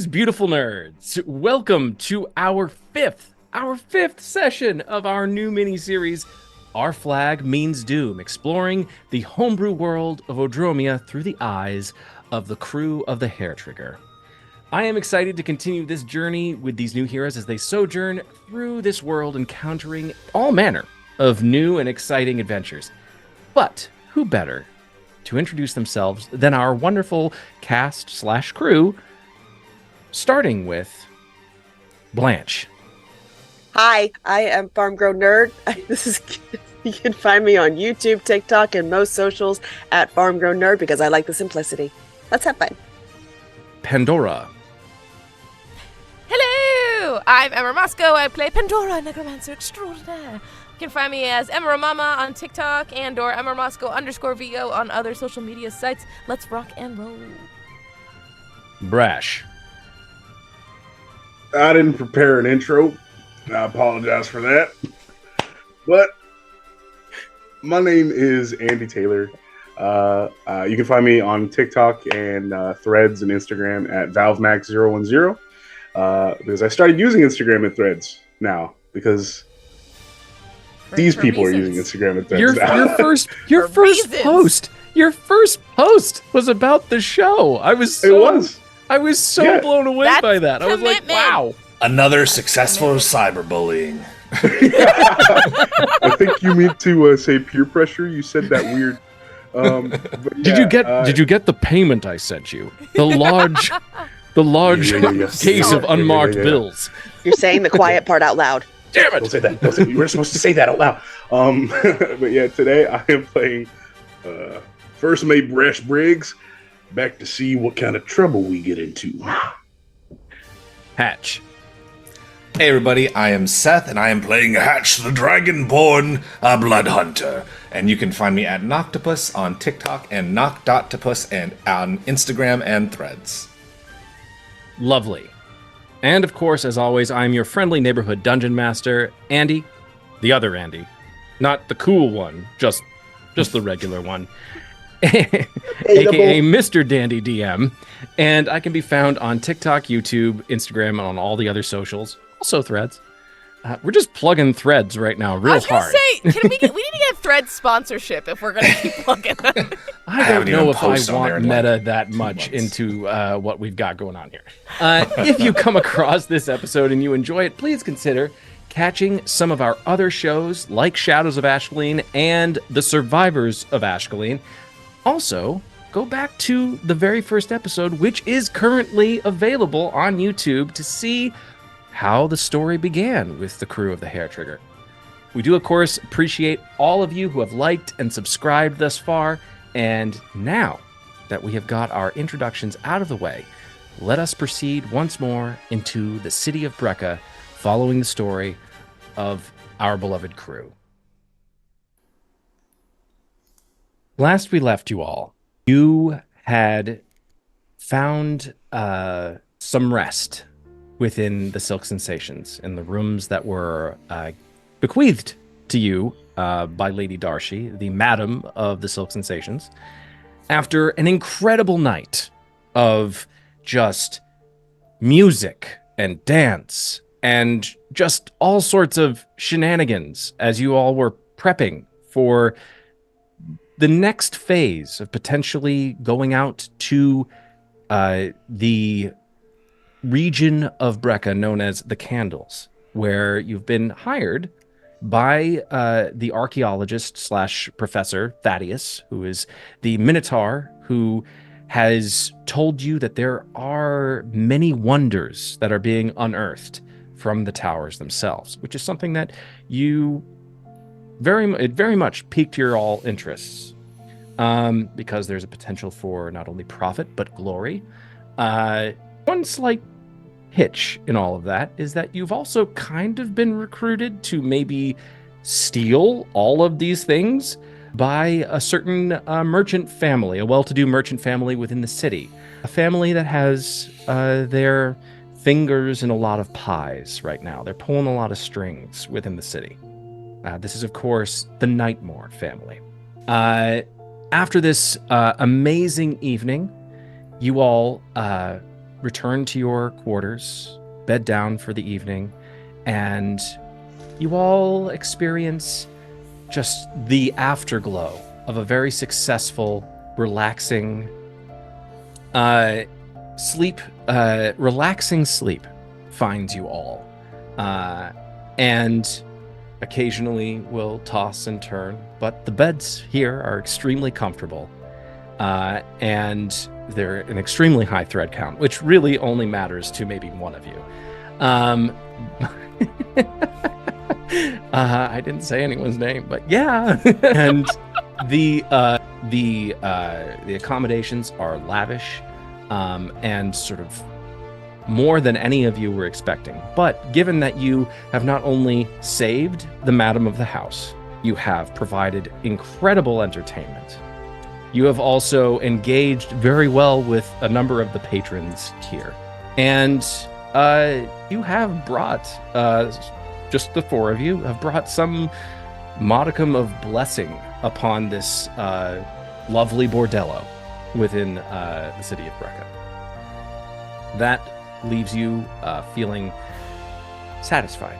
Greetings, beautiful nerds. Welcome to our fifth session of our new mini-series, Our Flag Means Doom, exploring the homebrew world of Odromia through the eyes of the crew of the Haretrigger. I am excited to continue this journey with these new heroes as they sojourn through this world, encountering all manner of new and exciting adventures. But who better to introduce themselves than our wonderful cast/crew, starting with Blanche. Hi, I am Farm Grown Nerd. You can find me on YouTube, TikTok, and most socials at Farm Grown Nerd because I like the simplicity. Let's have fun. Pandora. Hello, I'm Emma Moscow. I play Pandora, Necromancer Extraordinaire. You can find me as Emma Mama on TikTok and or Emma Moscow_VO on other social media sites. Let's rock and roll. Brash. I didn't prepare an intro. I apologize for that. But my name is Andy Taylor. You can find me on TikTok and Threads and Instagram at ValveMax010 because I started using Instagram and Threads now because these people are using Instagram and Threads now. Your first post was about the show. I was so blown away by that. I was like, wow. Another successful cyberbullying. I think you meant to say peer pressure. You said that weird. Did you get the payment I sent you? The large case of unmarked bills. You're saying the quiet part out loud. Damn it! Don't say that. You were supposed to say that out loud. But yeah, today I am playing First Mate Brash Briggs. Back to see what kind of trouble we get into. Hatch. Hey everybody, I am Seth, and I am playing Hatch the Dragonborn Blood Hunter. And you can find me at Noctopus on TikTok and Noc.topus and on Instagram and Threads. Lovely. And of course, as always, I'm your friendly neighborhood dungeon master, Andy, the other Andy. Not the cool one, just the regular one. AKA Mr.DanDyDM. And I can be found on TikTok, YouTube, Instagram, and on all the other socials. Also Threads. We're just plugging Threads right now real hard. I was going to say, we need to get Threads sponsorship if we're going to keep plugging them. I don't know if I want meta that much into what we've got going on here. If you come across this episode and you enjoy it, please consider catching some of our other shows like Shadows of Ashkelon and The Survivors of Ashkelon. Also, go back to the very first episode, which is currently available on YouTube, to see how the story began with the crew of the Haretrigger. We do, of course, appreciate all of you who have liked and subscribed thus far. And now that we have got our introductions out of the way, let us proceed once more into the city of Brecca, following the story of our beloved crew. Last we left you all, you had found some rest within the Silk Sensations in the rooms that were bequeathed to you by Lady Darcy, the Madam of the Silk Sensations, after an incredible night of just music and dance and just all sorts of shenanigans as you all were prepping for the next phase of potentially going out to the region of Brecca known as the Candles, where you've been hired by the archaeologist/Professor Thaddeus, who is the Minotaur, who has told you that there are many wonders that are being unearthed from the towers themselves, which is something that you very much piqued your all interests, because there's a potential for not only profit but glory. One slight hitch in all of that is that you've also kind of been recruited to maybe steal all of these things by a certain merchant family, a well-to-do merchant family within the city, a family that has their fingers in a lot of pies right now. They're pulling a lot of strings within the city. This is, of course, the Nightmore family. After this amazing evening, you all return to your quarters, bed down for the evening, and you all experience just the afterglow of a very successful, relaxing sleep. Relaxing sleep finds you all, and occasionally will toss and turn, but the beds here are extremely comfortable, and they're an extremely high thread count, which really only matters to maybe one of you. I didn't say anyone's name, but yeah. And the accommodations are lavish, and sort of more than any of you were expecting. But given that you have not only saved the madam of the house, you have provided incredible entertainment. You have also engaged very well with a number of the patrons here. And you have brought, just the four of you, have brought some modicum of blessing upon this lovely bordello within the city of Brecca. That leaves you feeling satisfied.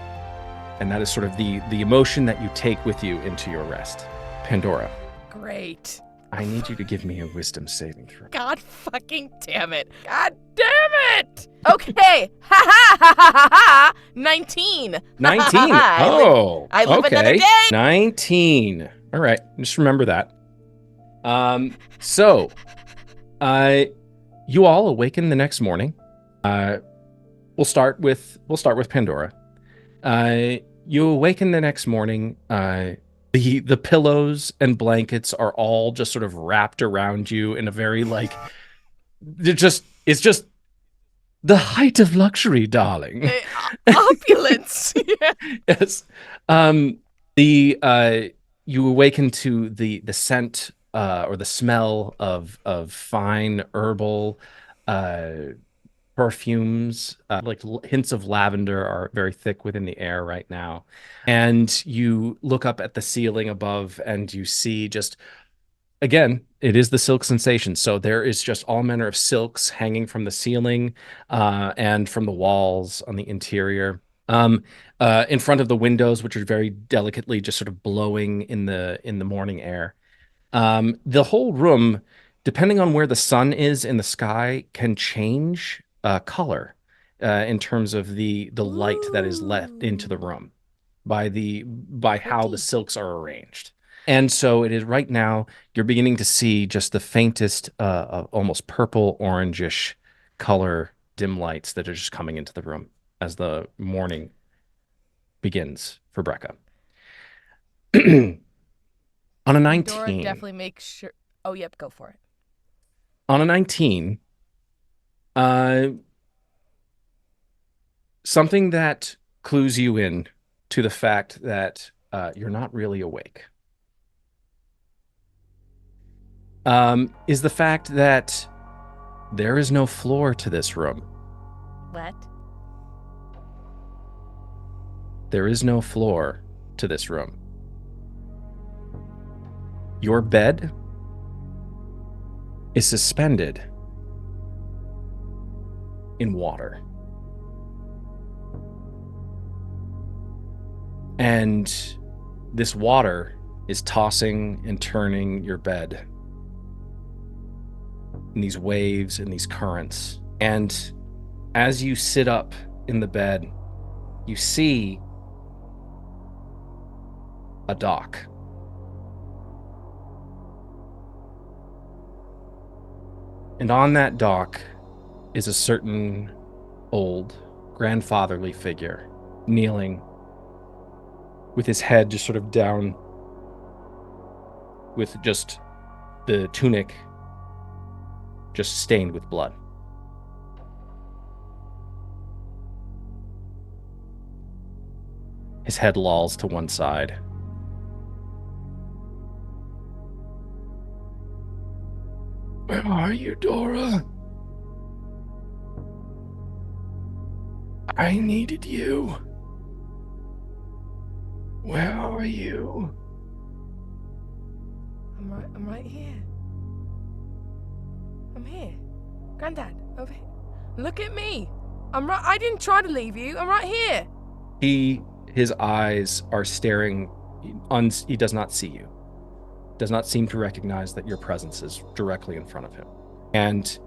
And that is sort of the emotion that you take with you into your rest. Pandora, Great. I need you to give me a wisdom saving throw. God fucking damn it. God damn it. Okay. Ha ha ha ha ha ha. 19. 19. I live okay. another day. 19. All right. Just remember that. So, you all awaken the next morning. We'll start with Pandora. You awaken the next morning. The pillows and blankets are all just sort of wrapped around you in a very it's just the height of luxury, darling. Opulence. Yeah. Yes. You awaken to the scent or the smell of fine herbal perfumes, hints of lavender are very thick within the air right now. And you look up at the ceiling above and you see just, again, it is the silk sensation. So there is just all manner of silks hanging from the ceiling and from the walls on the interior. In front of the windows, which are very delicately just sort of blowing in the morning air. The whole room, depending on where the sun is in the sky, can change color in terms of the light that is let into the room by how the silks are arranged. And so it is right now, you're beginning to see just the faintest almost purple orangish color dim lights that are just coming into the room as the morning begins for Brecca. On a 19. Pandora definitely makes sure. Oh, yep, go for it. On a 19, something that clues you in to the fact that you're not really awake is the fact that there is no floor to this room. What? There is no floor to this room. Your bed is suspended in water. And this water is tossing and turning your bed in these waves and these currents. And as you sit up in the bed, you see a dock. And on that dock is a certain old, grandfatherly figure kneeling with his head just sort of down, with just the tunic just stained with blood. His head lolls to one side. Where are you, Dora? I needed you. Where are you? I'm right here. I'm here. Granddad, over here. Look at me. I'm right. I didn't try to leave you. I'm right here. His eyes are staring. He does not see you. Does not seem to recognize that your presence is directly in front of him. And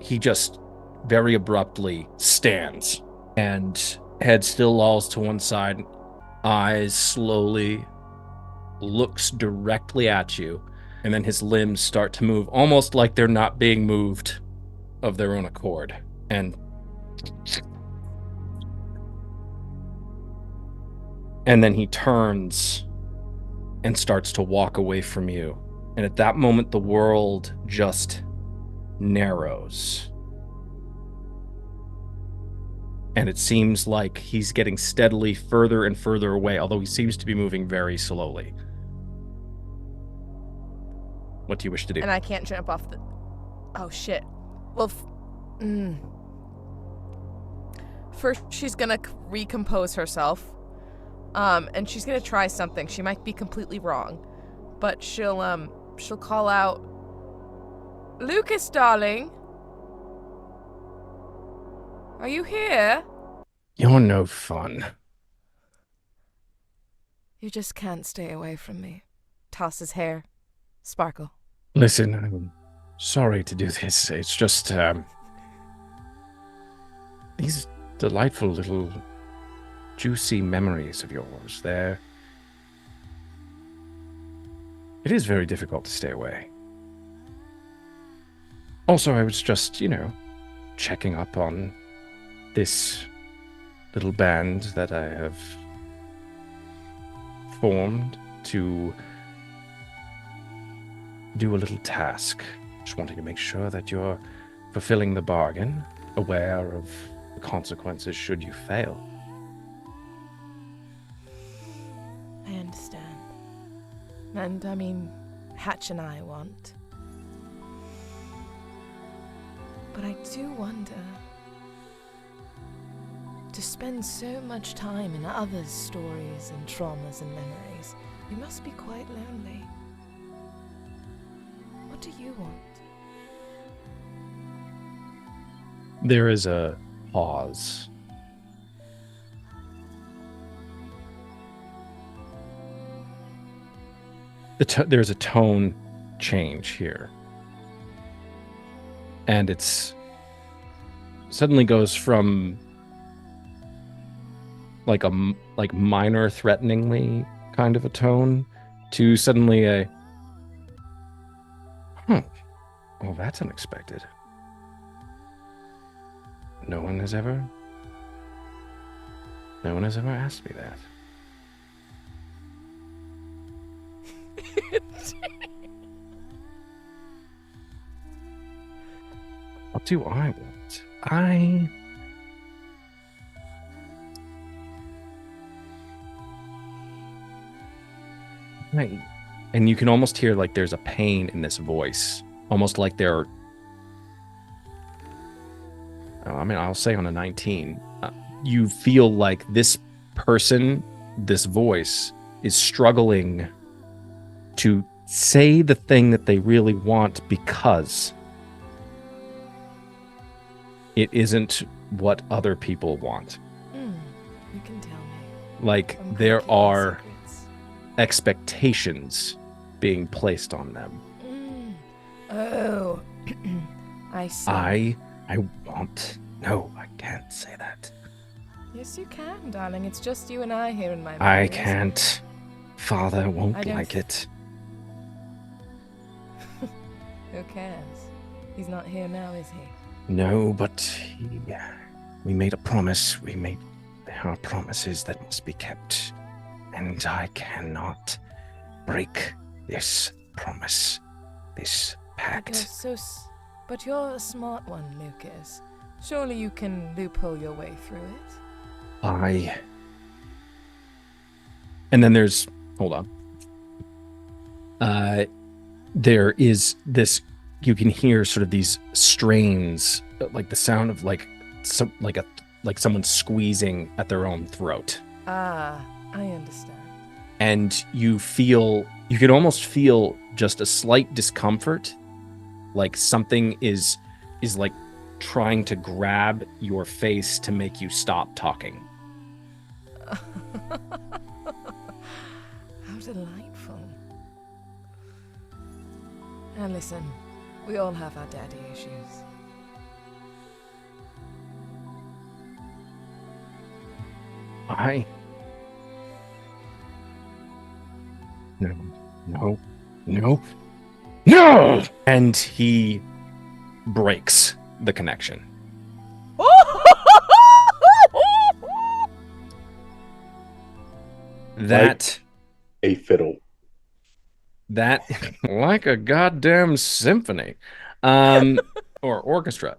he just very abruptly stands and head still lolls to one side, eyes slowly looks directly at you, and then his limbs start to move almost like they're not being moved of their own accord. And then he turns and starts to walk away from you. And at that moment, the world just narrows. And it seems like he's getting steadily further and further away, although he seems to be moving very slowly. What do you wish to do? And I can't jump off the... Oh, shit. Well, first she's gonna recompose herself. And she's gonna try something. She might be completely wrong. But she'll call out, Lucas, darling. Are you here? You're no fun. You just can't stay away from me. Toss his hair. Sparkle. Listen, I'm sorry to do this. It's just, these delightful little juicy memories of yours, it is very difficult to stay away. Also, I was just, checking up on this little band that I have formed to do a little task. Just wanting to make sure that you're fulfilling the bargain, aware of the consequences should you fail. I understand. And, I mean, Hatch and I want. But I do wonder, to spend so much time in others' stories and traumas and memories, you must be quite lonely. What do you want? There is a pause. There's a tone change here. And it's suddenly goes from like minor threateningly kind of a tone to suddenly a well, that's unexpected. No one has ever asked me that. What do I want? And you can almost hear like there's a pain in this voice. Almost like they're... I'll say on a 19. You feel like this person, this voice, is struggling to say the thing that they really want because it isn't what other people want. You can tell me. Like, there are expectations being placed on them. Oh, I see. I want... No, I can't say that. Yes, you can, darling. It's just you and I here in my mind. I can't. Father won't like it. Who cares? He's not here now, is he? No, but we made a promise. There are promises that must be kept. And I cannot break this promise, this pact. But you're a smart one, Lucas. Surely you can loophole your way through it. And then there's... Hold on. There is this... You can hear sort of these strains, like the sound of like someone squeezing at their own throat. Ah, I understand. And you can almost feel just a slight discomfort, like something is is like trying to grab your face to make you stop talking. How delightful. And listen, we all have our daddy issues. No! And he breaks the connection. That A fiddle. like a goddamn symphony, or orchestra.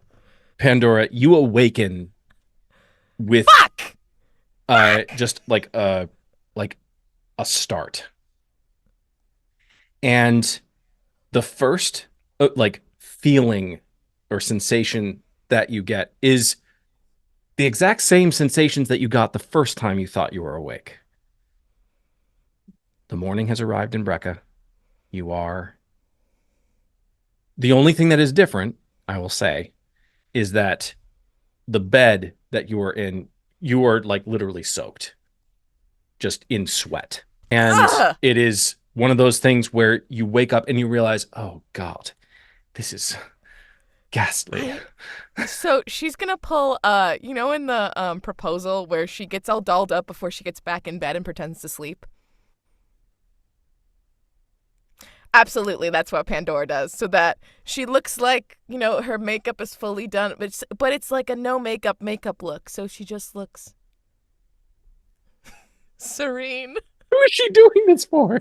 Pandora, you awaken with just like a start, and the first like feeling or sensation that you get is the exact same sensations that you got the first time you thought you were awake. The morning has arrived in Brecca. You are... The only thing that is different, I will say, is that the bed that you are in, you are like literally soaked, just in sweat. And it is one of those things where you wake up and you realize, oh God, this is ghastly. So she's gonna pull, you know, in the proposal where she gets all dolled up before she gets back in bed and pretends to sleep? Absolutely, that's what Pandora does, so that she looks like, you know, her makeup is fully done, but it's like a no makeup look, so she just looks serene. Who is she doing this for?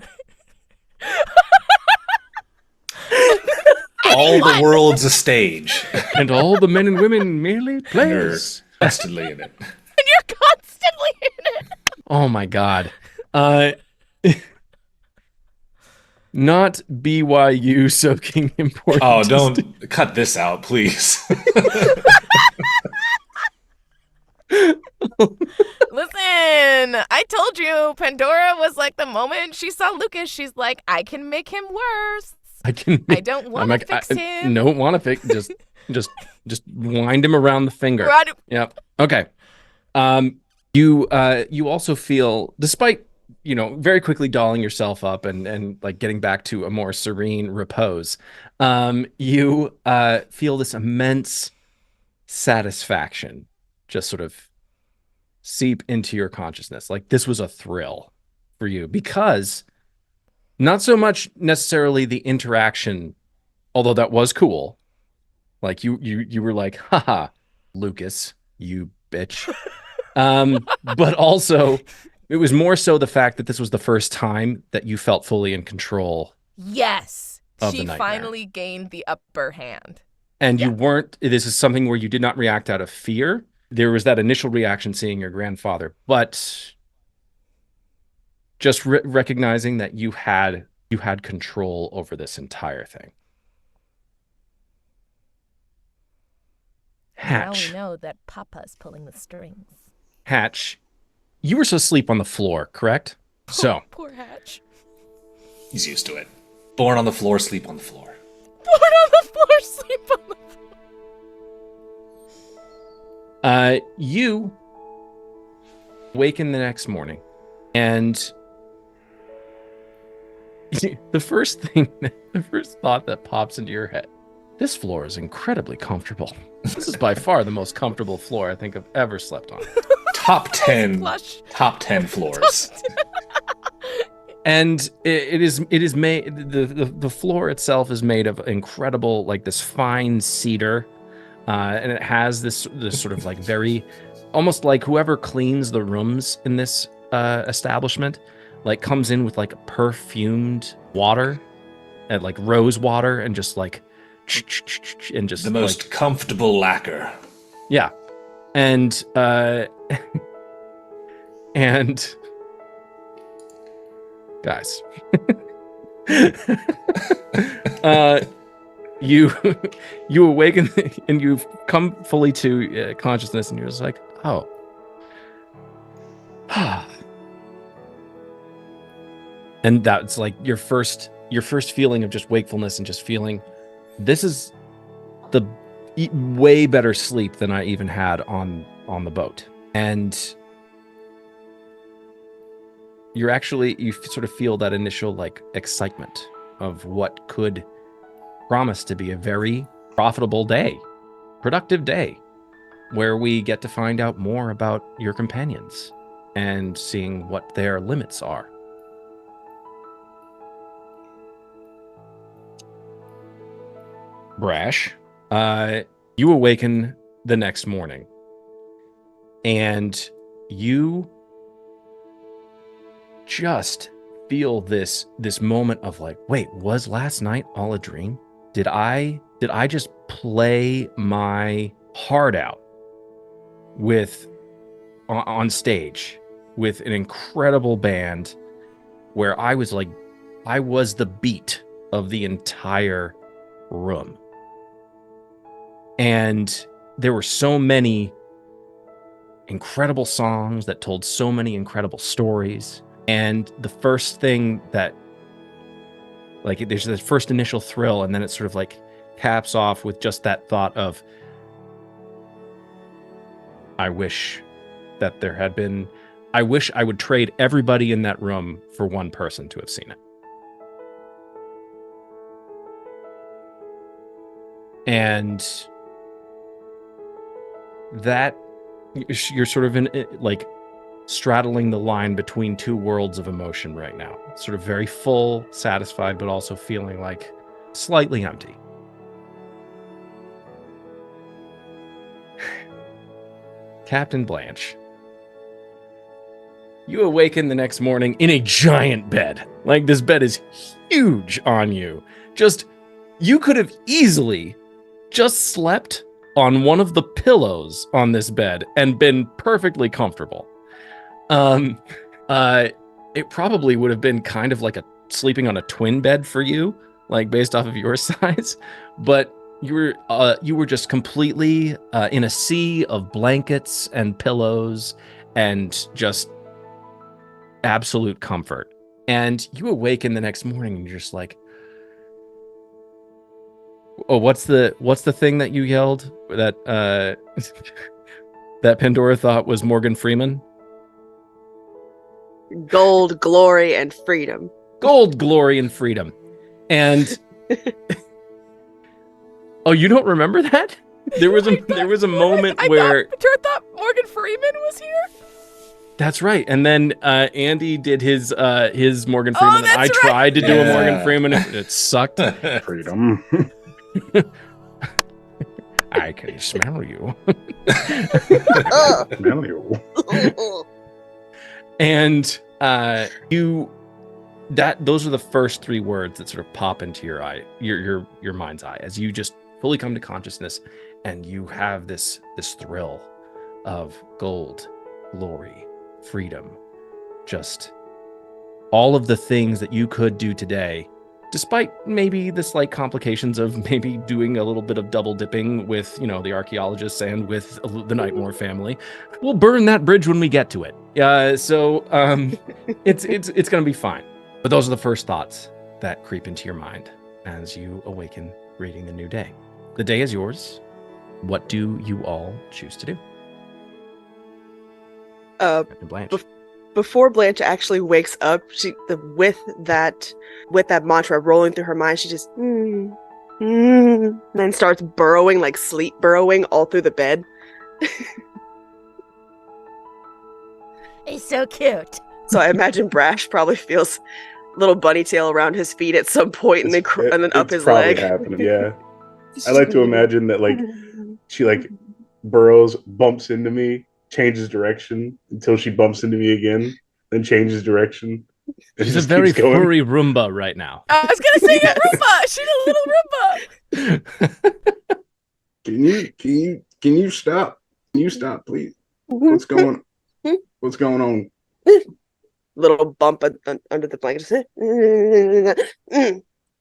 All the world's a stage. And all the men and women merely players. Constantly in it. And you're constantly in it. Oh my God. Not BYU soaking important. Oh, don't cut this out, please. Listen, I told you, Pandora was like, the moment she saw Lucas, she's like, I can make him worse. I don't want to fix him. Don't want to fix. Just wind him around the finger. Yep. Okay. You also feel, despite, you know, very quickly dolling yourself up and like getting back to a more serene repose, you feel this immense satisfaction just sort of seep into your consciousness. Like this was a thrill for you, because not so much necessarily the interaction, although that was cool. Like you were like, haha, Lucas, you bitch. But also it was more so the fact that this was the first time that you felt fully in control. Yes. Of she the nightmare. finally gained the upper hand. And you weren't, this is something where you did not react out of fear. There was that initial reaction seeing your grandfather, but just recognizing that you had control over this entire thing. Hatch. Now we know that Papa's pulling the strings. Hatch, you were supposed to sleep on the floor, correct? So Poor Hatch. He's used to it. Born on the floor, sleep on the floor. Born on the floor, sleep on the floor. You waken the next morning, and the first thought that pops into your head, this floor is incredibly comfortable. This is by far the most comfortable floor I think I've ever slept on. Top 10 floors. And it is made, the floor itself is made of incredible, like this fine cedar, and it has this sort of like very, almost like whoever cleans the rooms in this establishment, like comes in with like perfumed water, and like rose water, and just like, and just the most like, comfortable lacquer. Yeah, and and guys, you awaken and you've come fully to consciousness, and you're just like, oh. And that's like your first feeling of just wakefulness, and just feeling this is way better sleep than I even had on the boat. And you sort of feel that initial like excitement of what could promise to be a very profitable day, productive day, where we get to find out more about your companions and seeing what their limits are. Brash, you awaken the next morning, and you just feel this moment of like, wait, was last night all a dream? Did I just play my heart out on stage with an incredible band where I was the beat of the entire room? And there were so many incredible songs that told so many incredible stories. And the first thing that, like, there's this first initial thrill, and then it sort of like caps off with just that thought of, I wish I would trade everybody in that room for one person to have seen it. And that you're sort of in like straddling the line between two worlds of emotion right now. Sort of very full, satisfied, but also feeling like slightly empty. Captain Blanche, you awaken the next morning in a giant bed. Like, this bed is huge on you. You could have easily just slept on one of the pillows on this bed and been perfectly comfortable. It probably would have been kind of like sleeping on a twin bed for you, like based off of your size, but you were just completely in a sea of blankets and pillows and just absolute comfort. And you awaken the next morning and you're just like, oh, what's the thing that you yelled that that Pandora thought was Morgan Freeman? Gold, glory, and freedom. Gold, glory, and freedom. And oh, you don't remember that? There was a moment where I thought Morgan Freeman was here. That's right. And then Andy did his Morgan Freeman, and I tried to do a Morgan Freeman, and it sucked. Freedom. I can smell you. Smell you. And those are the first three words that sort of pop into your eye, your mind's eye, as you just fully come to consciousness, and you have this thrill of gold, glory, freedom, just all of the things that you could do today, despite maybe the slight complications of maybe doing a little bit of double dipping with, the archaeologists and with the Nightmore family. We'll burn that bridge when we get to it. So it's going to be fine. But those are the first thoughts that creep into your mind as you awaken reading the new day. The day is yours. What do you all choose to do? Blanche. Before Blanche actually wakes up, with that mantra rolling through her mind, she just and then starts burrowing, like sleep burrowing all through the bed. He's so cute. So I imagine Brash probably feels a little bunny tail around his feet at some point, and then up his leg. Happening, yeah. I like to imagine that like she like burrows, bumps into me, changes direction until she bumps into me again, then changes direction. She's a very furry Roomba right now. I was gonna say a Roomba. She's a little Roomba. Can you stop? Can you stop, please? What's going on? Little bump under the blanket.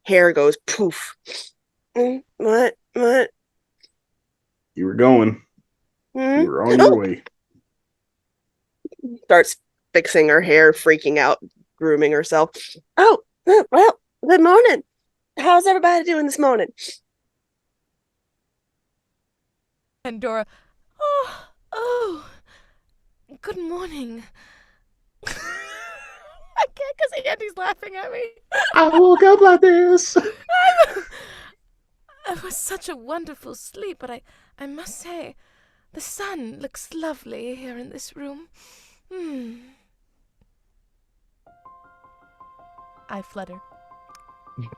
Hair goes poof. What? You were going. You were on your way. Starts fixing her hair, freaking out, grooming herself. Oh, well, good morning. How's everybody doing this morning? Pandora. Oh, good morning. I can't because Andy's laughing at me. I woke up like this. It was such a wonderful sleep, but I must say, the sun looks lovely here in this room. I flutter.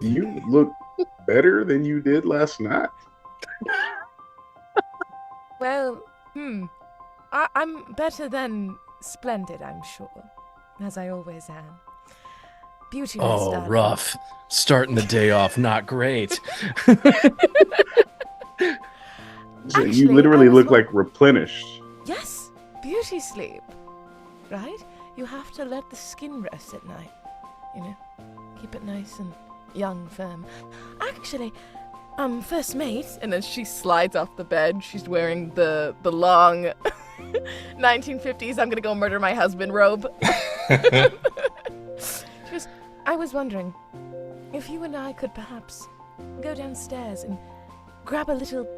You look better than you did last night. Well, I'm better than splendid, I'm sure, as I always am. Beauty. Oh, rough. Starting the day off not great. So Actually, you literally look like replenished. Yes, beauty sleep. Right? You have to let the skin rest at night. You know, keep it nice and young, firm. Actually, first mate, and then she slides off the bed. She's wearing the long 1950s I'm gonna go murder my husband robe. She goes, I was wondering if you and I could perhaps go downstairs and grab a little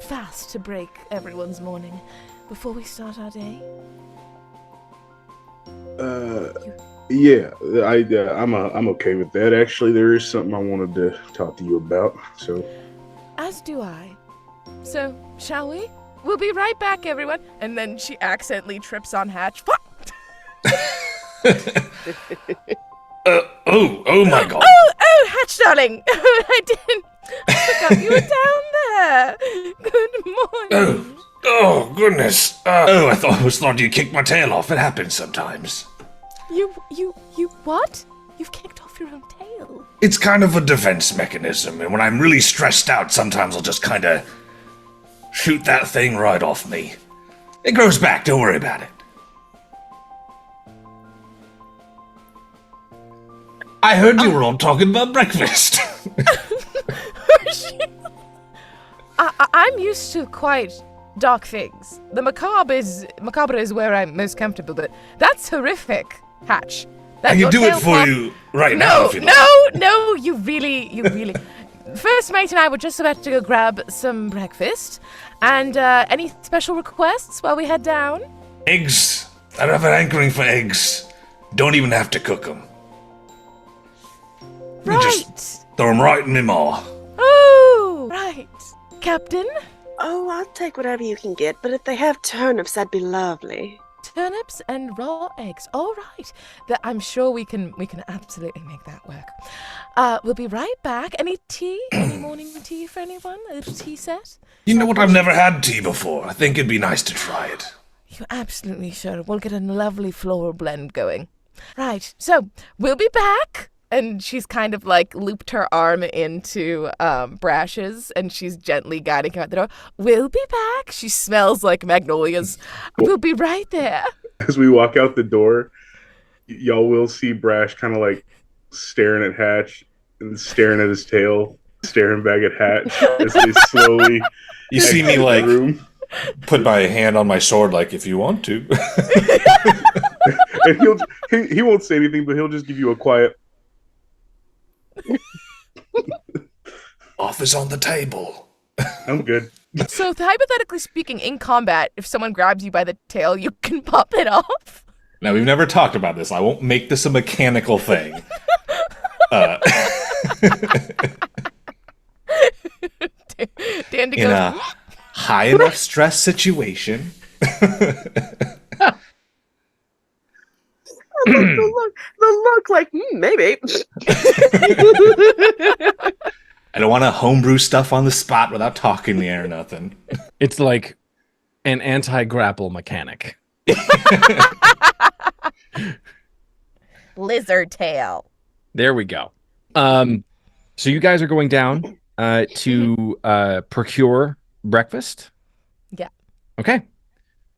fast to break everyone's morning before we start our day. Yeah, I'm okay with that. Actually, there is something I wanted to talk to you about. So, As do I. So, shall we? We'll be right back, everyone. And then she accidentally trips on Hatch. Oh my god. Oh, Hatch, darling. I forgot you were down there. Good morning. Oh, goodness. I thought you kicked my tail off. It happens sometimes. You what? You've kicked off your own tail. It's kind of a defense mechanism, and when I'm really stressed out, sometimes I'll just kind of shoot that thing right off me. It grows back, don't worry about it. I heard you were all talking about breakfast. I'm used to quite dark things. The macabre is where I'm most comfortable, but that's horrific, Hatch. I can do it for you right now if you like. No, you really. First mate and I were just about to go grab some breakfast. And any special requests while we head down? Eggs. I have an hankering for eggs. Don't even have to cook them. Right. Just throw them right in my maw. Oh, right. Captain? Oh, I'll take whatever you can get, but if they have turnips, that'd be lovely. Turnips and raw eggs. All right. I'm sure we can absolutely make that work. We'll be right back. Any tea? Any morning tea for anyone? A little tea set? You know what? I've never had tea before. I think it'd be nice to try it. You absolutely should. We'll get a lovely floral blend going. Right. So, we'll be back. And she's kind of like looped her arm into Brash's, and she's gently guiding him out the door. We'll be back. She smells like magnolias. We'll be right there. as we walk out the door, y'all will see Brash kind of like staring at Hatch and staring at his tail, staring back at Hatch as they slowly. You see me exit the like room. put my hand on my sword, like if you want to. And he won't say anything, but he'll just give you a quiet. Offer's on the table. I'm good. So, hypothetically speaking, in combat, if someone grabs you by the tail, you can pop it off. Now, we've never talked about this. I won't make this a mechanical thing. Dandy In goes, a high enough stress situation. the look like, maybe. I don't want to homebrew stuff on the spot without talking in the air or nothing. It's like an anti-grapple mechanic. lizard tail. There we go. So you guys are going down to procure breakfast? Yeah. Okay.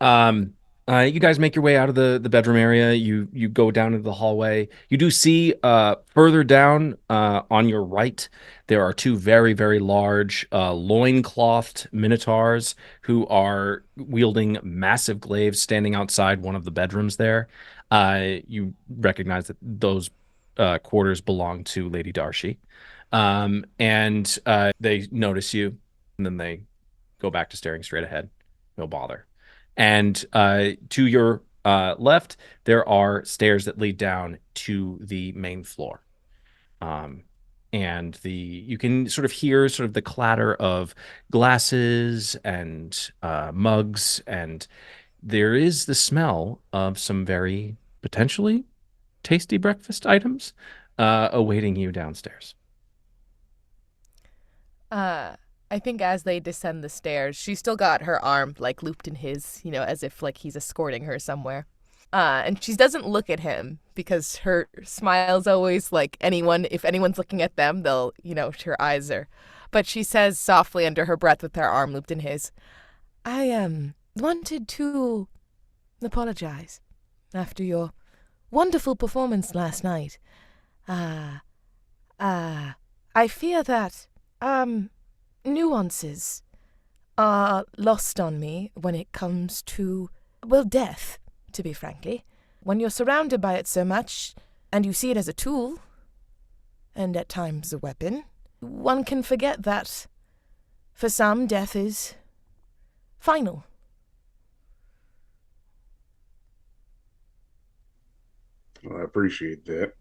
You guys make your way out of the bedroom area. You go down into the hallway. You do see further down on your right, there are two very, very large loinclothed minotaurs who are wielding massive glaives standing outside one of the bedrooms there. You recognize that those quarters belong to Lady Darcy. And they notice you, and then they go back to staring straight ahead. No bother. And to your left, there are stairs that lead down to the main floor. And you can sort of hear sort of the clatter of glasses and mugs, and there is the smell of some very potentially tasty breakfast items awaiting you downstairs. I think as they descend the stairs, she's still got her arm like looped in his, as if like he's escorting her somewhere. And she doesn't look at him because her smile's always like if anyone's looking at them, they'll, her eyes are. But she says softly under her breath with her arm looped in his, I wanted to apologize after your wonderful performance last night. I fear that, nuances are lost on me when it comes to, death. To be frankly, when you're surrounded by it so much, and you see it as a tool, and at times a weapon, one can forget that, for some, death is final. Well, I appreciate that.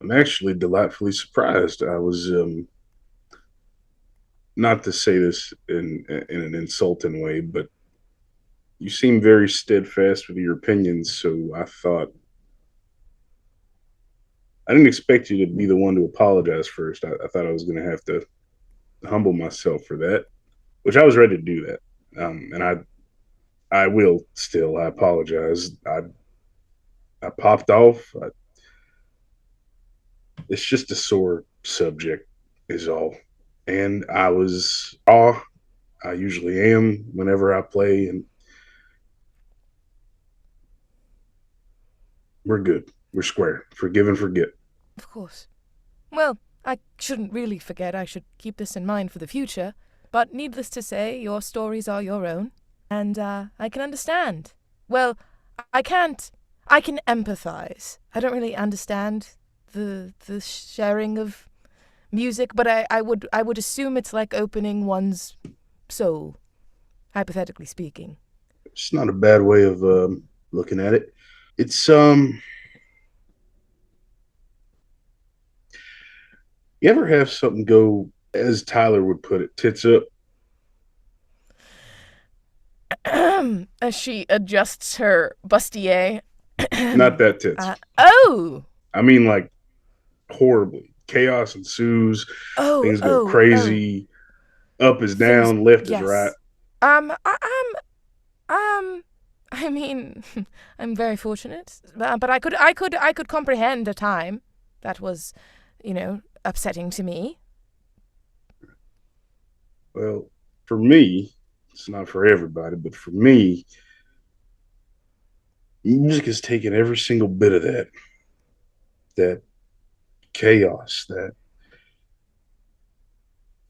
I'm actually delightfully surprised. I was, not to say this in an insulting way, but you seem very steadfast with your opinions, so I didn't expect you to be the one to apologize first. I thought I was going to have to humble myself for that, which I was ready to do that. And I will still. I apologize. I popped off. It's just a sore subject, is all. And I was I usually am whenever I play, and we're good. We're square. Forgive and forget. Of course. Well, I shouldn't really forget. I should keep this in mind for the future. But needless to say, your stories are your own. And I can understand. Well, I can empathize. I don't really understand the sharing of music, but I would assume it's like opening one's soul, hypothetically speaking. It's not a bad way of looking at it. It's you ever have something go, as Tyler would put it, tits up? As she adjusts her bustier. Not that tits. I mean, like, horribly. Chaos ensues. Things go crazy. Up is down, left is right. I mean, I'm very fortunate, but I could comprehend a time that was, upsetting to me. Well, for me, it's not for everybody, but for me, music has taken every single bit of that chaos, that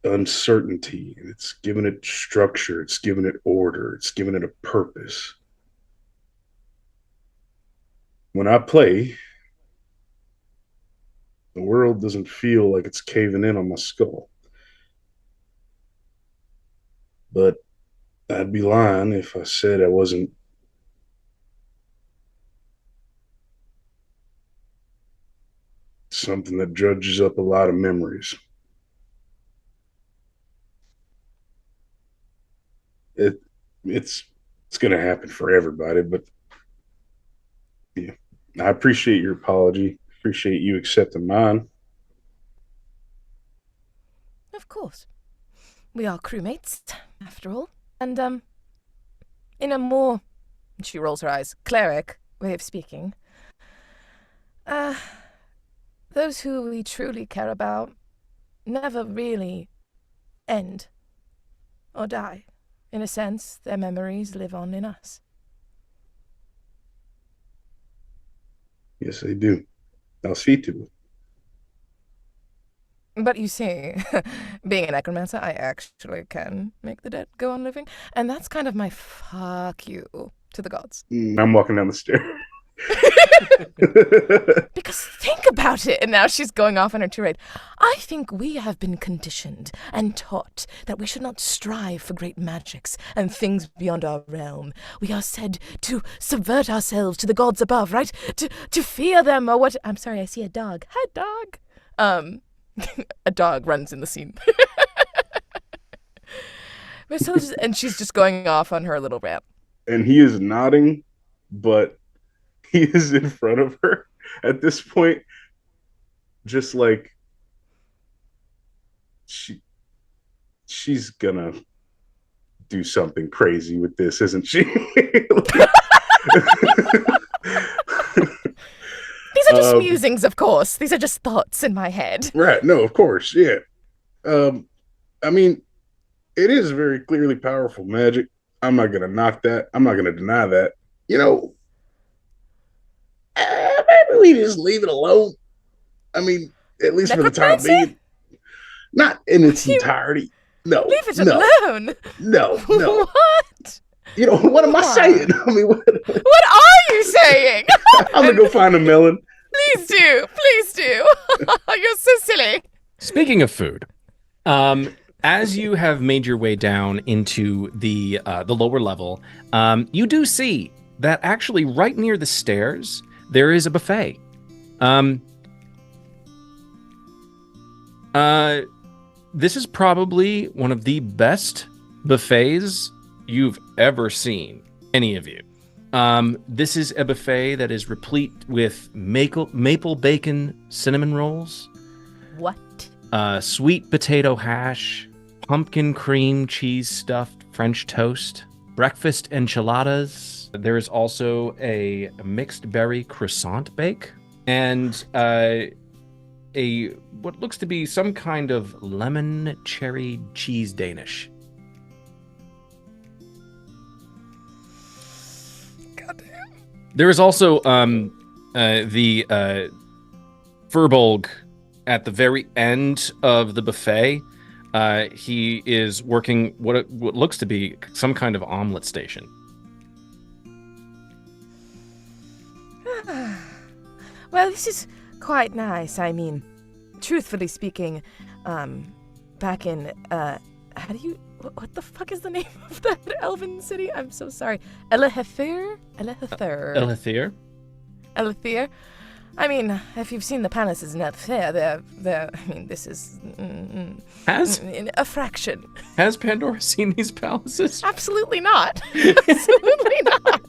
uncertainty, and it's given it structure, it's given it order, it's given it a purpose. When I play, the world doesn't feel like it's caving in on my skull. But I'd be lying if I said I wasn't something that dredges up a lot of memories. It's going to happen for everybody, but yeah, I appreciate your apology. Appreciate you accepting mine. Of course. We are crewmates, after all. And, in a more, she rolls her eyes, cleric way of speaking, those who we truly care about never really end or die. In a sense, their memories live on in us. Yes, they do. I'll see to it. But you see, being a necromancer, I actually can make the dead go on living. And that's kind of my fuck you to the gods. I'm walking down the stairs. Because think about it. And now she's going off on her tirade. I think we have been conditioned and taught that we should not strive for great magics and things beyond our realm. We are said to subvert ourselves to the gods above, right? To fear them or what? I'm sorry, I see a dog. Hi, dog. A dog runs in the scene. And she's just going off on her little rant. And he is nodding, but he is in front of her at this point, just like she's gonna do something crazy with this, isn't she? These are just musings, of course. These are just thoughts in my head. Right. No, of course. Yeah. I mean, it is very clearly powerful magic. I'm not going to knock that. I'm not going to deny that. You know, maybe we just leave it alone. I mean, at least for the time being. Not in its entirety. No. Leave it alone. No. What? You know, what am I saying? I mean, what are you saying? I'm going to go find a melon. Please do. You're so silly. Speaking of food, as you have made your way down into the lower level, you do see that actually right near the stairs there is a buffet. This is probably one of the best buffets you've ever seen, any of you. This is a buffet that is replete with maple bacon cinnamon rolls. What? Sweet potato hash, pumpkin cream cheese stuffed French toast, breakfast enchiladas. There is also a mixed berry croissant bake, and a what looks to be some kind of lemon cherry cheese Danish. Goddamn. There is also the Firbolg at the very end of the buffet. He is working what looks to be some kind of omelet station. Well, this is quite nice. I mean, truthfully speaking, back in, what the fuck is the name of that elven city? I'm so sorry. Elithir? Elithir? I mean, if you've seen the palaces in Elithir, they're, I mean, this is a fraction. Has Pandora seen these palaces? Absolutely not. Absolutely not.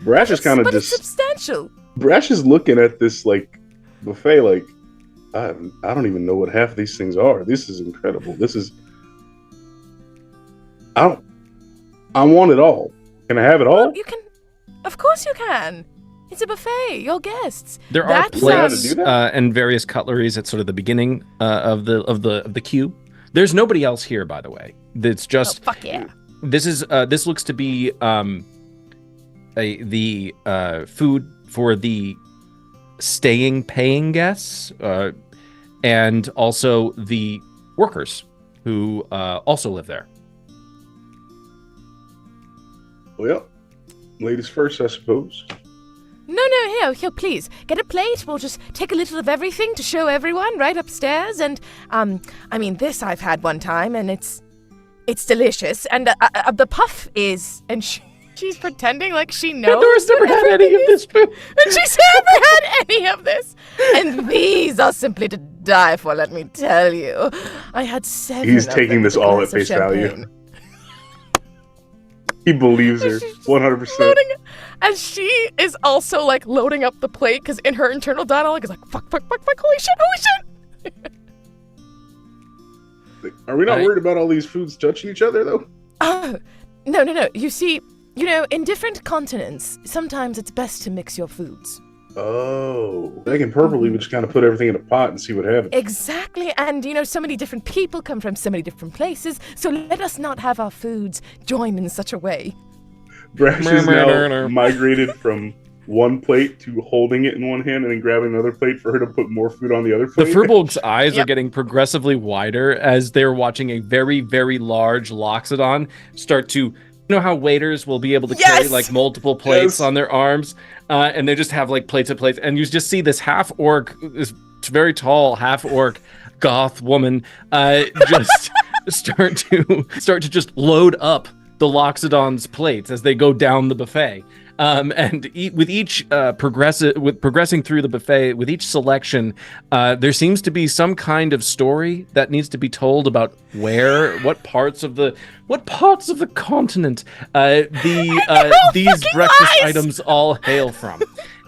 Brash is kind of just substantial. Brash is looking at this like buffet like I don't even know what half of these things are. This is incredible. This is I want it all. Can I have it all? Well, you can. Of course you can. It's a buffet. Your guests. There are plates and various cutleries at sort of the beginning of the queue. There's nobody else here, by the way. It's just. Oh, fuck yeah. This looks to be the food for the paying guests, and also the workers who also live there. Well, ladies first, I suppose. No, here, please. Get a plate. We'll just take a little of everything to show everyone right upstairs. And, I mean, this I've had one time, and it's delicious. And the puff is, and she's pretending like she knows. Pandora's never had any of this food. And she's never had any of this. And these are simply to die for, let me tell you. I had 7 He's of taking them this with a all glass at face of value. champagne. He believes her 100%. And she is also like loading up the plate because in her internal dialogue is like, fuck, holy shit. Are we not worried about all these foods touching each other, though? No. You see, in different continents, sometimes it's best to mix your foods. Oh, they can purposely just kind of put everything in a pot and see what happens. Exactly, and so many different people come from so many different places, so let us not have our foods join in such a way. Brash is now migrated from one plate to holding it in one hand and then grabbing another plate for her to put more food on the other plate. The Firbolg's eyes are getting progressively wider as they're watching a very, very large Loxodon start to You know how waiters will be able to carry Yes! like multiple plates Yes. on their arms, and they just have like plates and plates, and you just see this half orc, this very tall half orc goth woman, just start to just load up the Loxodon's plates as they go down the buffet. And with each progressing through the buffet, with each selection, there seems to be some kind of story that needs to be told about what parts of the continent these breakfast items all hail from.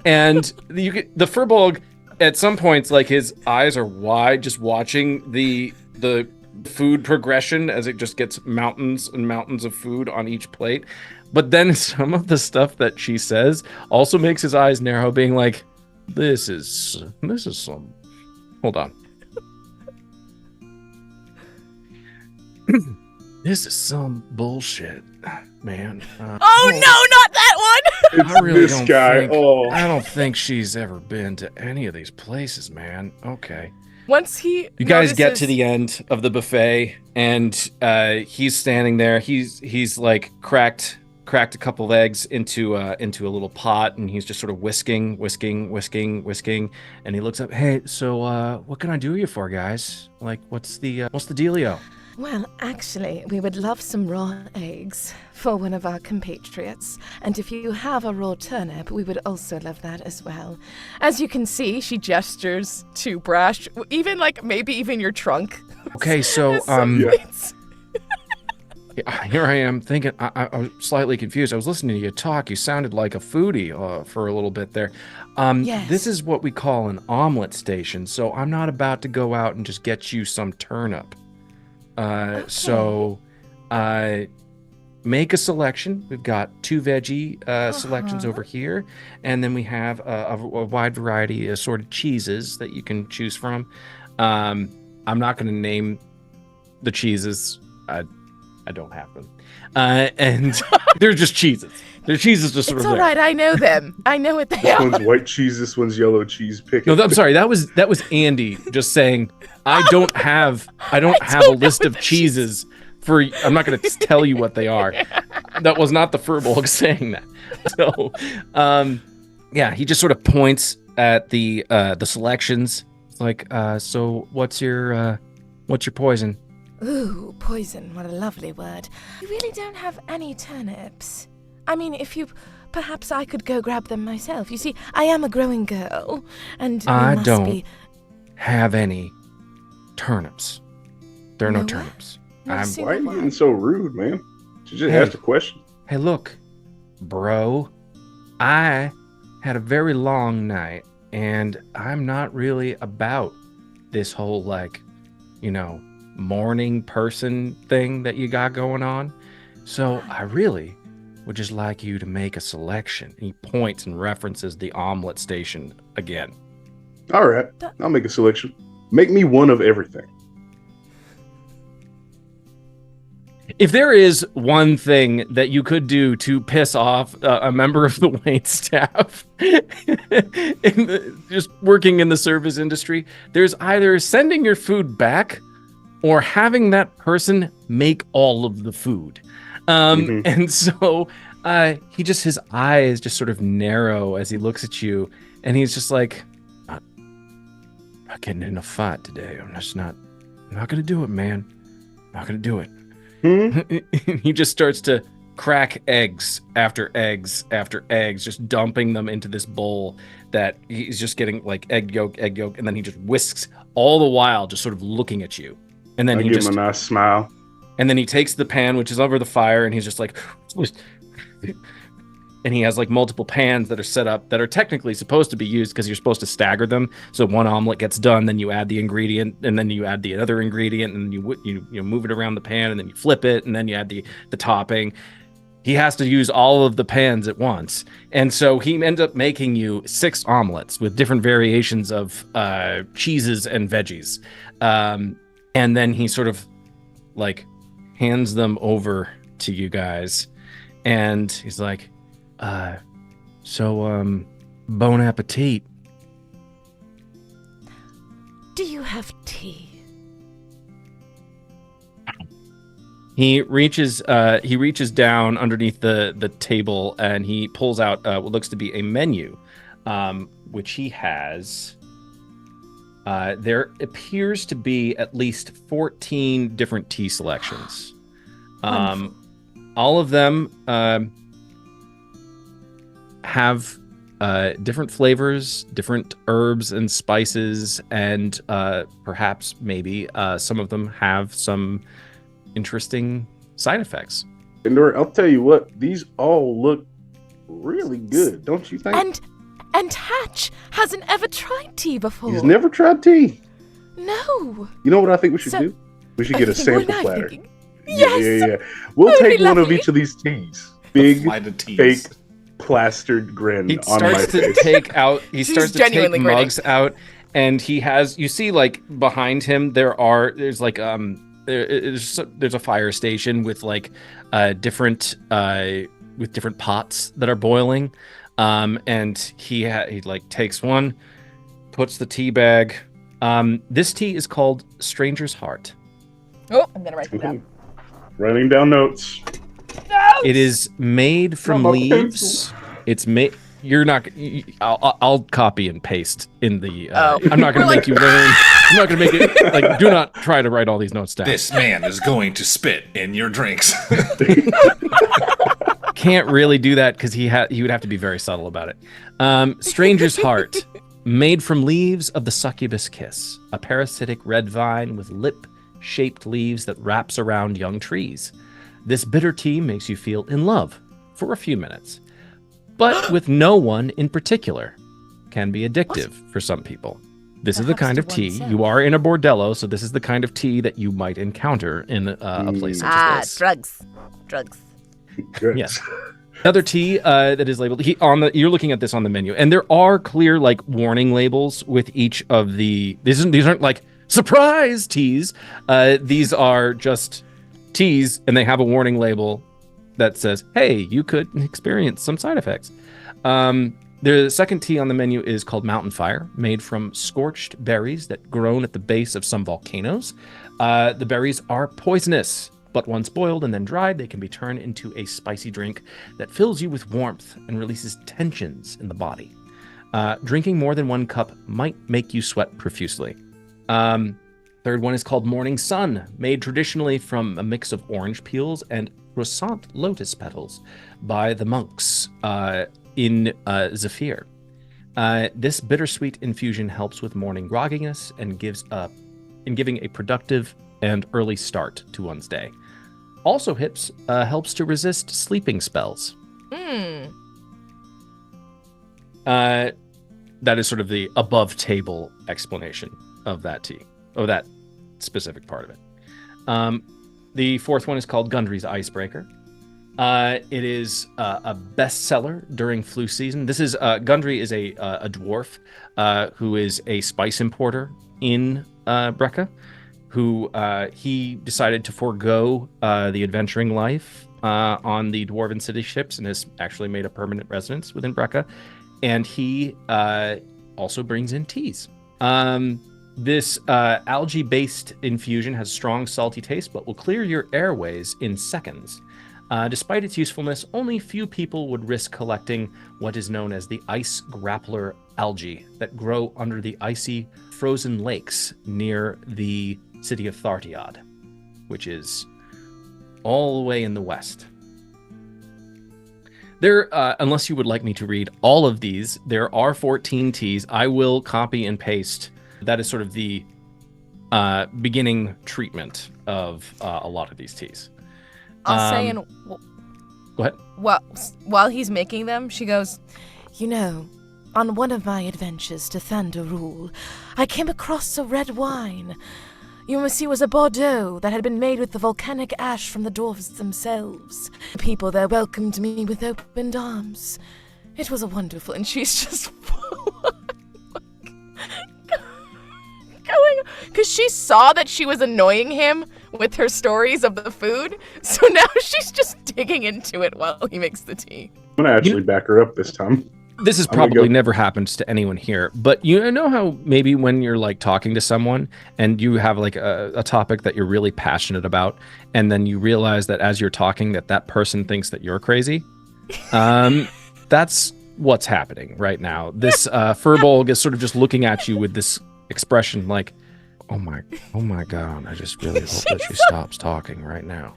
And the Firbolg, at some points, like his eyes are wide, just watching the food progression as it just gets mountains and mountains of food on each plate. But then some of the stuff that she says also makes his eyes narrow, being like, this is some, hold on. This is some bullshit, man. Oh no, not that one! It's I really this don't guy. think, Oh, I don't think she's ever been to any of these places, man. Okay. Once he You guys get notices- to the end of the buffet, and he's standing there. He's like cracked a couple of eggs into a little pot, and he's just sort of whisking, and he looks up. Hey, so what can I do you for, guys? Like, what's the dealio? Well, actually, we would love some raw eggs for one of our compatriots. And if you have a raw turnip, we would also love that as well. As you can see, she gestures to Brash, even like maybe even your trunk. Okay, so Yeah. here I am thinking. I was slightly confused. I was listening to you talk. You sounded like a foodie for a little bit there. Yes. This is what we call an omelet station. So I'm not about to go out and just get you some turnip. So make a selection. We've got 2 veggie selections over here, and then we have a wide variety of assorted cheeses that you can choose from. I'm not going to name the cheeses. I don't have them. And they're just cheeses. They're cheeses just sort It's of all there. right, I know them. I know what they this are. one's white cheese. This one's yellow cheese. Pick No, it. I'm sorry. That was Andy just saying I don't have a list of cheeses for. I'm not going to tell you what they are. That was not the Firbolg saying that. So, yeah, he just sort of points at the selections. It's like, so what's your poison? Ooh, poison, what a lovely word. We really don't have any turnips. I mean, perhaps I could go grab them myself. You see, I am a growing girl, and we I must don't be... have any turnips. There are no No what? turnips. No I'm- single Why are you one. getting so rude, man? She just Hey. asked a question. Hey, look, bro. I had a very long night, and I'm not really about this whole, like, morning person thing that you got going on. So I really would just like you to make a selection. He points and references the omelet station again. All right, I'll make a selection. Make me one of everything. If there is one thing that you could do to piss off a member of the wait staff just working in the service industry, there's either sending your food back or having that person make all of the food. And so his eyes just sort of narrow as he looks at you, and he's just like, I'm not getting in a fight today. I'm not going to do it, man. I'm not going to do it. He just starts to crack eggs after eggs after eggs, just dumping them into this bowl that he's just getting like egg yolk, and then he just whisks all the while, just sort of looking at you. And then I he give just, him a nice smile. and then he takes the pan, which is over the fire, and he's just like, and he has like multiple pans that are set up that are technically supposed to be used because you're supposed to stagger them. So one omelet gets done, then you add the ingredient, and then you add the other ingredient, and you move it around the pan, and then you flip it, and then you add the topping. He has to use all of the pans at once, and so he ends up making you 6 omelets with different variations of cheeses and veggies, and then he sort of like hands them over to you guys, and he's like, bon appetit. Do you have tea? He reaches down underneath the table and he pulls out what looks to be a menu, which he has. There appears to be at least 14 different tea selections. All of them have different flavors, different herbs and spices, and perhaps maybe some of them have some interesting side effects. Pandora, I'll tell you what, these all look really good, don't you think? And Hatch hasn't ever tried tea before. He's never tried tea. No. You know what I think we should do? We should get a Anything sample we're not platter. thinking. Yes. Yeah. We'll That would take be one of lovely. each of these teas. Big, Flight of teas. fake, plastered grin He on my starts to face. take out. He starts to take genuinely grinning. mugs out, and he has. You see, like behind him, there's like there's a fire station with like different pots that are boiling, and he like takes one, puts the tea bag. This tea is called Stranger's Heart. Oh, I'm gonna write that down. Writing down notes. It is made from Not my leaves. pencil. It's made. You're not. I'll copy and paste in the. Oh. I'm not going to We're make you learn. I'm not going to make it. Like, do not try to write all these notes down. This man is going to spit in your drinks. Can't really do that because he would have to be very subtle about it. Stranger's Heart, made from leaves of the succubus kiss, a parasitic red vine with lip-shaped leaves that wraps around young trees. This bitter tea makes you feel in love for a few minutes, but with no one in particular. Can be addictive for some people. This is the Perhaps kind to of tea. oneself. You are in a bordello, so this is the kind of tea that you might encounter in a place such as this. Drugs. Good. Yes. Another tea that is labeled. You're looking at this on the menu, and there are clear like warning labels with each of the. These aren't like surprise teas. These are just teas, and they have a warning label that says, "Hey, you could experience some side effects." The second tea on the menu is called Mountain Fire, made from scorched berries that grown at the base of some volcanoes. The berries are poisonous, but once boiled and then dried, they can be turned into a spicy drink that fills you with warmth and releases tensions in the body. Drinking more than 1 cup might make you sweat profusely. Third one is called Morning Sun, made traditionally from a mix of orange peels and croissant lotus petals by the monks in Zephyr. This bittersweet infusion helps with morning grogginess and giving a productive and early start to one's day. Also helps to resist sleeping spells. That is sort of the above table explanation of that tea, of that specific part of it. The fourth one is called Gundry's Icebreaker. It is a bestseller during flu season. This is Gundry is a dwarf who is a spice importer in Brecca, who he decided to forego the adventuring life on the dwarven city ships and has actually made a permanent residence within Brecca. And he also brings in teas. This algae-based infusion has strong salty taste, but will clear your airways in seconds. Despite its usefulness, only few people would risk collecting what is known as the ice grappler algae that grow under the icy frozen lakes near the city of Thartiad, which is all the way in the west. There, unless you would like me to read all of these, there are 14 teas. I will copy and paste. That is sort of the beginning treatment of a lot of these teas. I'll say Go ahead. while he's making them, she goes, You know, on one of my adventures to Thandorul, I came across a red wine. You must see, it was a Bordeaux that had been made with the volcanic ash from the dwarves themselves. The people there welcomed me with opened arms. It was a wonderful, and she's just going, because she saw that she was annoying him with her stories of the food, so now she's just digging into it while he makes the tea. I'm gonna actually back her up this time. This has I'm gonna probably go- never happened to anyone here, but you know how maybe when you're like talking to someone and you have like a topic that you're really passionate about, and then you realize that as you're talking that person thinks that you're crazy? That's what's happening right now. This Firbolg is sort of just looking at you with this expression like, oh my God, I just really hope that she stops talking right now.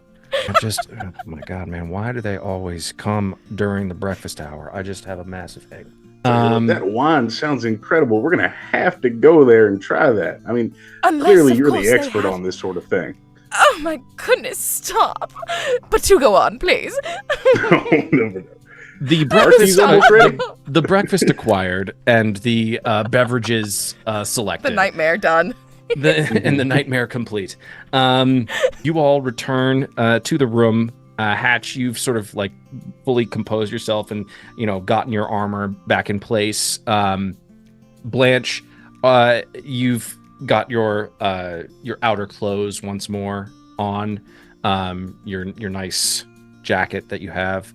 Oh my God, man, why do they always come during the breakfast hour? I just have a massive headache. That wine sounds incredible. We're gonna have to go there and try that. I mean, Unless, clearly of you're course, the they expert have- on this sort of thing. Oh my goodness, stop. But do go on, please. No. The Archie's breakfast, almost ready. the breakfast acquired, and the beverages selected. The nightmare done. And the nightmare complete. You all return to the room. Hatch, you've sort of like fully composed yourself and gotten your armor back in place. Blanche, you've got your outer clothes once more on. Your nice jacket that you have.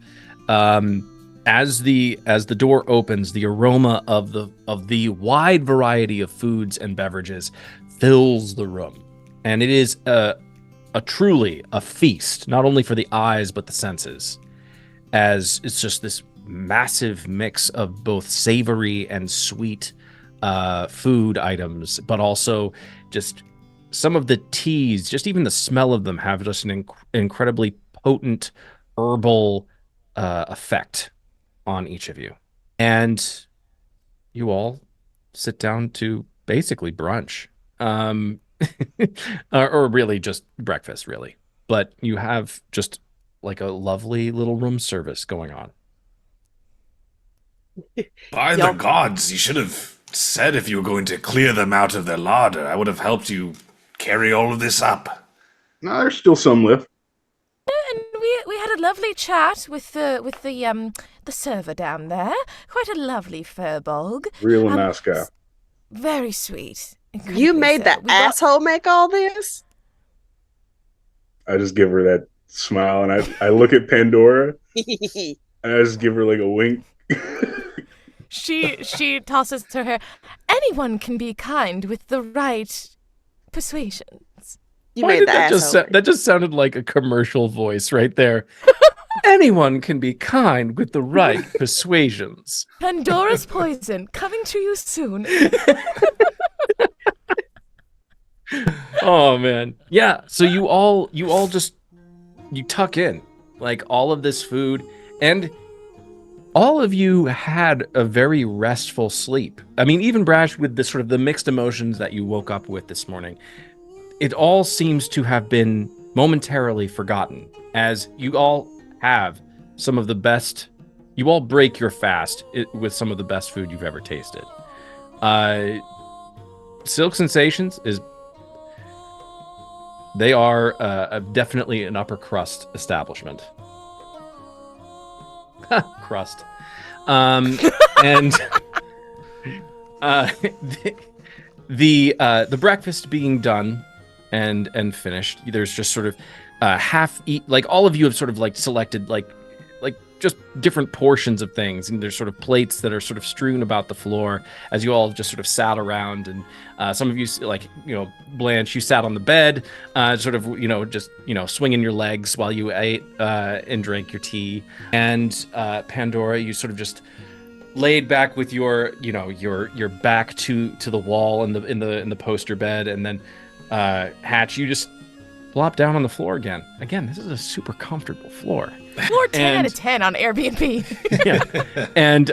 As the door opens, the aroma of the wide variety of foods and beverages fills the room, and it is a truly a feast, not only for the eyes but the senses, as it's just this massive mix of both savory and sweet food items, but also just some of the teas, just even the smell of them have just an incredibly potent herbal effect on each of you. And you all sit down to basically brunch. Or really just breakfast, really. But you have just like a lovely little room service going on. By the gods, you should have said if you were going to clear them out of their larder. I would have helped you carry all of this up. No, there's still some left. And we had a lovely chat with the server down there. Quite a lovely Firbolg. Real nice guy. Very sweet. You Incredibly made so. that asshole make all this? I just give her that smile, and I look at Pandora, and I just give her like a wink. She tosses her hair. Anyone can be kind with the right persuasions. You Why made did the that asshole. that just sounded like a commercial voice right there. Anyone can be kind with the right persuasions. Pandora's poison coming to you soon. Oh man. Yeah, so you all just tuck in like all of this food, and all of you had a very restful sleep. I mean, even Brash, with the sort of the mixed emotions that you woke up with this morning, it all seems to have been momentarily forgotten, as you all have some of the best. You all break your fast with some of the best food you've ever tasted. Silk Sensations they are definitely an upper crust establishment. Crust. And the breakfast being done and finished, there's just sort of half eat, like all of you have sort of like selected like just different portions of things, and there's sort of plates that are sort of strewn about the floor as you all just sort of sat around, and some of you, like, Blanche, you sat on the bed, sort of, just, swinging your legs while you ate and drank your tea, and Pandora, you sort of just laid back with your back to the wall in the poster bed, and then Hatch, you just plop down on the floor again. Again, this is a super comfortable floor. Floor 10 out of 10 on Airbnb. Yeah. And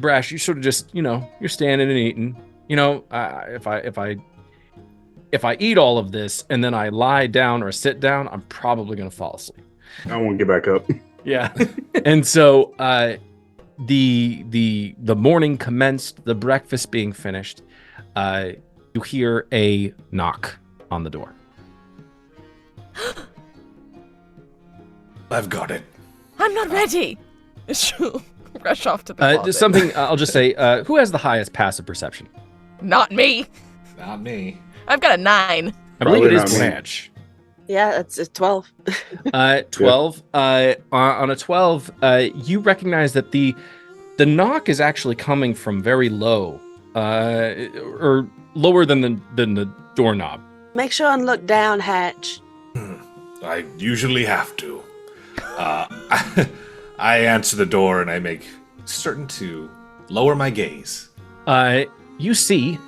Brash, you sort of just, you're standing and eating. If I eat all of this and then I lie down or sit down, I'm probably gonna fall asleep. I won't get back up. Yeah. And so the morning commenced, the breakfast being finished, you hear a knock on the door. I've got it. I'm not ready. She'll rush off to the closet. Just something, I'll just say, who has the highest passive perception? Not me. Not me. I've got a 9. I believe it Probably is not me. Blanche. Yeah, it's 12. 12. On a 12, you recognize that The knock is actually coming from very low, or lower than the doorknob. Make sure and look down, Hatch. I usually have to. I answer the door and I make certain to lower my gaze. You see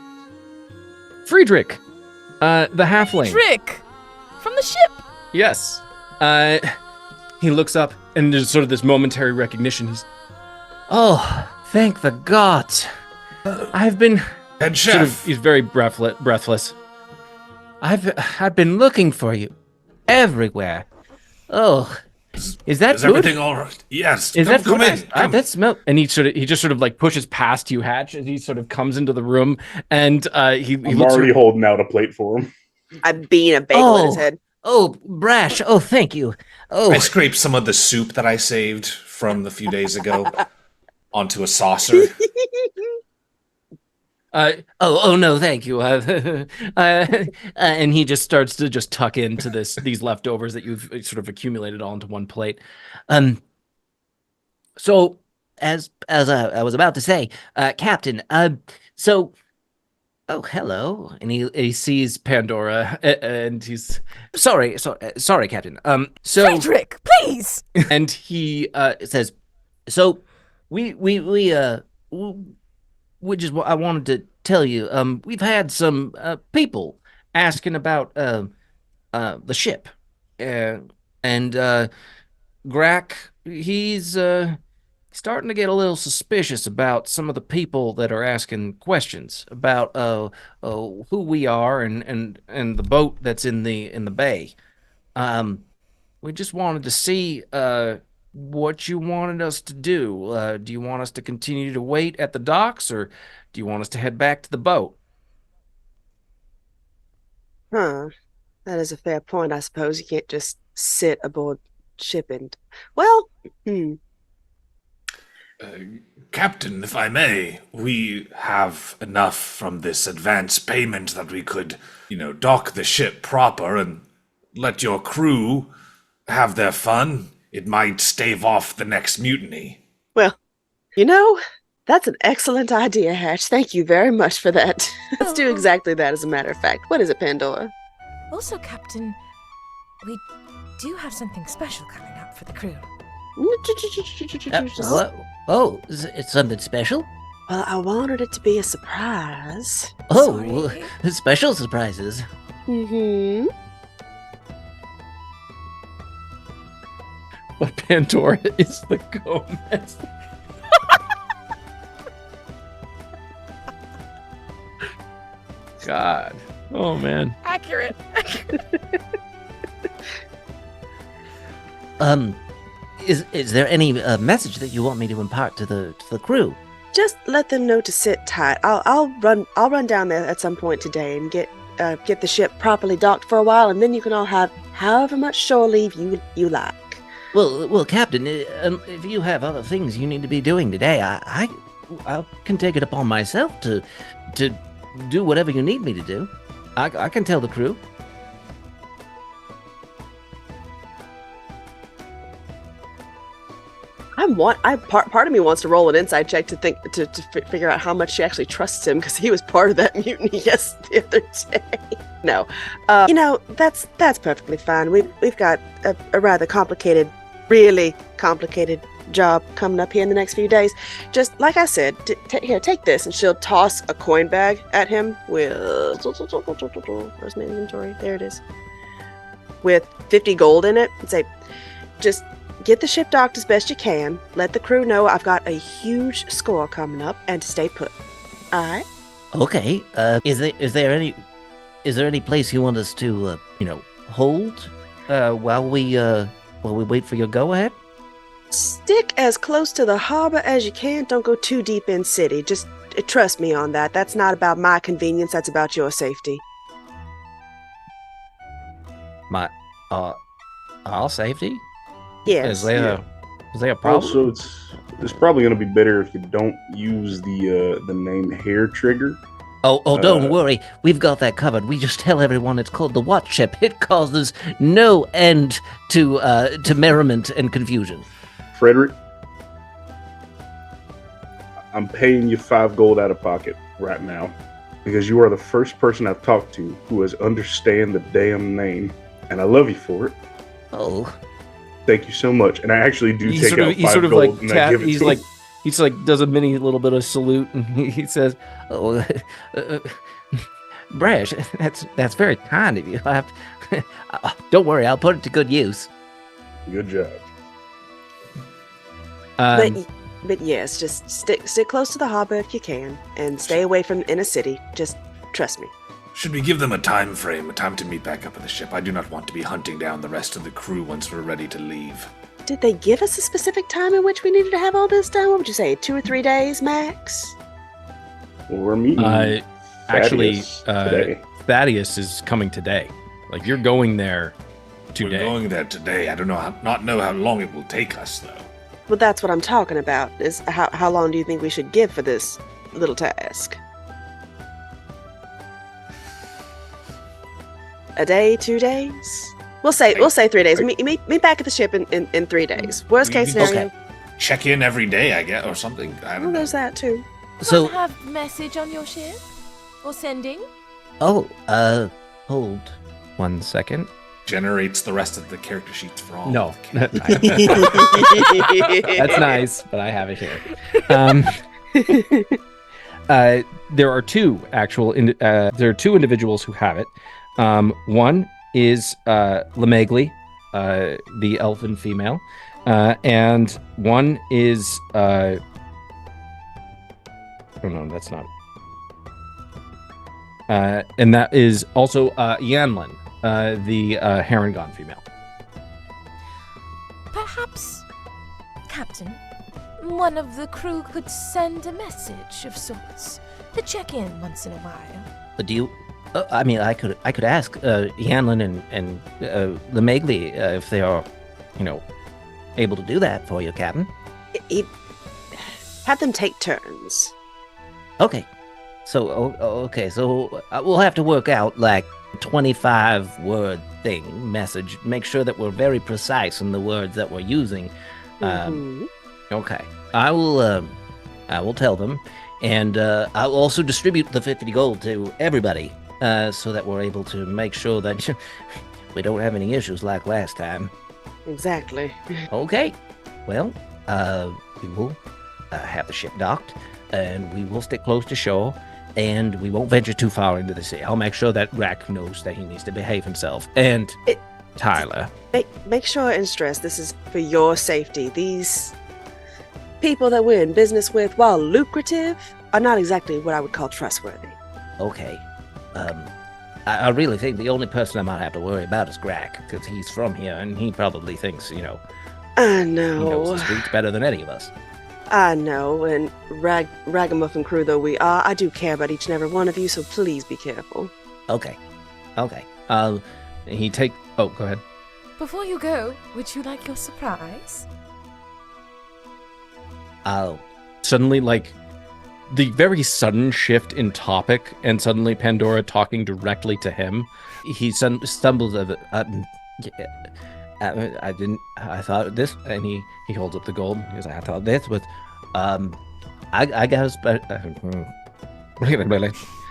Friedrich, the halfling. Friedrich! From the ship! Yes. He looks up and there's sort of this momentary recognition. He's, oh, thank the gods. I've been... Head chef! He's very breathless. I've been looking for you everywhere. Oh, is that Is good? everything all right? Yes. Is that come good? in. Come. That smell. And he just sort of like pushes past you, Hatch, as he sort of comes into the room, and he I'm looks already holding out a plate for him. I'm being a bagel in his head. Oh, Brash. Oh, thank you. Oh, I scraped some of the soup that I saved from a few days ago onto a saucer. oh no, thank you. And he just starts to just tuck into these leftovers that you've sort of accumulated all into one plate. So as I was about to say, Captain. Oh, hello. And he sees Pandora, and he's sorry, Captain. So Friedrich, please! and he says, so we just I wanted to tell you, we've had some people asking about the ship, and Grack, he's starting to get a little suspicious about some of the people that are asking questions about who we are and the boat that's in the bay. We just wanted to see what you wanted us to do. Do you want us to continue to wait at the docks, or do you want us to head back to the boat? Huh. That is a fair point, I suppose. You can't just sit aboard ship and... Well, Captain, if I may, we have enough from this advance payment that we could, dock the ship proper and let your crew have their fun. It might stave off the next mutiny. Well, that's an excellent idea, Hatch. Thank you very much for that. Let's do exactly that, as a matter of fact. What is it, Pandora? Also, Captain, we do have something special coming up for the crew. It's something special? Well, I wanted it to be a surprise. Oh, Sorry. special surprises. Mm-hmm. But Pandora is the Gomez. God. Oh, man. Accurate. Is there any message that you want me to impart to the crew? Just let them know to sit tight. I'll run down there at some point today and get the ship properly docked for a while, and then you can all have however much shore leave you like. Well, Captain, if you have other things you need to be doing today, I can take it upon myself to do whatever you need me to do. I can tell the crew. Part of me wants to roll an insight check to figure out how much she actually trusts him, because he was part of that mutiny the other day. No, that's perfectly fine. We've got a rather really complicated job coming up here in the next few days. Just like I said, here, take this, and she'll toss a coin bag at him with where's my inventory? There it is, with 50 gold in it, and say, just get the ship docked as best you can. Let the crew know I've got a huge score coming up, and to stay put. All right. Okay. Is there any place you want us to hold while we wait for your go ahead? Stick as close to the harbor as you can. Don't go too deep in city. Just trust me on that. That's not about my convenience. That's about your safety. Our safety? Yes. Is there a problem? Also, it's probably going to be better if you don't use the name Hair Trigger. Oh, don't worry. We've got that covered. We just tell everyone it's called the Watch Ship. It causes no end to merriment and confusion. Frederich. I'm paying you 5 gold out of pocket right now because you are the first person I've talked to who has understand the damn name, and I love you for it. Oh, Thank you so much. And I actually do take out 5 he sort of gold like and I give it he's to like him. he's like does a mini little bit of salute and he says, oh, Brash, that's very kind of you. Don't worry, I'll put it to good use. Good job. But yes, just stick close to the harbor if you can, and stay away from inner city. Just trust me. Should we give them a time frame, a time to meet back up at the ship? I do not want to be hunting down the rest of the crew once we're ready to leave. Did they give us a specific time in which we needed to have all this done? What would you say, 2 or 3 days max? Well, we're meeting actually, Thaddeus today. Thaddeus is coming today. Like you're going there today. We're going there today. I do not know how long it will take us, though. Well, that's what I'm talking about. Is how long do you think we should give for this little task? A day, 2 days? We'll say 3 days. Meet back at the ship in 3 days. Worst case scenario. Okay. Check in every day, I guess, or something. I don't Well, know. there's that too. So, Don't have message on your ship? Or sending? hold 1 second. Generates the rest of the character sheets for all. No, of the that's nice, but I have it here. There are two individuals who have it. One is Lemegli, the elfin female, and one is oh no, that's not. And that is also Yanlin, the Harengon female. Perhaps, Captain, one of the crew could send a message of sorts to check in once in a while. do you? I mean, I could ask Yanlin and Lemegli if they are, able to do that for you, Captain. Have them take turns. Okay. So, okay. So we'll have to work out like 25-word message. Make sure that we're very precise in the words that we're using. Mhm. Okay. I will tell them, and I'll also distribute the 50 gold to everybody, so that we're able to make sure that we don't have any issues like last time. Exactly. Okay. Well, we will have the ship docked, and we will stick close to shore, and we won't venture too far into the sea. I'll make sure that Rack knows that he needs to behave himself. And Tyler. Make sure and stress this is for your safety. These people that we're in business with, while lucrative, are not exactly what I would call trustworthy. Okay. I really think the only person I might have to worry about is Grack, because he's from here, and he probably thinks, I he knows the know. streets better than any of us. I know. And ragamuffin crew though we are, I do care about each and every one of you, so please be careful. Okay. Oh, go ahead. Before you go, would you like your surprise? Suddenly, like, the very sudden shift in topic, and suddenly Pandora talking directly to him, he stumbles over. I thought this, and he holds up the gold. He goes, I thought this was, I got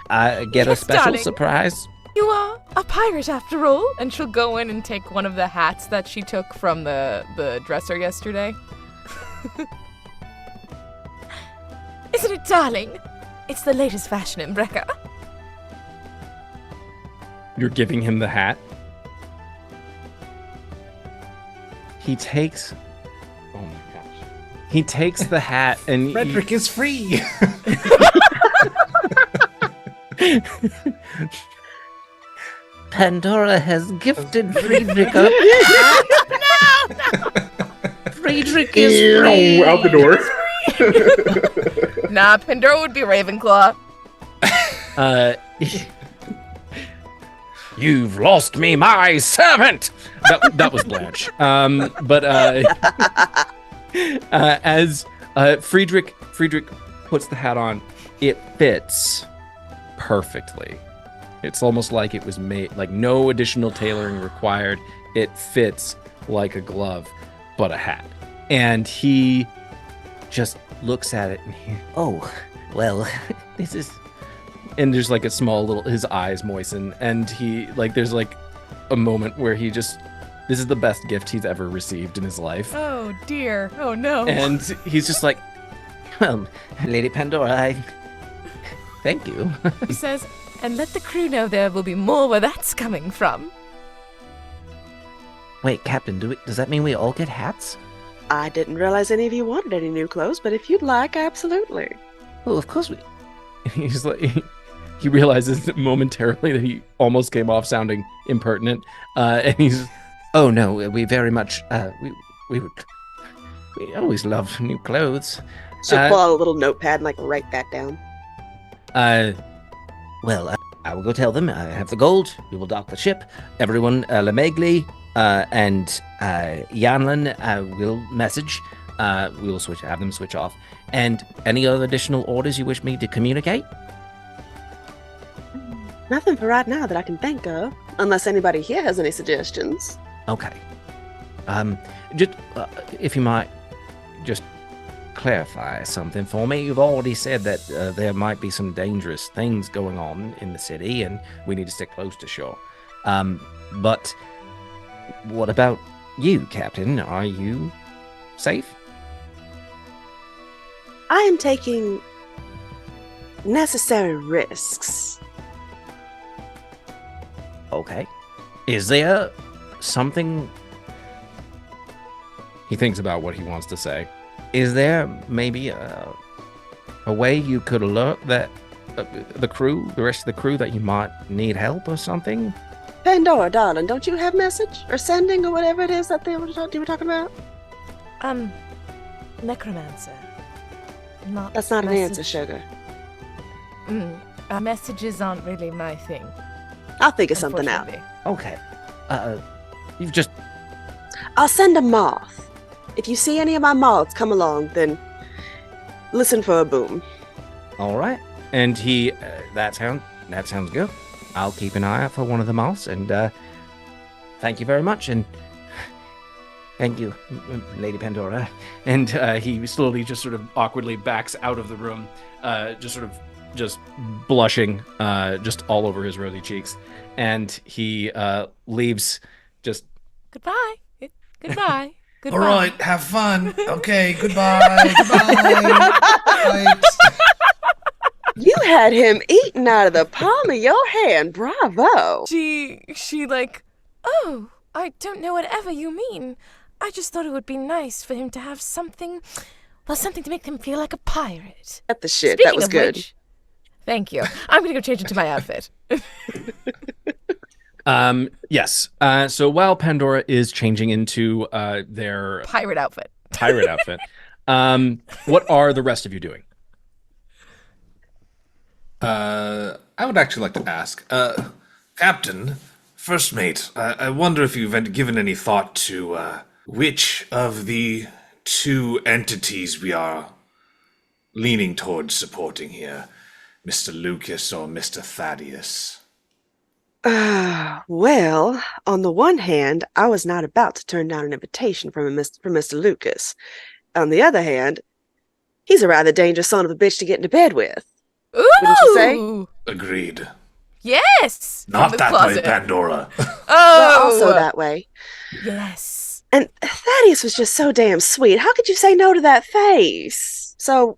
I get a Yes, special darling. surprise. You are a pirate after all. And she'll go in and take one of the hats that she took from the dresser yesterday. Isn't it, darling? It's the latest fashion in Brecca. You're giving him the hat. He takes. Oh my gosh. He takes the hat and Frederick is free. Pandora has gifted Friedrich a Friedrich is free. Out the door. Nah, Pandora would be Ravenclaw. You've lost me, my servant. That was Blanche. As Friedrich puts the hat on, it fits perfectly. It's almost like it was made, like no additional tailoring required. It fits like a glove, but a hat. And he just looks at it and Oh, well, this is... and there's like a small little, his eyes moisten, and he, like, there's like a moment where he just, this is the best gift he's ever received in his life. Oh dear. Oh no. And he's just like, Lady Pandora, thank you. He says, and let the crew know there will be more where that's coming from. Wait, Captain, does that mean we all get hats? I didn't realize any of you wanted any new clothes, but if you'd like, absolutely. Oh, of course we... he's like, he realizes momentarily that he almost came off sounding impertinent, and he's, Oh, no, we very much... we always love new clothes. She'll pull out a little notepad and, like, write that down. Well, I will go tell them I have the gold. We will dock the ship. Everyone, Lemegli and Yanlin will message. We will have them switch off. And any other additional orders you wish me to communicate? Nothing for right now that I can think of, unless anybody here has any suggestions. Okay. Just if you might just clarify something for me. You've already said that there might be some dangerous things going on in the city, and we need to stick close to shore. But what about you, Captain? Are you safe? I am taking necessary risks. Okay. Is there something... he thinks about what he wants to say. Is there maybe a way you could alert that the rest of the crew, that you might need help or something? Pandora, darling, don't you have message or sending or whatever it is that you were talking about? Necromancer. That's not an answer, sugar. Messages aren't really my thing. I'll figure something out. Unfortunately. Okay. You've just... I'll send a moth. If you see any of my moths come along, then listen for a boom. All right. And he... that sounds good. I'll keep an eye out for one of the moths, and thank you very much, and thank you, Lady Pandora. And he slowly just sort of awkwardly backs out of the room, just blushing, just all over his rosy cheeks. And he leaves just... Goodbye. Goodbye. Goodbye. All right, have fun. Okay, goodbye. Goodbye. Right. You had him eaten out of the palm of your hand. Bravo. She like, oh, I don't know whatever you mean. I just thought it would be nice for him to have something to make him feel like a pirate. At the shit. Speaking that was of good. Which, thank you. I'm going to go change into my outfit. Yes. So while Pandora is changing into their Pirate outfit. What are the rest of you doing? I would actually like to ask, Captain, First Mate, I wonder if you've given any thought to which of the two entities we are leaning towards supporting here, Mr. Lucas or Mr. Thaddeus? Well, on the one hand, I was not about to turn down an invitation from Mr. Lucas. On the other hand, he's a rather dangerous son of a bitch to get into bed with. Ooh! Wouldn't you say? Agreed. Yes! Not From the that closet. way, Pandora. Oh! Well, also that way. Yes. And Thaddeus was just so damn sweet. How could you say no to that face? So,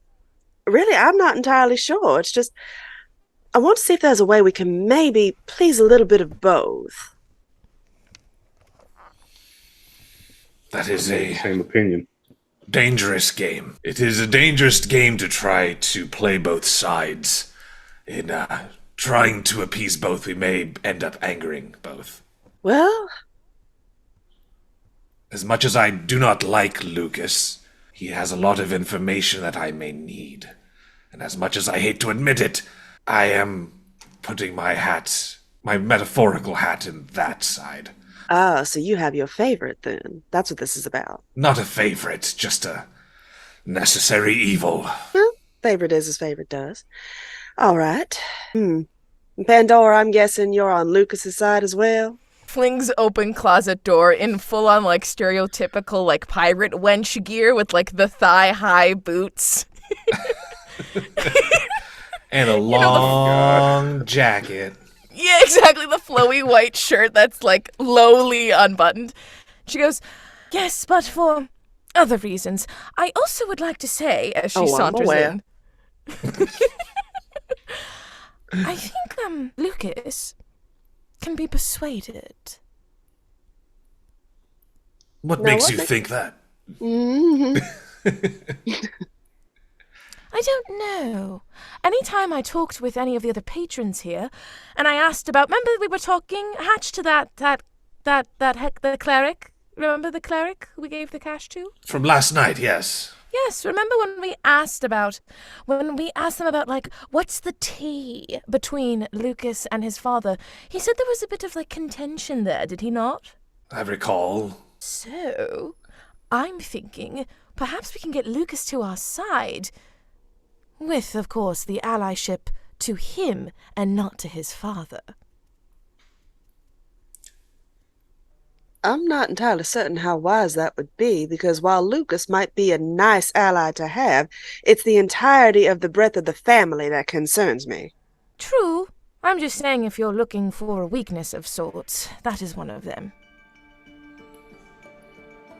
really, I'm not entirely sure. It's just, I want to see if there's a way we can maybe please a little bit of both. That is a Same opinion. dangerous game. It is a dangerous game to try to play both sides. In trying to appease both, we may end up angering both. Well, As much as I do not like Lucas, he has a lot of information that I may need. And as much as I hate to admit it, I am putting my metaphorical hat in that side. so you have your favorite then. That's what this is about. Not a favorite, just a necessary evil. Well, favorite is as favorite does. All right. Pandora, I'm guessing you're on Lucas's side as well? Flings open closet door in full on like stereotypical like pirate wench gear with like the thigh high boots. And a long jacket. Yeah, exactly. The flowy white shirt that's like lowly unbuttoned. She goes, yes, but for other reasons. I also would like to say, as she saunters in, I think Lucas can be persuaded. What makes you think that? I don't know. Anytime I talked with any of the other patrons here, and I asked about, remember we were talking, Hatch, to the cleric? Remember the cleric we gave the cash to? From last night, yes. Yes, remember when we asked them about, like, what's the tea between Lucas and his father? He said there was a bit of, like, contention there, did he not? I recall. So, I'm thinking perhaps we can get Lucas to our side. With, of course, the allyship to him and not to his father. I'm not entirely certain how wise that would be, because while Lucas might be a nice ally to have, it's the entirety of the breadth of the family that concerns me. True. I'm just saying if you're looking for a weakness of sorts, that is one of them.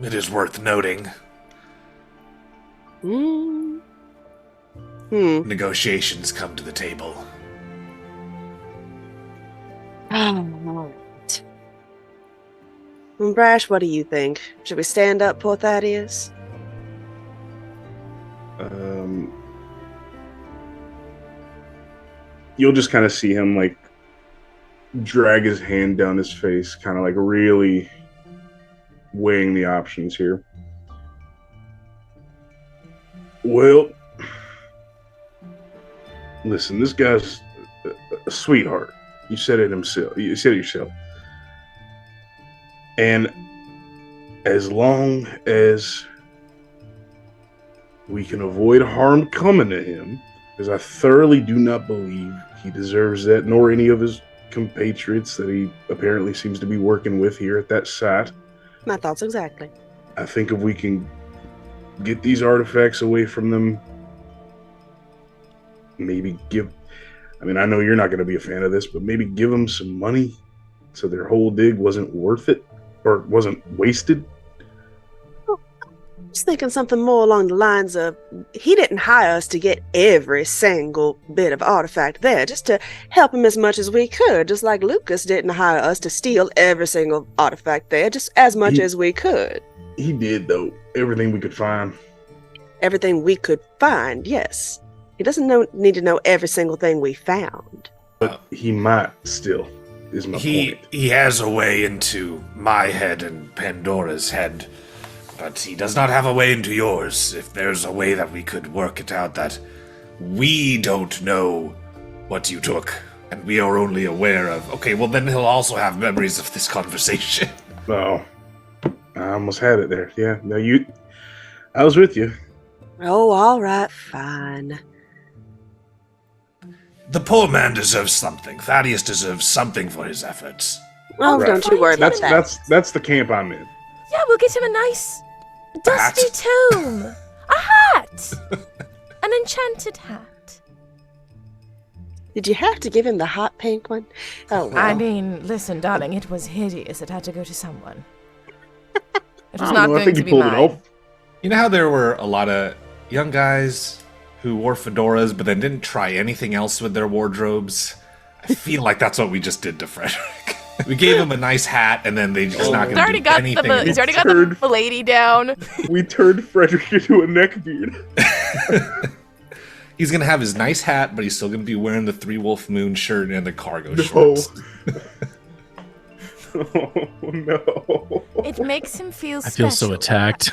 It is worth noting. Negotiations come to the table. All right. Brash, what do you think? Should we stand up, poor Thaddeus? You'll just kind of see him like drag his hand down his face, kind of like really weighing the options here. Well, listen, this guy's a sweetheart. You said it himself. You said it yourself. And as long as we can avoid harm coming to him, because I thoroughly do not believe he deserves that, nor any of his compatriots that he apparently seems to be working with here at that site. My thoughts exactly. I think if we can get these artifacts away from them, maybe I know you're not going to be a fan of this, but maybe give them some money so their whole dig wasn't worth it or wasn't wasted. I was thinking something more along the lines of, he didn't hire us to get every single bit of artifact there, just to help him as much as we could, just like Lucas didn't hire us to steal every single artifact there, just as much as we could. He did, though. Everything we could find. Everything we could find, yes. He doesn't need to know every single thing we found. But he might still, is my point. He has a way into my head and Pandora's head, but he does not have a way into yours. If there's a way that we could work it out that we don't know what you took, and we are only aware of, okay, well then he'll also have memories of this conversation. Oh, I almost had it there. Yeah, no, I was with you. Oh, all right, fine. The poor man deserves something. Thaddeus deserves something for his efforts. Oh, Right. don't you worry about that. That's the camp I'm in. Yeah, we'll get him a nice dusty tome. A hat. An enchanted hat. Did you have to give him the hot pink one? Oh, well. I mean, listen, darling, it was hideous. It had to go to someone. It was I not don't know, I going think to he be pulled it mine. off. You know how there were a lot of young guys who wore fedoras but then didn't try anything else with their wardrobes? I feel like that's what we just did to Frederick. We gave him a nice hat and then they just not He's going to already do got anything. he's already got Turd. the lady down. We turned Frederick into a neckbeard. He's going to have his nice hat, but he's still going to be wearing the Three Wolf Moon shirt and the cargo No. shorts. Oh, no. It makes him feel I special. feel so attacked.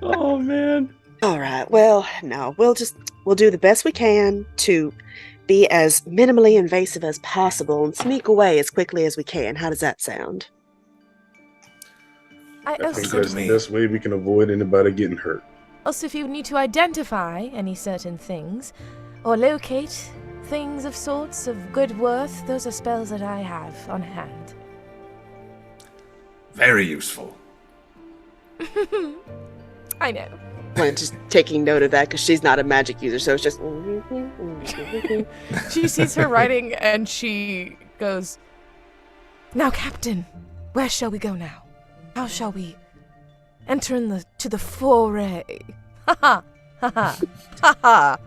Oh man. All right. Well, no, we'll do the best we can to be as minimally invasive as possible and sneak away as quickly as we can. How does that sound? I I think also, that's the best way we can avoid anybody getting hurt. also, if you need to identify any certain things, or locate things of sorts of good worth, those are spells that I have on hand. Very useful. I know. Blanche is taking note of that because she's not a magic user, so it's just. She sees her writing and she goes, "Now, Captain, where shall we go now? How shall we enter to the foray?" Ha ha ha ha ha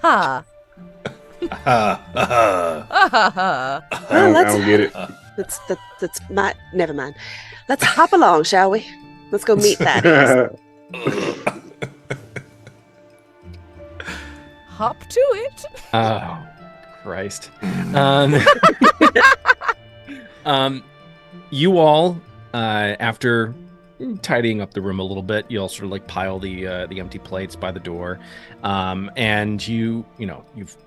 ha ha ha. Well, I don't get it. That's never mind. Let's hop along, shall we? Let's go meet Thaddeus. Hop to it. Oh, Christ. You all, after tidying up the room a little bit, you all sort of like pile the empty plates by the door, and you've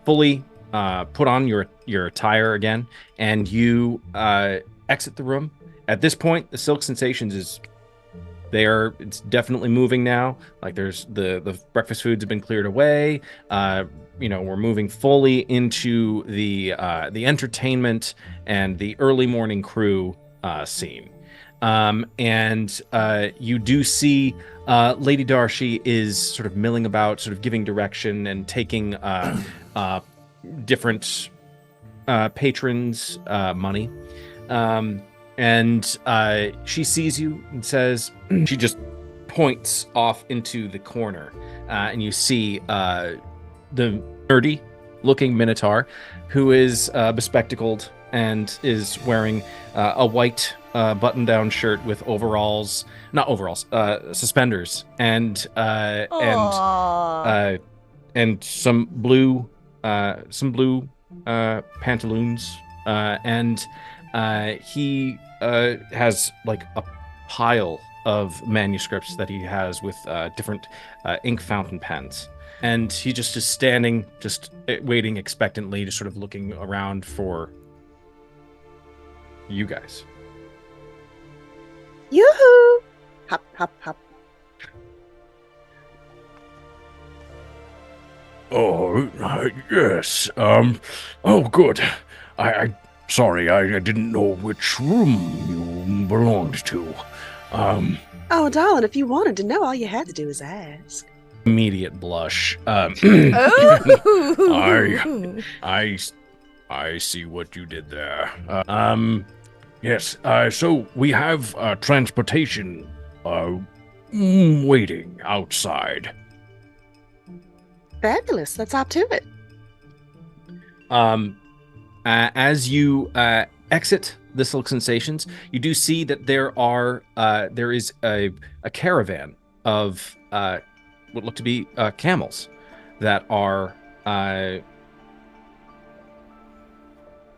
fully put on your attire again, and you exit the room. At this point, the Silk Sensations it's definitely moving now. Like there's the breakfast foods have been cleared away. We're moving fully into the entertainment and the early morning crew scene. And you do see Lady Darcy is sort of milling about, sort of giving direction and taking different patrons' money. And she sees you and says, she just points off into the corner, and you see the nerdy looking Minotaur, who is bespectacled and is wearing a white button-down shirt with suspenders, and some blue pantaloons, and he has like a pile of manuscripts that he has with different ink fountain pens. And he just is standing, just waiting expectantly, just sort of looking around for you guys. Yoo-hoo! Hop, hop, hop. Oh, yes. Oh, good. Sorry, I didn't know which room you belonged to. Oh, darling, if you wanted to know, all you had to do was ask. Immediate blush. Oh. I see what you did there. Yes, so we have transportation waiting outside. Fabulous. Let's hop to it. As you exit the Silk Sensations, you do see that there is a caravan of what look to be camels that are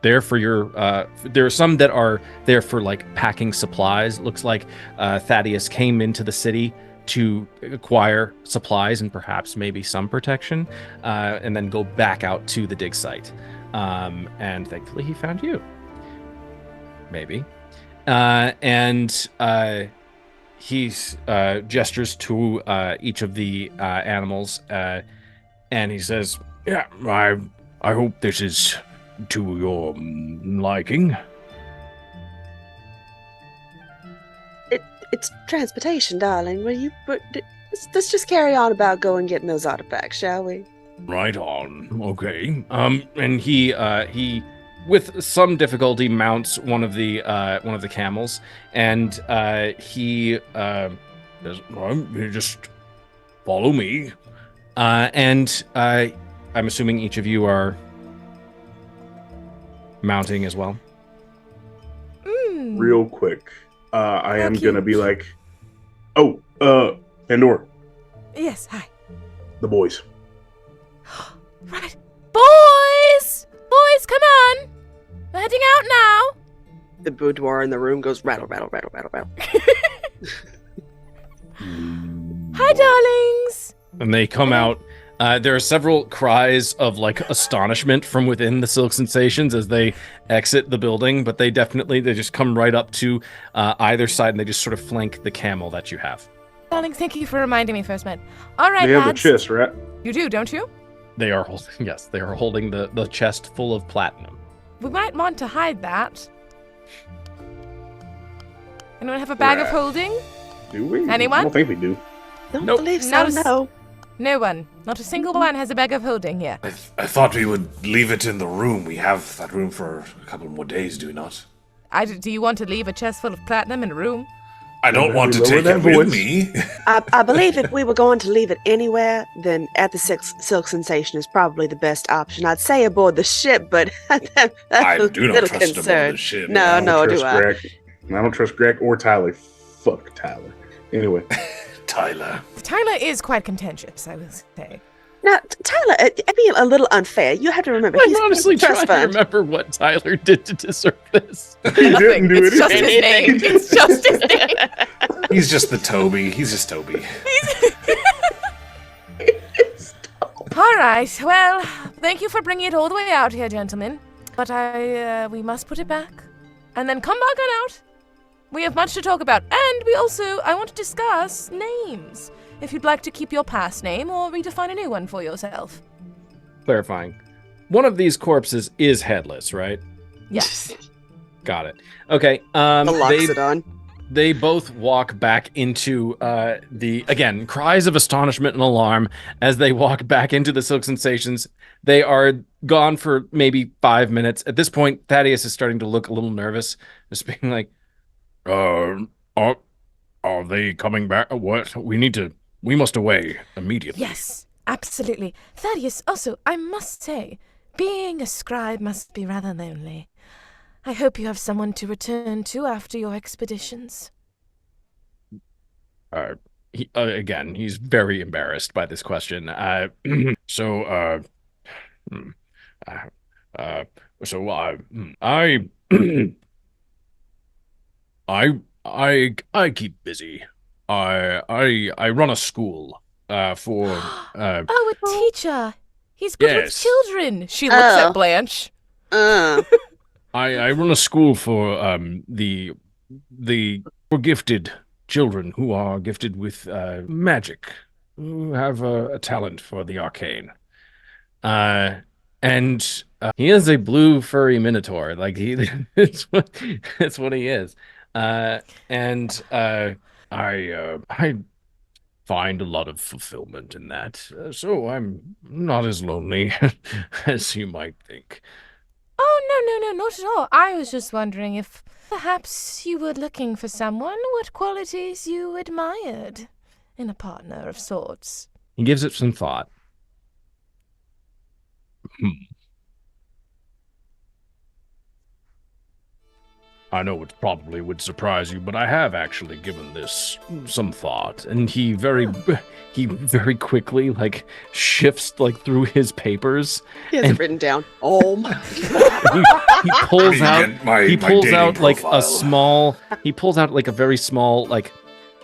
there for your. There are some that are there for like packing supplies. Looks like Thaddeus came into the city to acquire supplies and perhaps maybe some protection, and then go back out to the dig site. And thankfully he found you. Maybe. And he gestures to each of the animals, and he says, Yeah, I hope this is to your liking. It's transportation, darling. Let's just carry on about going getting those artifacts, shall we? Right on. Okay. and he with some difficulty mounts one of the camels, and he says, well, you just follow me. and I'm assuming each of you are mounting as well. Real quick, I am cute. gonna be like, oh, Pandora, Yes, hi. the boys. Right. Boys! Boys, come on! We're heading out now. The boudoir in the room goes rattle, rattle, rattle, rattle, rattle. Hi, darlings. And they come out. There are several cries of like astonishment from within the Silk Sensations as they exit the building, but they just come right up to either side, and they just sort of flank the camel that you have. Darlings, thank you for reminding me, First Man. All right, They have the lads. chest, right? You do, don't you? They are holding, yes, they are holding the chest full of platinum. We might want to hide that. Anyone have a bag of Right. holding? Do we? Anyone? I don't think we do. Don't Nope. believe so, Not a no. No one. Not a single one has a bag of holding here. I thought we would leave it in the room. We have that room for a couple more days, do we not? Do you want to leave a chest full of platinum in a room? I don't want to Lower take that it with voice. me. I believe if we were going to leave it anywhere, then at the Silk Sensation is probably the best option. I'd say aboard the ship, but that's I a do not little trust concern. aboard the ship. No, I don't no, trust do I? Greg. I don't trust Greg or Tyler. Fuck Tyler. Anyway, Tyler. Tyler is quite contentious, I will say. Now, Tyler, it'd be a little unfair. You have to remember, I'm he's honestly trust trying to fund. remember what Tyler did to deserve this. he didn't do It's just anything. his name. It's just his name. He's just the Toby. He's just Toby. All right. Well, thank you for bringing it all the way out here, gentlemen. But we must put it back. And then come back on out. We have much to talk about. And I want to discuss names. If you'd like to keep your past name or redefine a new one for yourself. Clarifying. One of these corpses is headless, right? Yes. Got it. Okay. The Loxodon. They both walk back into again, cries of astonishment and alarm as they walk back into the Silk Sensations. They are gone for maybe 5 minutes. At this point, Thaddeus is starting to look a little nervous, just being like, Are they coming back? What? We must away immediately. Yes, absolutely. Thaddeus, also, I must say, being a scribe must be rather lonely. I hope you have someone to return to after your expeditions. again, he's very embarrassed by this question. I keep busy. I run a school for Oh, a teacher! He's good with Yes. children! She looks Oh. at Blanche. I run a school for for gifted children who are gifted with magic, who have a talent for the arcane. And he is a blue furry minotaur. Like it's what he is. I find a lot of fulfillment in that. So I'm not as lonely as you might think. Oh, no, not at all. I was just wondering if perhaps you were looking for someone, what qualities you admired in a partner of sorts. He gives it some thought. I know it probably would surprise you, but I have actually given this some thought. And he very quickly like shifts like through his papers. He has it written down. Oh my He pulls out My like profile. he pulls out like a very small like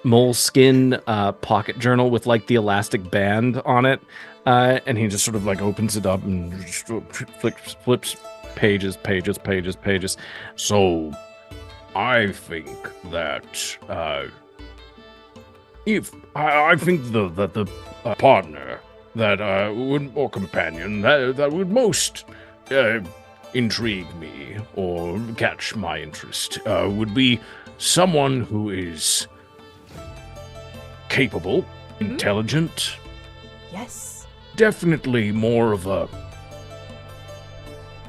moleskin pocket journal with like the elastic band on it. And he just sort of like opens it up and just flips pages. So, I think that if I think that the partner that would or companion that would most intrigue me or catch my interest would be someone who is capable, intelligent, Yes. definitely more of a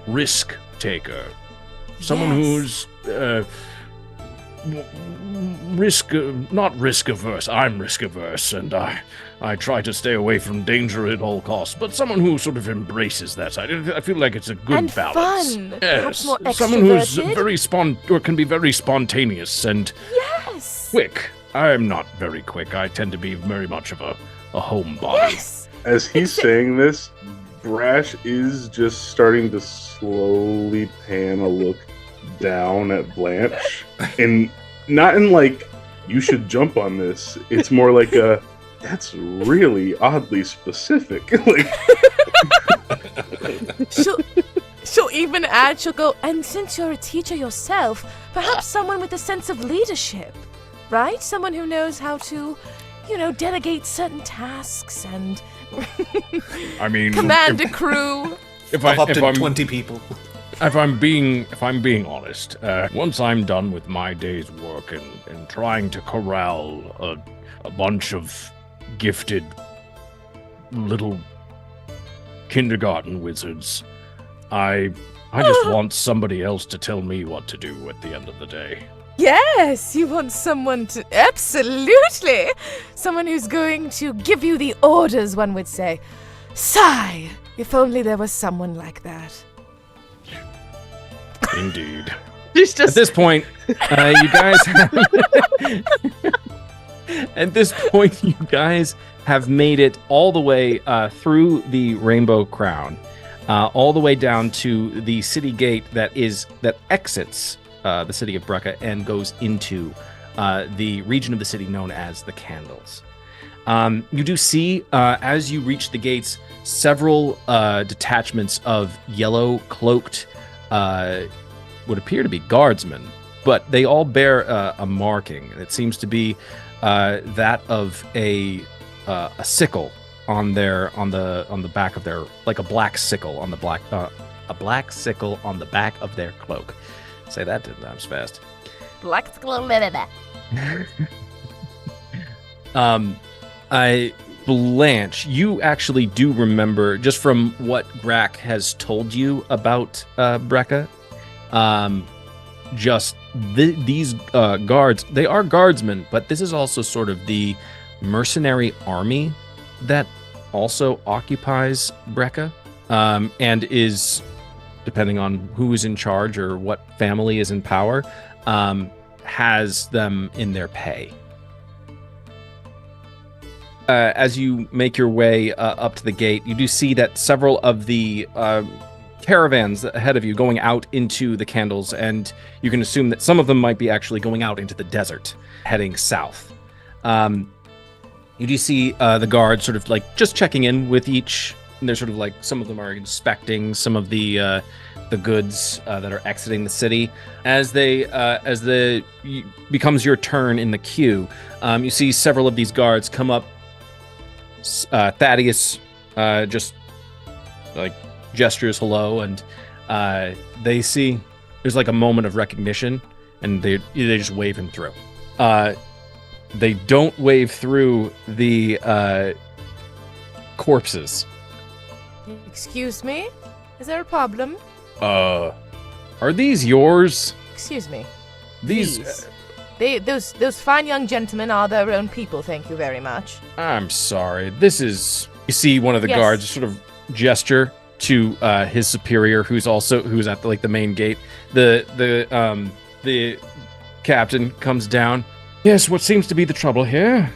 risk taker. Someone Yes. who's not risk averse. I'm risk averse, and I try to stay away from danger at all costs. But someone who sort of embraces that side. I feel like it's a good And balance. fun. Yes, Perhaps more someone who's extroverted. can be very spontaneous and Yes. quick. I'm not very quick. I tend to be very much of a homebody. Yes. As he's saying this, Brash is just starting to slowly pan a look down at Blanche. And not in like, you should jump on this. It's more like a, that's really oddly specific. Like, She'll even add, she'll go, And since you're a teacher yourself, perhaps someone with a sense of leadership, right? Someone who knows how to, delegate certain tasks and I mean, command a crew. if Up I'm to 20 people. If I'm being honest, once I'm done with my day's work and trying to corral a bunch of gifted little kindergarten wizards. I just want somebody else to tell me what to do at the end of the day. Yes, you want someone to... Absolutely! Someone who's going to give you the orders, one would say. Sigh, if only there was someone like that. Indeed. She's At just this point, you guys at this point, you guys have made it all the way through the Rainbow Crown, all the way down to the city gate that exits the city of Brecca and goes into the region of the city known as the Candles. You do see, as you reach the gates, several detachments of yellow-cloaked, would appear to be guardsmen, but they all bear a marking. It seems to be that of a sickle on the back of their, like a black sickle on the black sickle on the back of their cloak. Say that 10 times fast. Black... Blanche, you actually do remember, just from what Grack has told you about Brecca, these guards, they are guardsmen, but this is also sort of the mercenary army that also occupies Brecca, and is, depending on who is in charge or what family is in power, has them in their pay. As you make your way up to the gate, you do see that several of the caravans ahead of you going out into the Candles, and you can assume that some of them might be actually going out into the desert, heading south. You do see the guards sort of like just checking in with each, and they're sort of like, some of them are inspecting some of the goods that are exiting the city. As becomes your turn in the queue, you see several of these guards come up. Thaddeus just like gestures hello, and they see there's like a moment of recognition, and they just wave him through. They don't wave through the corpses. Excuse me? Is there a problem? Are these yours? Excuse me. These. Those fine young gentlemen are their own people, thank you very much. I'm sorry. This is. You see one of the Yes. guards sort of gesture to his superior, who's at the main gate. The captain comes down. Yes, what seems to be the trouble here?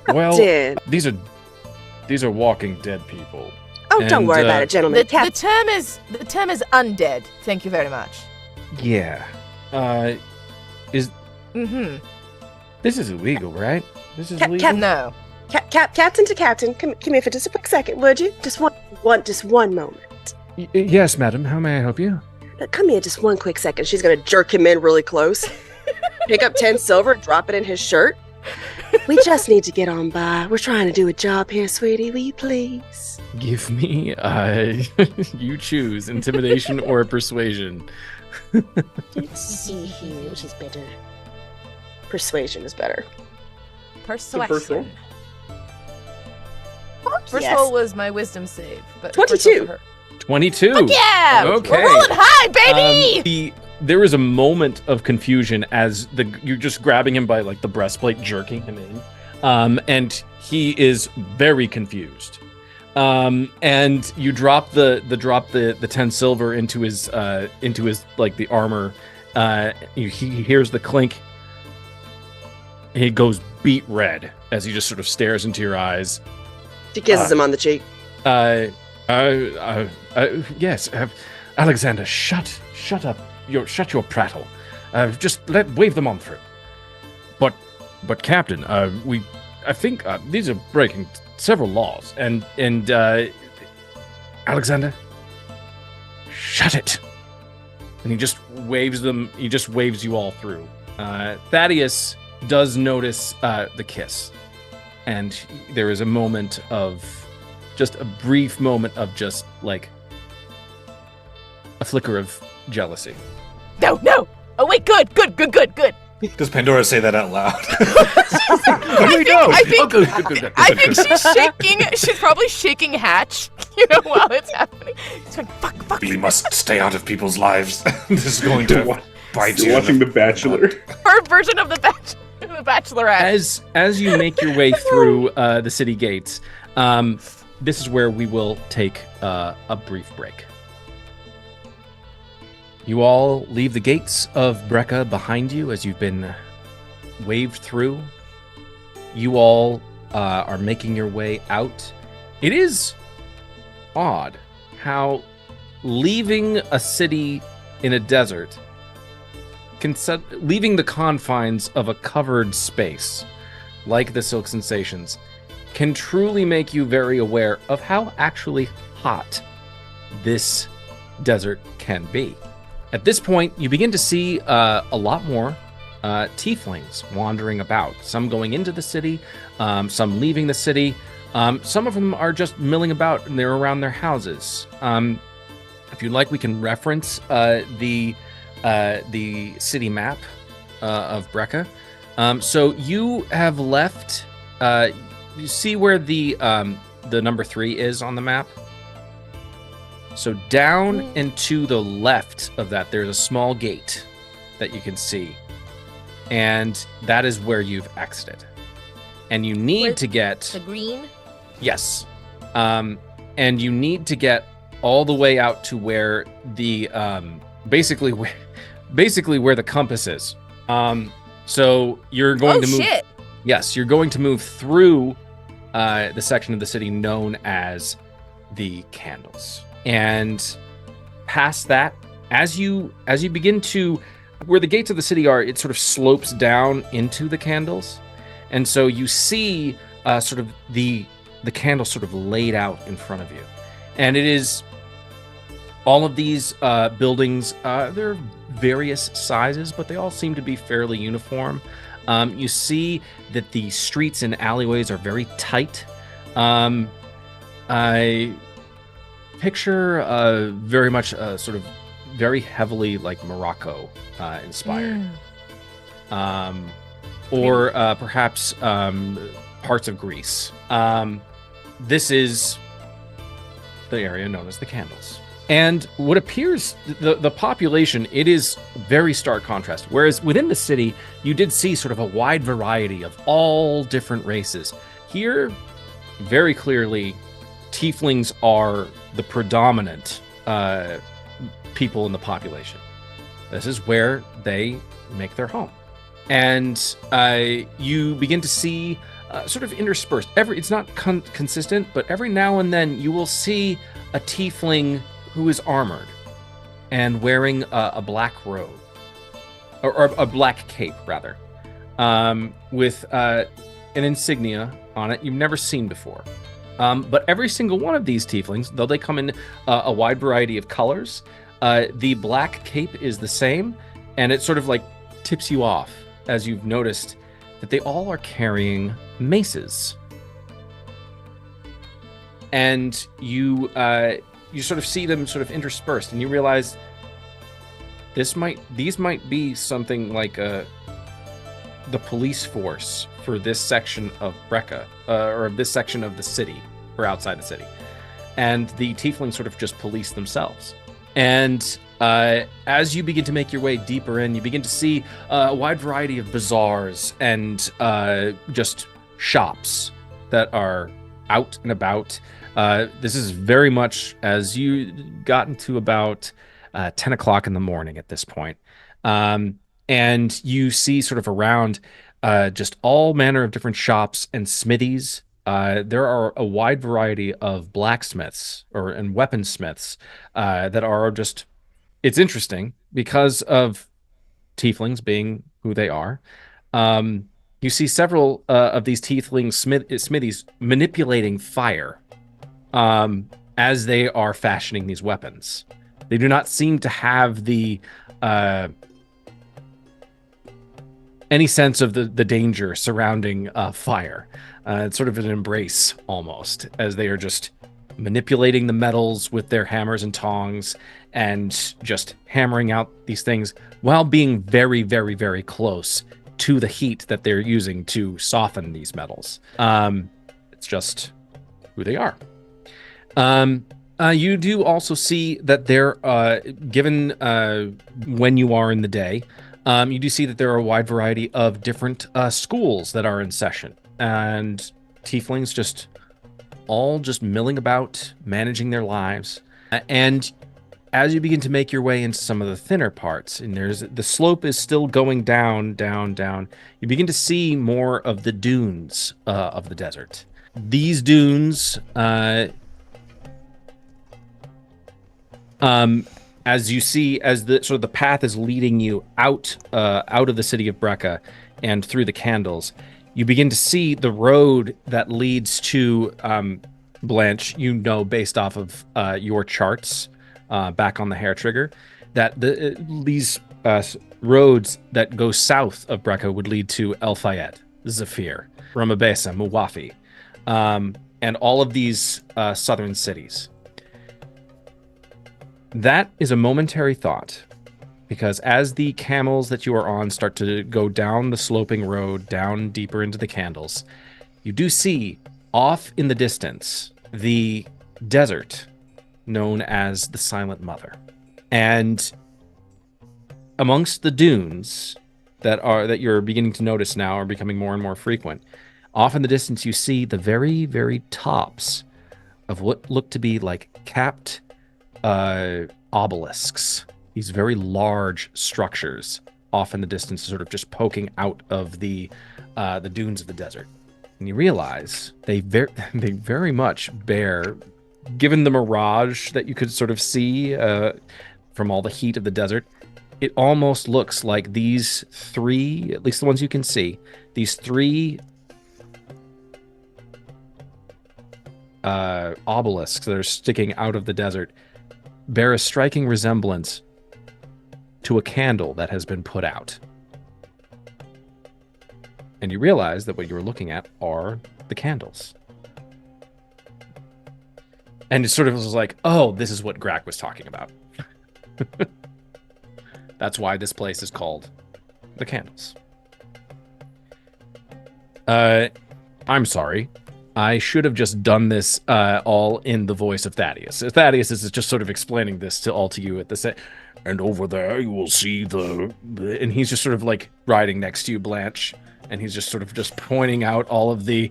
Well, Captain. these are walking dead people. Oh, don't And, worry about it, gentlemen. The term is undead, thank you very much. Yeah. Mm-hmm. This is illegal, right? This is illegal. No. Captain to captain, come here for just a quick second, would you? Just one moment. Yes, madam. How may I help you? Now, come here just one quick second. She's gonna jerk him in really close. Pick up 10 silver, drop it in his shirt. We just need to get on by. We're trying to do a job here, sweetie. Will you please? Give me, you choose, intimidation or persuasion. Let's see here, which is better. Persuasion is better. Persuasion. First Yes. roll was my wisdom save, but 22. 22. Fuck yeah! Okay. We're rolling high, baby! There is a moment of confusion as you're just grabbing him by like the breastplate, jerking him in, and he is very confused. And you drop the 10 silver into his like the armor. He hears the clink. He goes beet red as he just sort of stares into your eyes. She kisses him on the cheek. Yes, Alexander, shut up. Shut your prattle. Just wave them on through. But Captain, I think these are breaking several laws, and Alexander, shut it. And he just waves them. He just waves you all through. Thaddeus does notice the kiss, and there is a moment of, just a brief moment of just like a flicker of jealousy. No! Oh wait, good. Does Pandora say that out loud? I think she's shaking. She's probably shaking Hatch, while it's happening. She's going, fuck. We must stay out of people's lives. This is going to bite you. Watching The Bachelor. Her version of the Bachelorette. As you make your way through the city gates, this is where we will take a brief break. You all leave the gates of Brecca behind you as you've been waved through. You all are making your way out. It is odd how leaving a city in a desert, leaving the confines of a covered space like the Silk Sensations, can truly make you very aware of how actually hot this desert can be. At this point, you begin to see a lot more tieflings wandering about. Some going into the city, some leaving the city. Some of them are just milling about and they're around their houses. If you'd like, we can reference the city map of Brecca. So you have left. You see where the number 3 is on the map? So down and to the left of that, there's a small gate that you can see. And that is where you've exited. And you need to get... The green? Yes. And you need to get all the way out to where the... basically where the compass is. So you're going to move... Oh, shit! Yes, you're going to move through the section of the city known as the Candles. And past that, as you begin to where the gates of the city are, it sort of slopes down into the Candles, and so you see sort of the candles sort of laid out in front of you, and it is all of these buildings. They're various sizes, but they all seem to be fairly uniform. You see that the streets and alleyways are very tight. I picture very much sort of very heavily like Morocco inspired. Or perhaps parts of Greece. This is the area known as the Candles. And what appears, the population, it is very stark contrast. Whereas within the city, you did see sort of a wide variety of all different races. Here, very clearly, tieflings are the predominant people in the population. This is where they make their home. And you begin to see sort of interspersed. It's not consistent, but every now and then you will see a tiefling who is armored and wearing a black robe, or a black cape, rather, with an insignia on it you've never seen before. But every single one of these tieflings, though they come in a wide variety of colors, the black cape is the same, and it sort of like tips you off as you've noticed that they all are carrying maces. And you sort of see them sort of interspersed, and you realize these might be something like the police force for this section of Brecca, or this section of the city, or outside the city. And the tieflings sort of just police themselves. And as you begin to make your way deeper in, you begin to see a wide variety of bazaars and just shops that are out and about. This is very much as you got into about 10 o'clock in the morning at this point. And you see sort of around just all manner of different shops and smithies. There are a wide variety of blacksmiths and weaponsmiths that are just... It's interesting because of tieflings being who they are. You see several of these tiefling smithies manipulating fire as they are fashioning these weapons. They do not seem to have the any sense of the danger surrounding fire. It's sort of an embrace almost, as they are just manipulating the metals with their hammers and tongs and just hammering out these things while being very, very, very close to the heat that they're using to soften these metals. It's just who they are. You do also see that they're, given when you are in the day, you do see that there are a wide variety of different schools that are in session. And tieflings just all just milling about, managing their lives. And as you begin to make your way into some of the thinner parts, and the slope is still going down, down, down, you begin to see more of the dunes of the desert. These dunes, as you see, as the sort of the path is leading you out of the city of Brecca and through the candles, you begin to see the road that leads to Blanche. You know, based off of your charts back on the Haretrigger, that these roads that go south of Brecca would lead to El Fayed, Zafir, Ramabesa, Muwafi, and all of these southern cities. That is a momentary thought, because as the camels that you are on start to go down the sloping road, down deeper into the candles, you do see off in the distance the desert known as the Silent Mother. And amongst the dunes that you're beginning to notice now are becoming more and more frequent, off in the distance you see the very, very tops of what look to be like capped obelisks, these very large structures off in the distance, sort of just poking out of the dunes of the desert. And you realize they very much bear, given the mirage that you could sort of see from all the heat of the desert, it almost looks like these three, at least the ones you can see, these three obelisks that are sticking out of the desert bear a striking resemblance to a candle that has been put out. And you realize that what you were looking at are the candles. And it sort of was like, oh, this is what Grak was talking about. That's why this place is called the Candles. I'm sorry. I should have just done this all in the voice of Thaddeus. Thaddeus is just sort of explaining this to you at the same. And over there you will see and he's just sort of like riding next to you, Blanche, and he's just sort of just pointing out all of the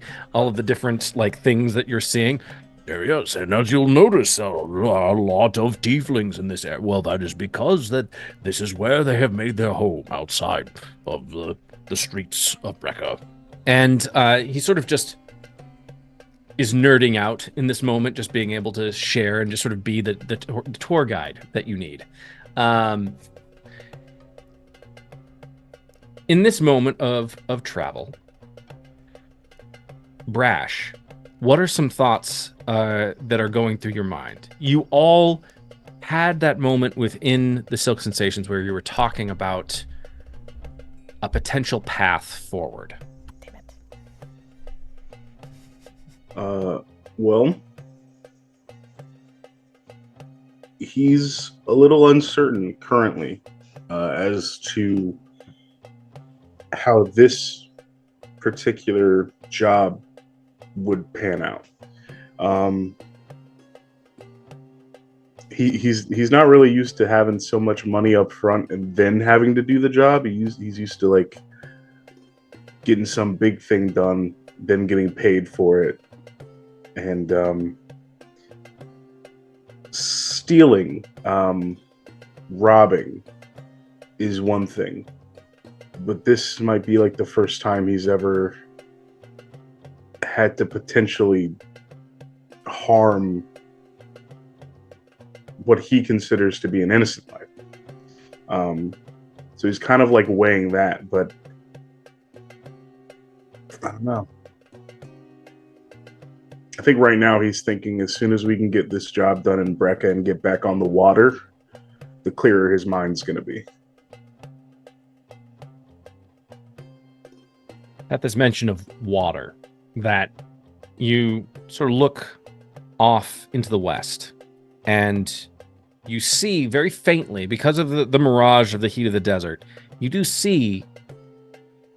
different like things that you're seeing. Yes, and as you'll notice, there are a lot of tieflings in this area. Well, that is because this is where they have made their home, outside of the streets of Brecca. And he sort of just is nerding out in this moment, just being able to share and just sort of be the tour guide that you need. In this moment of travel, Brash, what are some thoughts that are going through your mind? You all had that moment within the Silk Sensations where you were talking about a potential path forward. Well, he's a little uncertain currently as to how this particular job would pan out. He's not really used to having so much money up front and then having to do the job. He's used to like getting some big thing done, then getting paid for it. And stealing, robbing is one thing, but this might be like the first time he's ever had to potentially harm what he considers to be an innocent life. So he's kind of like weighing that, but I don't know. I think right now he's thinking as soon as we can get this job done in Brecca and get back on the water, the clearer his mind's going to be. At this mention of water, that you sort of look off into the west, and you see very faintly, because of the mirage of the heat of the desert, you do see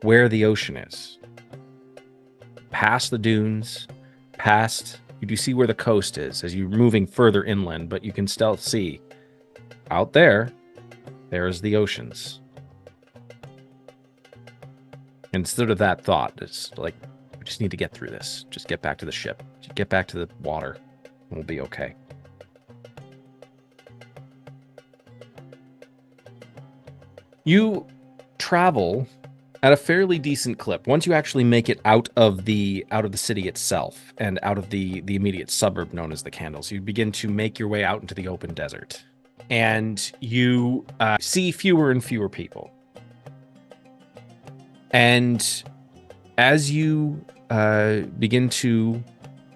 where the ocean is. Past the dunes, you do see where the coast is as you're moving further inland, but you can still see out there's the oceans. Instead of that thought, it's like, we just need to get through this. Just get back to the ship. Just get back to the water, and we'll be okay. You travel at a fairly decent clip. Once you actually make it out of the city itself and out of the immediate suburb known as the Candles, you begin to make your way out into the open desert. And you see fewer and fewer people. And as you begin to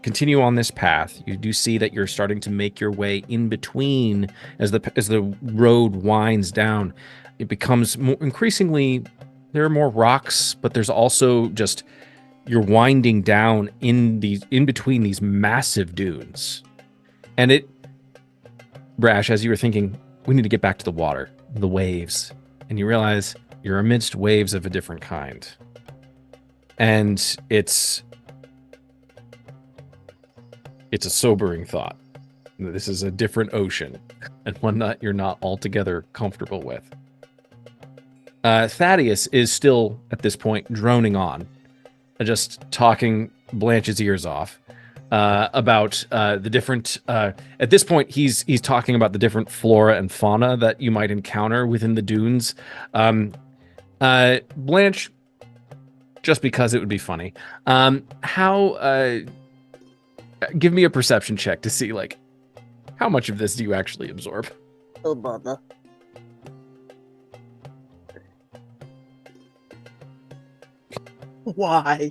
continue on this path, you do see that you're starting to make your way in between as the road winds down. It becomes increasingly, there are more rocks, but there's also just, you're winding down in between these massive dunes. And it, Brash, as you were thinking, we need to get back to the water, the waves, and you realize you're amidst waves of a different kind. And it's a sobering thought. This is a different ocean, and one that you're not altogether comfortable with. Thaddeus is still, at this point, droning on, just talking Blanche's ears off about the different... at this point, he's talking about the different flora and fauna that you might encounter within the dunes. Blanche, just because it would be funny, give me a perception check to see, like, how much of this do you actually absorb? Oh, bother. Why?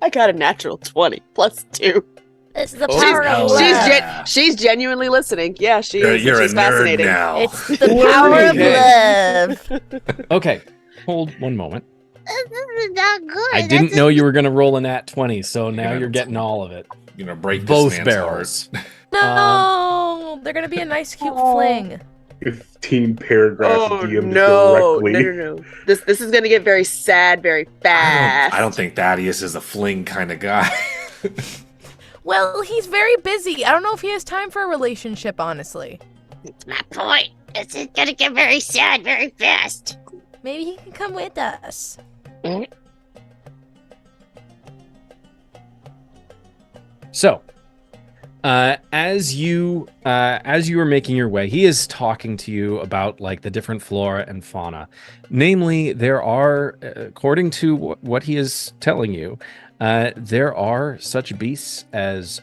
I got a natural 20 plus 2. It's the Oh, power hell of yeah. love. She's genuinely listening. Yeah, she's You're a she's nerd fascinating. now. It's the power of love. Okay, hold one moment. This is not good. I didn't know you were going to roll a nat 20, so now you're getting all of it. Break Both this man's barrels. heart. No, they're gonna be a nice, cute fling. 15 paragraphs Oh DM'd no. directly. No. This is gonna get very sad very fast. I don't think Thaddeus is a fling kind of guy. Well, he's very busy. I don't know if he has time for a relationship, honestly. That's my point. This is gonna get very sad very fast. Maybe he can come with us. So, as you are making your way, he is talking to you about, like, the different flora and fauna. Namely, there are, according to what he is telling you, there are such beasts as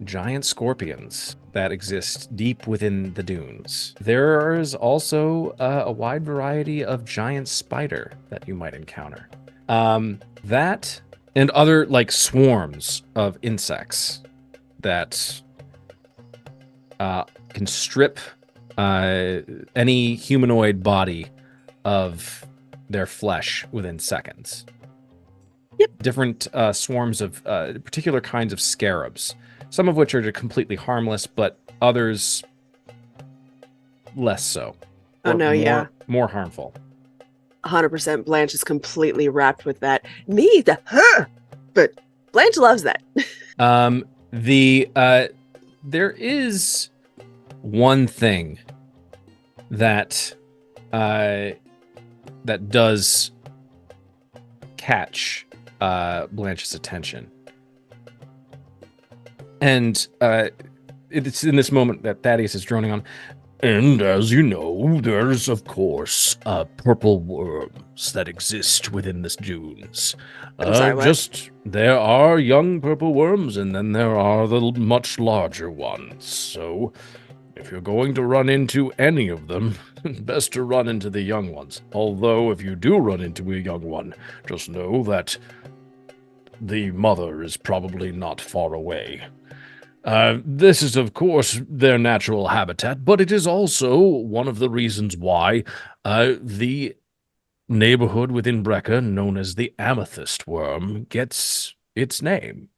giant scorpions that exist deep within the dunes. There is also a wide variety of giant spider that you might encounter. That and other, like, swarms of insects that can strip any humanoid body of their flesh within seconds. Yep. Different swarms of particular kinds of scarabs, some of which are completely harmless, but others less so. Oh, no, yeah. More harmful. 100% Blanche is completely wrapped with that. Me, but Blanche loves that. There is one thing that does catch Blanche's attention, and it's in this moment that Thaddeus is droning on. And as you know, there's, of course, purple worms that exist within the dunes. I'm sorry, what? There are young purple worms, and then there are the much larger ones. So, if you're going to run into any of them, best to run into the young ones. Although, if you do run into a young one, just know that the mother is probably not far away. This is, of course, their natural habitat, but it is also one of the reasons why the neighborhood within Brecca, known as the Amethyst Worm, gets its name.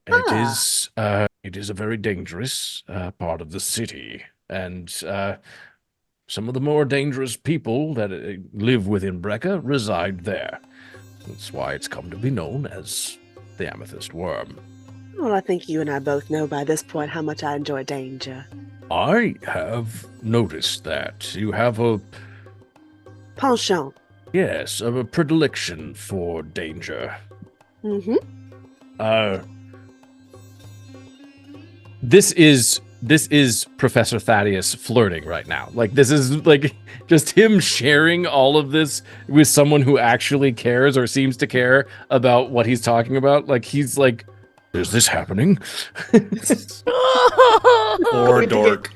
It is a very dangerous part of the city, and some of the more dangerous people that live within Brecca reside there. That's why it's come to be known as the Amethyst Worm. Well, I think you and I both know by this point how much I enjoy danger. I have noticed that you have a Penchant. yes, a predilection for danger. Mm-hmm. This is Professor Thaddeus flirting right now. Like, this is like just him sharing all of this with someone who actually cares or seems to care about what he's talking about. Like, he's like, is this happening? Or dork.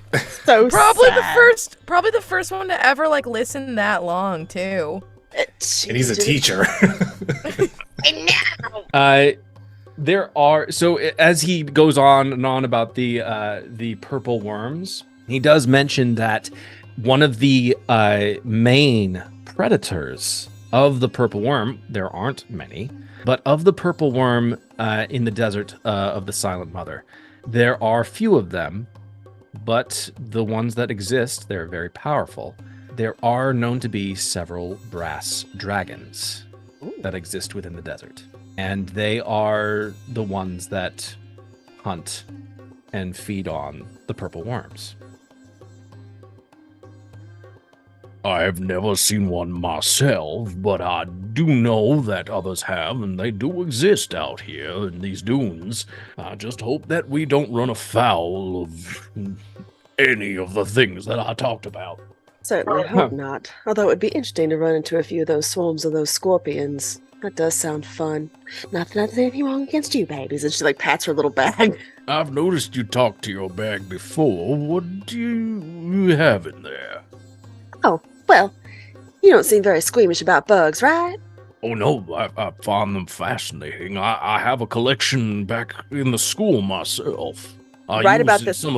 So Probably sad. the first one to ever like listen that long too. And he's a teacher. I know. there are so as he goes on and on about the purple worms, he does mention that one of the main predators of the purple worm, there aren't many, but of the purple worm in the desert of the Silent Mother, there are few of them, but the ones that exist, they're very powerful. There are known to be several brass dragons that exist within the desert, and they are the ones that hunt and feed on the purple worms. I've never seen one myself, but I do know that others have, and they do exist out here in these dunes. I just hope that we don't run afoul of any of the things that I talked about. Certainly hope not. Although it would be interesting to run into a few of those swarms of those scorpions. That does sound fun. Not that there's anything wrong against you, babies. And she like pats her little bag. I've noticed you talked to your bag before. What do you have in there? Oh, well, you don't seem very squeamish about bugs, right? Oh no, I find them fascinating. I have a collection back in the school myself. I Right use about in this- some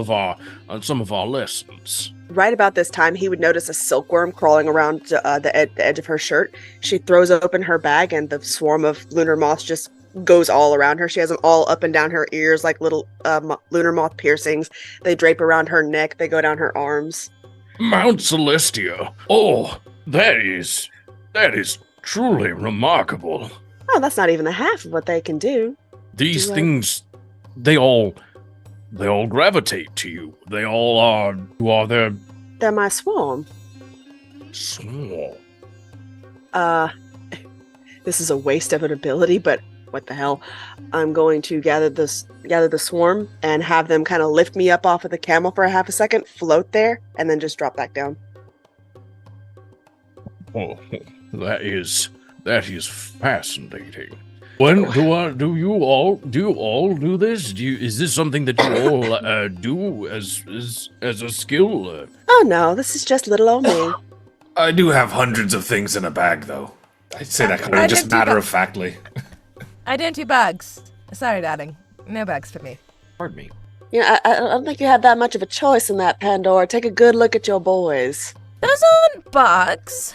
of our lessons. Right about this time, he would notice a silkworm crawling around the edge of her shirt. She throws open her bag, and the swarm of lunar moths just goes all around her. She has them all up and down her ears like little lunar moth piercings. They drape around her neck. They go down her arms. Mount Celestia. Oh, that is truly remarkable. Oh, that's not even the half of what they can do. These Do I- things, they all gravitate to you. They all are. You are their They're my swarm. swarm. This is a waste of an ability, but what the hell? I'm going to gather the swarm and have them kind of lift me up off of the camel for a half a second, float there, and then just drop back down. Oh, that is fascinating. When do you all do this? Is this something that you all do as a skill? Oh no, this is just little old me. I do have hundreds of things in a bag, though. I'd say that kind I of just did do matter that. of factly. I didn't do bags. Sorry, Dadding. No bags for me. Pardon me. Yeah, I don't think you have that much of a choice in that, Pandora. Take a good look at your boys. Those aren't bugs.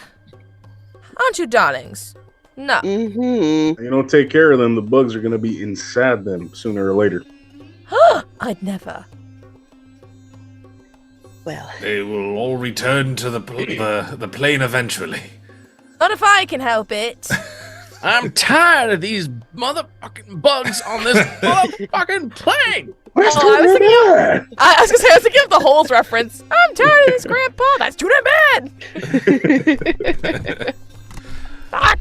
Aren't you, darlings? No. Mm-hmm. You don't take care of them, the bugs are going to be inside them sooner or later. I'd never. Well, They will all return to the plane eventually. Not if I can help it. I'm tired of these motherfucking bugs on this motherfucking plane. Where's Oh, I was thinking that? I was gonna say, I was thinking of the holes reference. I'm tired of this, Grandpa. That's too damn bad. Fuck.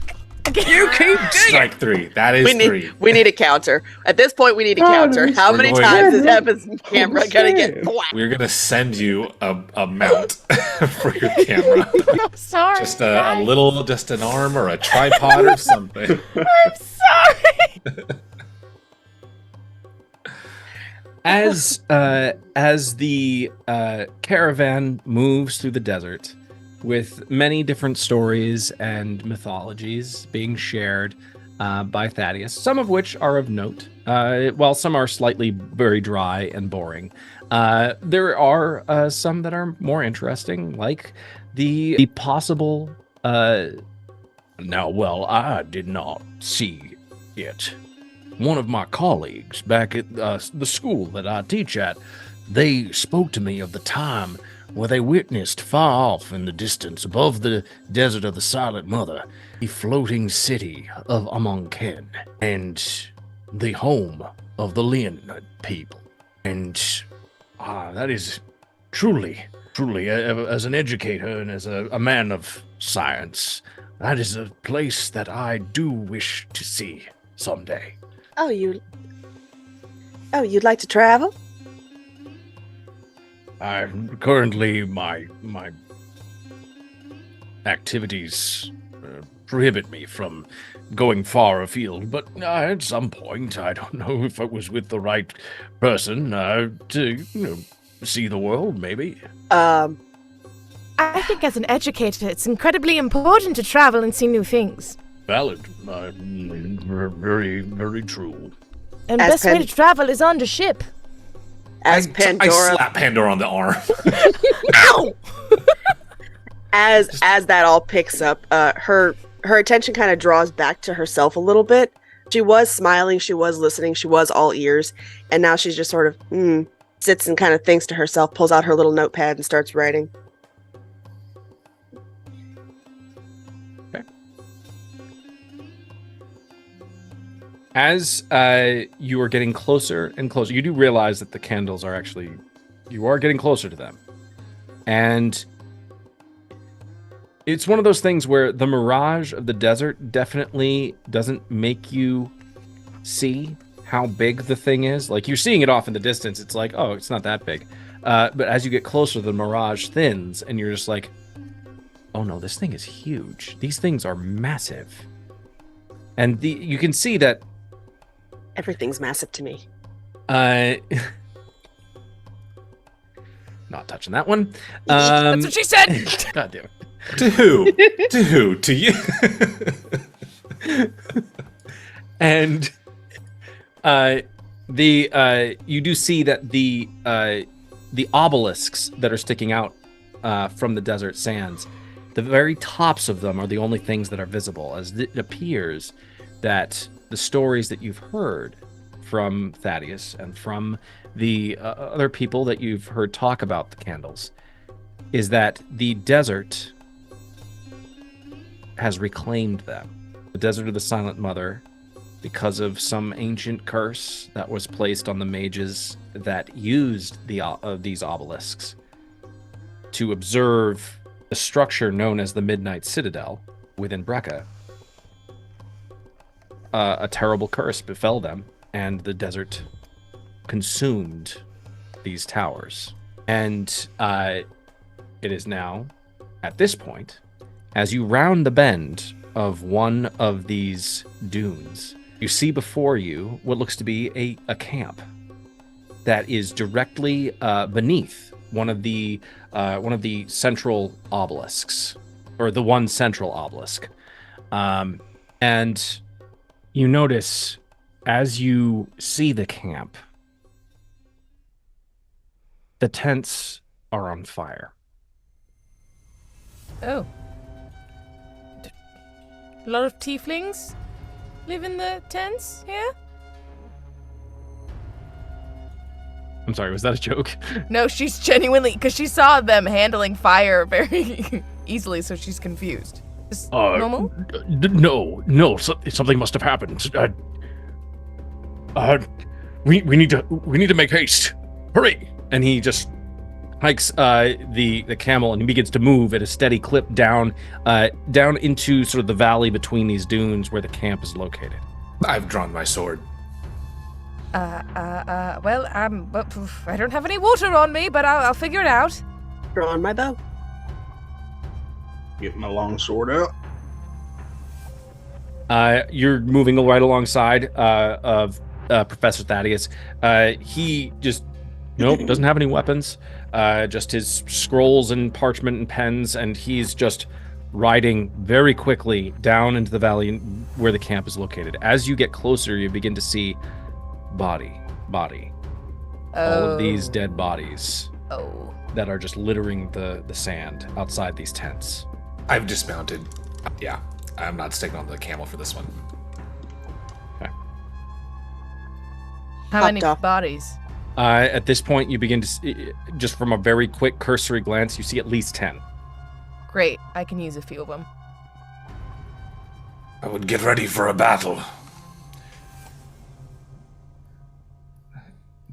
You keep digging. Strike 3. That is 3. we need a counter. At this point, we need a counter. How We're many going- times is Evan's camera gonna get whacked? We're gonna send you a mount for your camera. I'm sorry. Just just an arm or a tripod or something. I'm sorry. As the caravan moves through the desert, with many different stories and mythologies being shared by Thaddeus, some of which are of note, while some are slightly very dry and boring. There are some that are more interesting, like the possible. Now, well, I did not see it. one of my colleagues back at the school that I teach at, they spoke to me of the time where they witnessed far off in the distance, above the desert of the Silent Mother, the floating city of Awaken, and the home of the Leonid people. And that is truly, as an educator and as a man of science, that is a place that I do wish to see someday. Oh, you'd like to travel? Currently, my activities prohibit me from going far afield, but at some point, I don't know if I was with the right person to, see the world, maybe. I think as an educator, it's incredibly important to travel and see new things. Valid. Very, very true. And best way to travel is on the ship. As I Pandora, slap Pandora on the arm. Ow! as that all picks up, her attention kind of draws back to herself a little bit. She was smiling, she was listening, she was all ears, and now she's just sort of sits and kind of thinks to herself, pulls out her little notepad and starts writing. As you are getting closer and closer, you do realize that the candles are actually, you are getting closer to them. And it's one of those things where the mirage of the desert definitely doesn't make you see how big the thing is. Like, you're seeing it off in the distance. It's like, oh, it's not that big. But as you get closer, the mirage thins, and you're just like, oh no, this thing is huge. These things are massive. And you can see that Everything's massive to me. Not touching that one. That's what she said. God damn it. To who? To who? To you? And you do see that the obelisks that are sticking out from the desert sands, the very tops of them are the only things that are visible, as it appears that the stories that you've heard from Thaddeus and from the other people that you've heard talk about the candles is that the desert has reclaimed them. The desert of the Silent Mother, because of some ancient curse that was placed on the mages that used these obelisks to observe the structure known as the Midnight Citadel within Brecca. A terrible curse befell them, and the desert consumed these towers. And it is now, at this point, as you round the bend of one of these dunes, you see before you what looks to be a camp that is directly beneath one of the central obelisks, or the one central obelisk. And you notice, as you see the camp, the tents are on fire. Oh. A lot of tieflings live in the tents here? I'm sorry, was that a joke? No, she's genuinely, because she saw them handling fire very easily, so she's confused. Is normal? No, something must have happened. We need to make haste. Hurry! And he just hikes the camel, and he begins to move at a steady clip down into sort of the valley between these dunes where the camp is located. I've drawn my sword. Well, I don't have any water on me, but I'll figure it out. Drawing my bow. Get my long sword out. You're moving right alongside of Professor Thaddeus. He just doesn't have any weapons. Just his scrolls and parchment and pens, and he's just riding very quickly down into the valley where the camp is located. As you get closer, you begin to see body. All of these dead bodies that are just littering the sand outside these tents. I've dismounted. Yeah, I'm not sticking on the camel for this one. Okay. How Popped many off. bodies? At this point, you begin to see, just from a very quick cursory glance, you see at least 10. Great, I can use a few of them. I would get ready for a battle.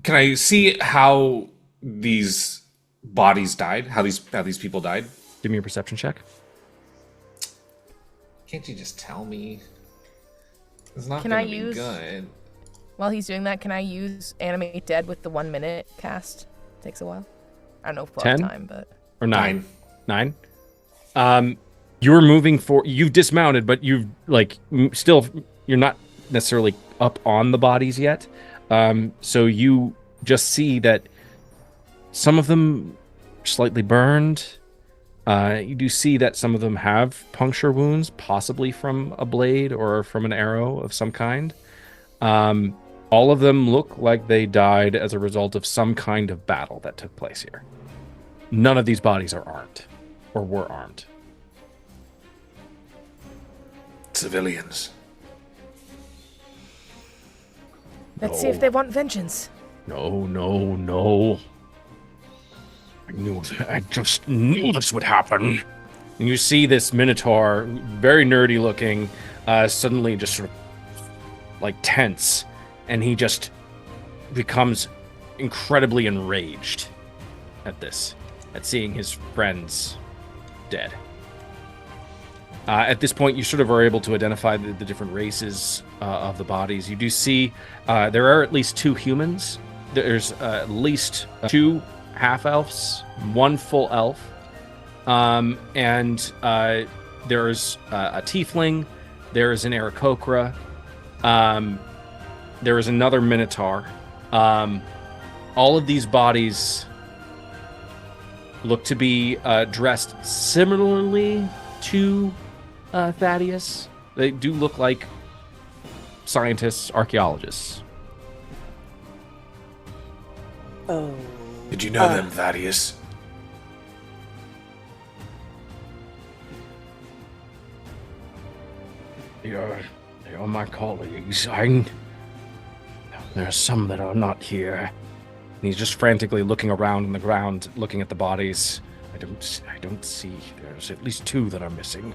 Can I see how these bodies died? How these people died? Give me a perception check. Can't you just tell me? It's not Can gonna I be use- good. While he's doing that, can I use Animate Dead with the 1 minute cast? Takes a while. I don't know if we'll have 10? time, but... Or 9? 9? You're moving for... You've dismounted, but you've, like, still... You're not necessarily up on the bodies yet. So you just see that some of them are slightly burned. You do see that some of them have puncture wounds, possibly from a blade or from an arrow of some kind. All of them look like they died as a result of some kind of battle that took place here. None of these bodies are armed, or were armed. Civilians. Let's see if they want vengeance. No. I just knew this would happen. And you see this Minotaur, very nerdy looking, suddenly just sort of like tense, and he just becomes incredibly enraged at this, at seeing his friends dead. At this point, you sort of are able to identify the different races of the bodies. You do see there are at least 2 humans. There's at least 2 half-elves, 1 full elf, and there's a tiefling, there is an Aarakocra, there is another Minotaur. All of these bodies look to be dressed similarly to Thaddeus. They do look like scientists, archaeologists. Oh. Did you know them, Thaddeus? They are my colleagues. There are some that are not here. And he's just frantically looking around on the ground, looking at the bodies. I don't see. There's at least 2 that are missing.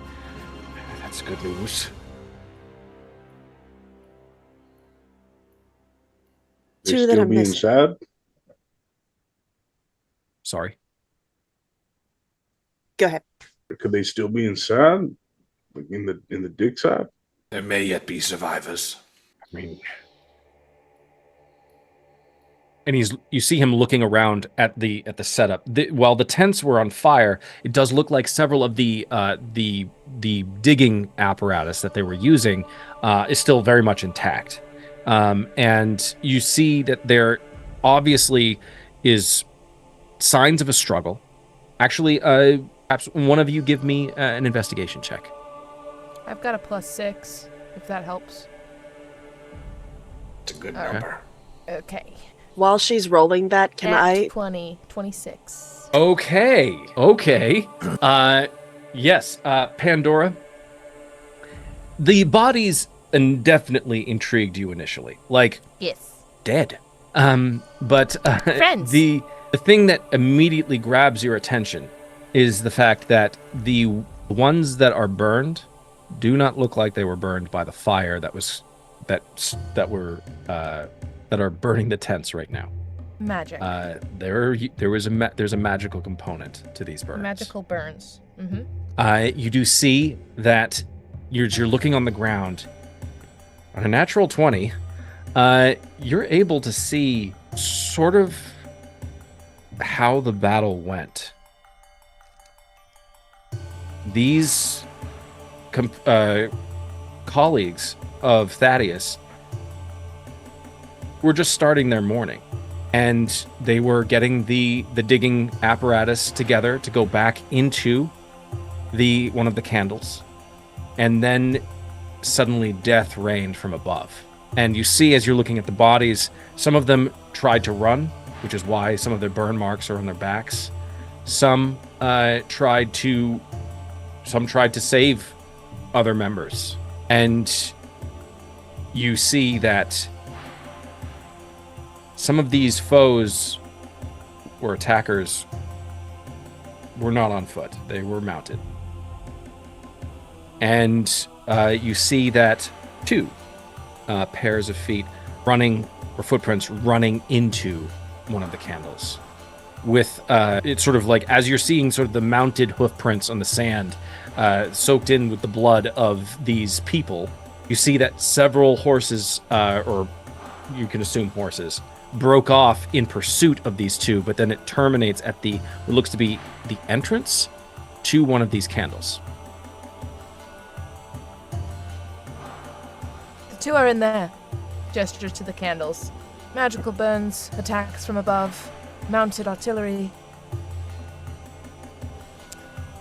That's good news. They 2 that still are being missing. sad. Sorry. Go ahead. Could they still be inside? Like in the dick side? There may yet be survivors. I mean, And you see him looking around at the setup. While the tents were on fire, it does look like several of the digging apparatus that they were using is still very much intact. And you see that there obviously is signs of a struggle. Actually, perhaps one of you give me an investigation check. I've got a +6, if that helps. It's a good Alright. number. Okay. While she's rolling that, can I? 26. Okay. Yes, Pandora. The bodies indefinitely intrigued you initially. Like, Yes. dead. But Friends. the thing that immediately grabs your attention is the fact that the ones that are burned do not look like they were burned by the fire that are burning the tents right now. Magic. There's a magical component to these burns. Magical burns. Mm-hmm. You do see that you're looking on the ground. On a natural 20, you're able to see sort of how the battle went. These colleagues of Thaddeus were just starting their morning, and they were getting the digging apparatus together to go back into one of the candles, and then suddenly death reigned from above. And you see, as you're looking at the bodies, some of them tried to run, which is why some of their burn marks are on their backs. Some tried to save other members, and you see that some of these foes or attackers were not on foot. They were mounted. And you see that 2 pairs of feet running, or footprints running into one of the candles. With it's sort of like, as you're seeing sort of the mounted hoof prints on the sand, soaked in with the blood of these people, you see that several horses, or you can assume horses, broke off in pursuit of these 2, but then it terminates at what looks to be the entrance to one of these candles. The 2 are in there. Gesture to the candles. Magical burns, attacks from above, mounted artillery.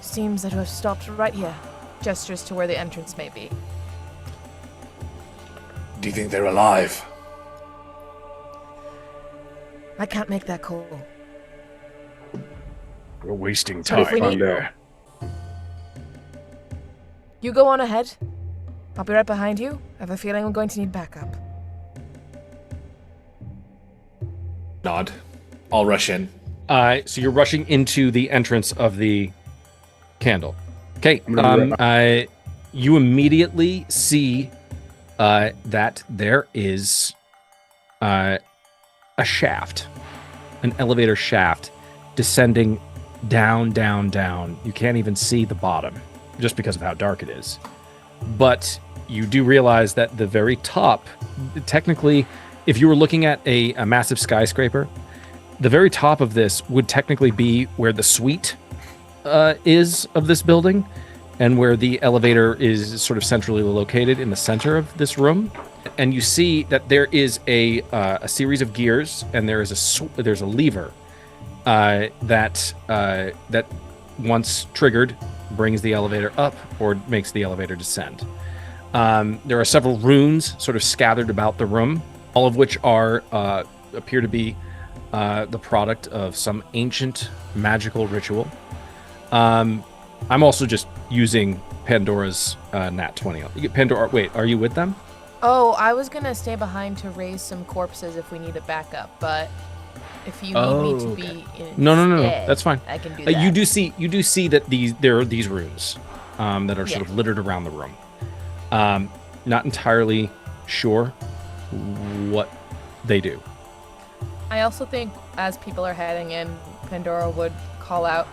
Seems that we've stopped right here. Gestures to where the entrance may be. Do you think they're alive? I can't make that call. We're wasting But if we time need- there. You go on ahead. I'll be right behind you. I have a feeling I'm going to need backup. Nod. I'll rush in. So you're rushing into the entrance of the candle. Okay. You immediately see that there is a shaft, an elevator shaft, descending down, down, down. You can't even see the bottom, just because of how dark it is. But you do realize that the very top, technically, if you were looking at a massive skyscraper, the very top of this would technically be where the suite is of this building, and where the elevator is sort of centrally located in the center of this room. And you see that there is a series of gears, and there's a lever that once triggered brings the elevator up or makes the elevator descend. There are several runes sort of scattered about the room, all of which appear to be the product of some ancient magical ritual. I'm also just using Pandora's nat 20. Pandora, wait, are you with them? Oh, I was gonna stay behind to raise some corpses if we need a backup, but if you need me to be in No. That's fine. I can do that. You do see that there are these runes that are sort of littered around the room. Not entirely sure what they do. I also think as people are heading in, Pandora would call out,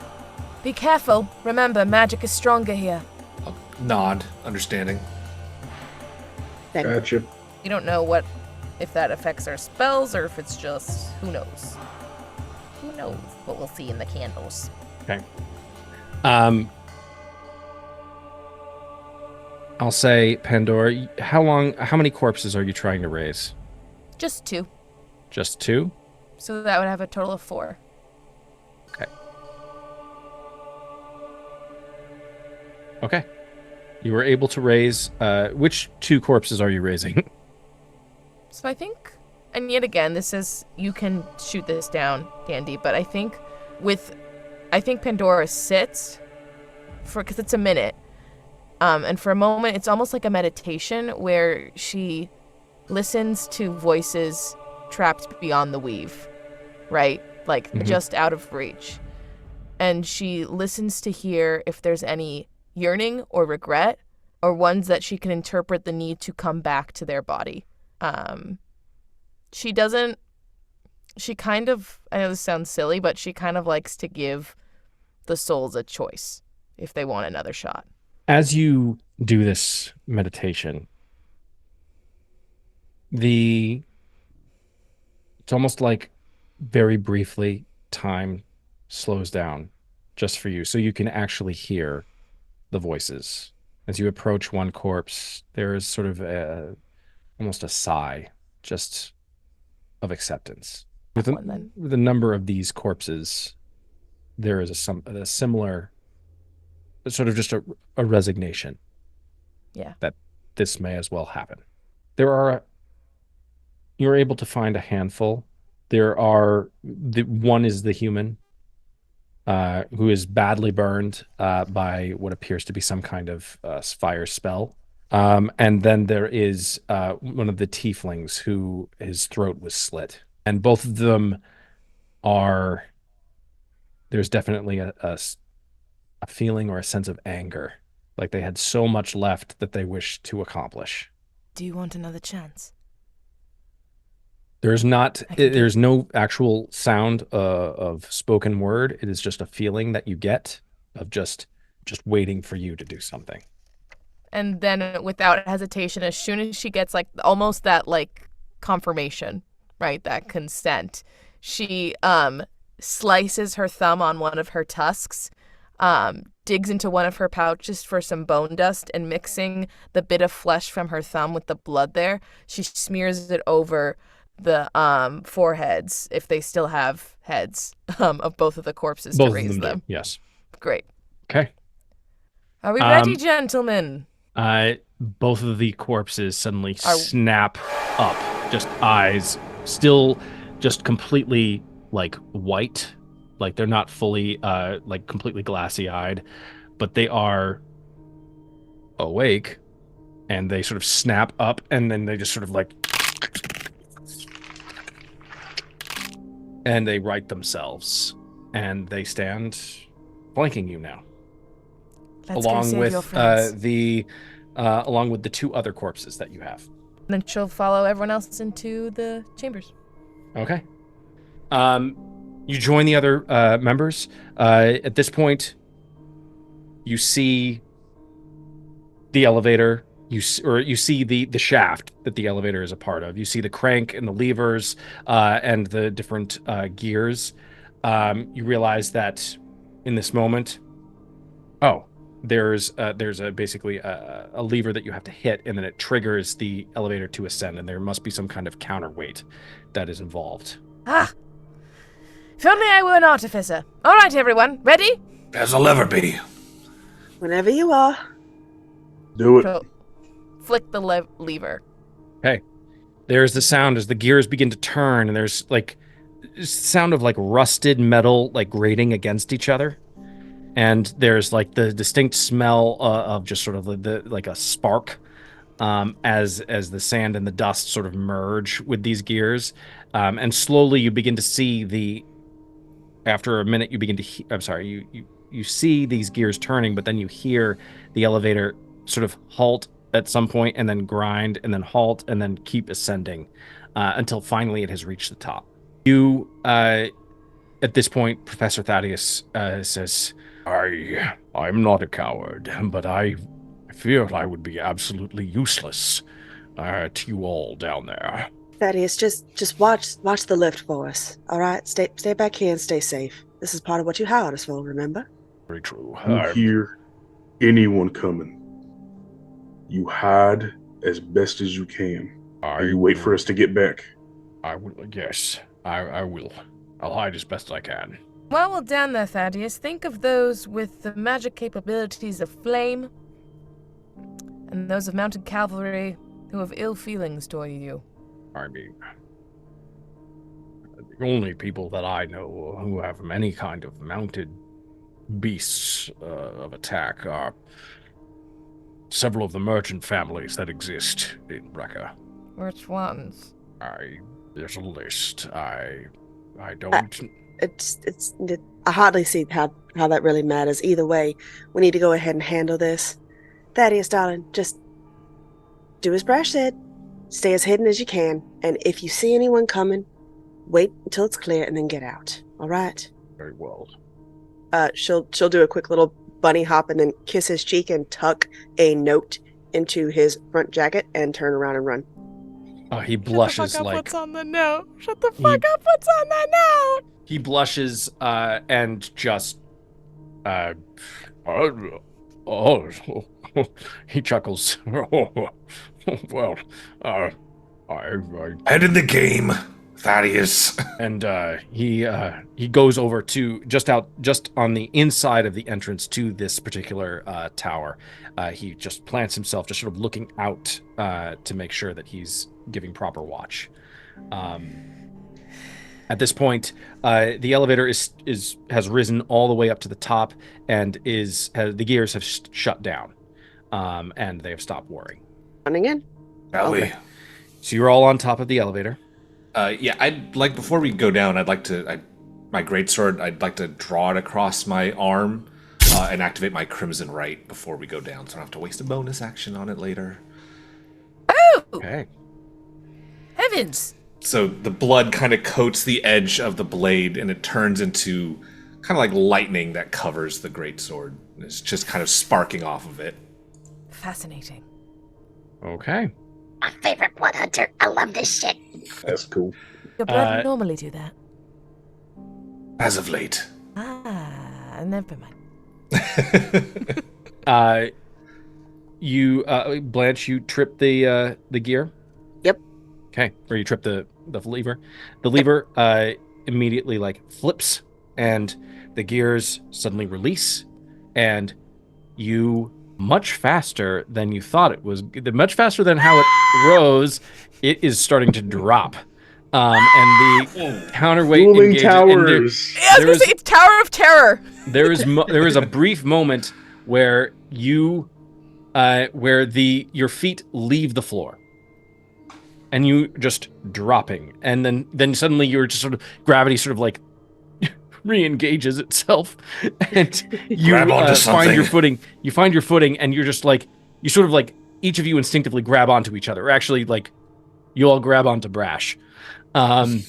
"Be careful! Remember, magic is stronger here." Nod. Understanding. Gotcha. We don't know if that affects our spells or if it's just, who knows? Who knows what we'll see in the candles. Okay. I'll say, Pandora, how many corpses are you trying to raise? Just 2. Just 2? So that would have a total of 4. Okay. You were able to raise, which 2 corpses are you raising? So I think, and yet again, you can shoot this down, Dandy, but I think Pandora sits because it's a minute. And for a moment, it's almost like a meditation where she listens to voices trapped beyond the weave, right? Like just out of reach. And she listens to hear if there's any yearning or regret, or ones that she can interpret the need to come back to their body. She kind of, I know this sounds silly, but she kind of likes to give the souls a choice if they want another shot. As you do this meditation, it's almost like very briefly time slows down just for you, so you can actually hear the voices. As you approach one corpse, there is sort of almost a sigh, just of acceptance. With the number of these corpses, there is a similar, sort of just a resignation. Yeah. That this may as well happen. You're able to find a handful. One is the human, who is badly burned by what appears to be some kind of fire spell. And then there is one of the tieflings who his throat was slit And both of them are. There's definitely a feeling or a sense of anger, like they had so much left that they wish to accomplish. Do you want another chance? There's not. I can There's no actual sound of spoken word. It is just a feeling that you get of just waiting for you to do something. And then without hesitation, as soon as she gets like almost that like confirmation, right, that consent, she slices her thumb on one of her tusks, digs into one of her pouches for some bone dust, and mixing the bit of flesh from her thumb with the blood there, she smears it over the foreheads, if they still have heads, of both of the corpses Both to raise of them them. do. Yes. Great. Okay. Are we ready, gentlemen? Both of the corpses suddenly snap up, just eyes still just completely like white, like they're not fully like completely glassy eyed, but they are awake, and they sort of snap up, and then they just sort of like, and they right themselves, and they stand flanking you now. Let's go along save with your friends. along with the two other corpses that you have. Then she'll follow everyone else into the chambers. Okay. You join the other members. At this point, you see the elevator. You see the shaft that the elevator is a part of. You see the crank and the levers and the different gears. You realize that in this moment, there's basically a lever that you have to hit, and then it triggers the elevator to ascend, and there must be some kind of counterweight that is involved. Ah! If only I were an artificer. All right, everyone. Ready? There's a lever be. Whenever you are. Do it. So, flick the lever. Okay. There's the sound as the gears begin to turn, and there's like sound of like rusted metal like grating against each other. And there's like the distinct smell of just sort of the like a spark as the sand and the dust sort of merge with these gears, and slowly you begin to see after a minute you begin to you see these gears turning, but then you hear the elevator sort of halt at some point, and then grind, and then halt, and then keep ascending until finally it has reached the top. You at this point, Professor Thaddeus says, I'm not a coward, but I fear I would be absolutely useless to you all down there. Thaddeus, just watch the lift for us. All right, stay back here and stay safe. This is part of what you hired us for. Remember? Very true. You hear anyone coming, you hide as best as you can. And you wait for us to get back. I will. Yes, I will. I'll hide as best I can. While we're down there, Thaddeus, think of those with the magic capabilities of flame, and those of mounted cavalry who have ill feelings toward you. I mean, the only people that I know who have any kind of mounted beasts of attack are several of the merchant families that exist in Brecca. Which ones? There's a list. I don't... I hardly see how that really matters. Either way, we need to go ahead and handle this. Thaddeus, darling, just do as Brash said. Stay as hidden as you can, and if you see anyone coming, wait until it's clear and then get out. All right? Very well. She'll do a quick little bunny hop and then kiss his cheek and tuck a note into his front jacket and turn around and run. He blushes. Shut the fuck up, like what's on the note? Shut the fuck up, what's on that note? he blushes and just He chuckles. Well, I Head in the game, Thaddeus. and he goes over to just on the inside of the entrance to this particular tower. He just plants himself, just sort of looking out to make sure that he's giving proper watch. At this point, the elevator has risen all the way up to the top, and the gears have shut down, and they have stopped whirring. Running in. Shall we? So you're all on top of the elevator. Yeah, I'd like, before we go down, I'd like to, my greatsword, I'd like to draw it across my arm and activate my Crimson Right before we go down, so I don't have to waste a bonus action on it later. Oh! Okay. Heavens! So the blood kind of coats the edge of the blade, and it turns into kind of like lightning that covers the greatsword. It's just kind of sparking off of it. Fascinating. Okay. My favorite blood hunter. I love this shit. That's cool. Your brother normally do that. As of late. Ah, never mind. Blanche, you trip the gear? Yep. Okay. Or you trip the lever. The lever immediately like flips and the gears suddenly release, and you, much faster than you thought it was, much faster than how it rose, it is starting to drop. And the counterweight Dueling engages. towers. Yeah, I was gonna say, it's Tower of Terror! There is a brief moment where you, your feet leave the floor, and you just dropping, and then suddenly you're just sort of, gravity sort of like re-engages itself, and you find your footing. You find your footing, and you're just like, you sort of like, each of you instinctively grab onto each other. Or actually, like, you all grab onto Brash. I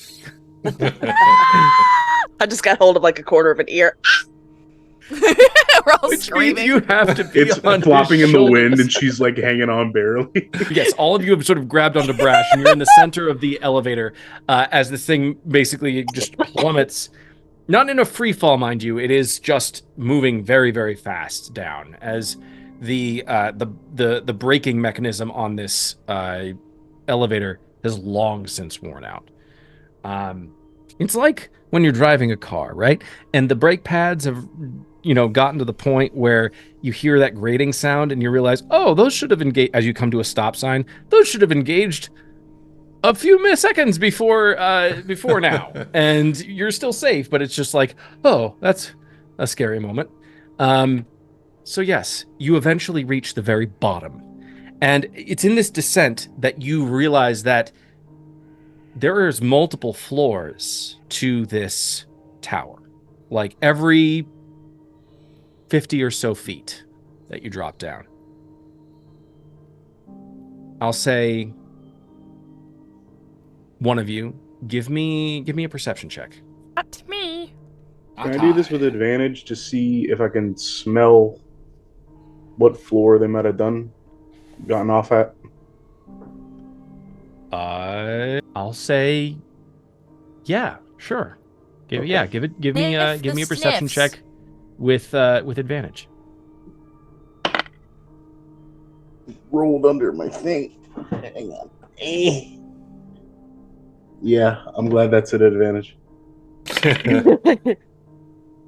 just got hold of like a quarter of an ear. We're all Which screaming. means you have to be It's on flopping his in the wind, shoulders. and she's like hanging on barely. Yes, all of you have sort of grabbed onto Brash, and you're in the center of the elevator as this thing basically just plummets. Not in a free fall, mind you. It is just moving very, very fast down as the braking mechanism on this elevator has long since worn out. It's like when you're driving a car, right? And the brake pads have, gotten to the point where you hear that grating sound and you realize, oh, those should have engaged, as you come to a stop sign, those should have engaged a few milliseconds before now. And you're still safe, but it's just like, oh, that's a scary moment. So yes, you eventually reach the very bottom. And it's in this descent that you realize that there is multiple floors to this tower. Like every 50 or so feet that you drop down. I'll say one of you, give me a perception check. Not me. Can I do this with advantage to see if I can smell what floor they might have gotten off at? I'll say, yeah, sure. Give me a perception sniffs. check with advantage. Rolled under my thing. Hang on. Yeah, I'm glad that's an advantage.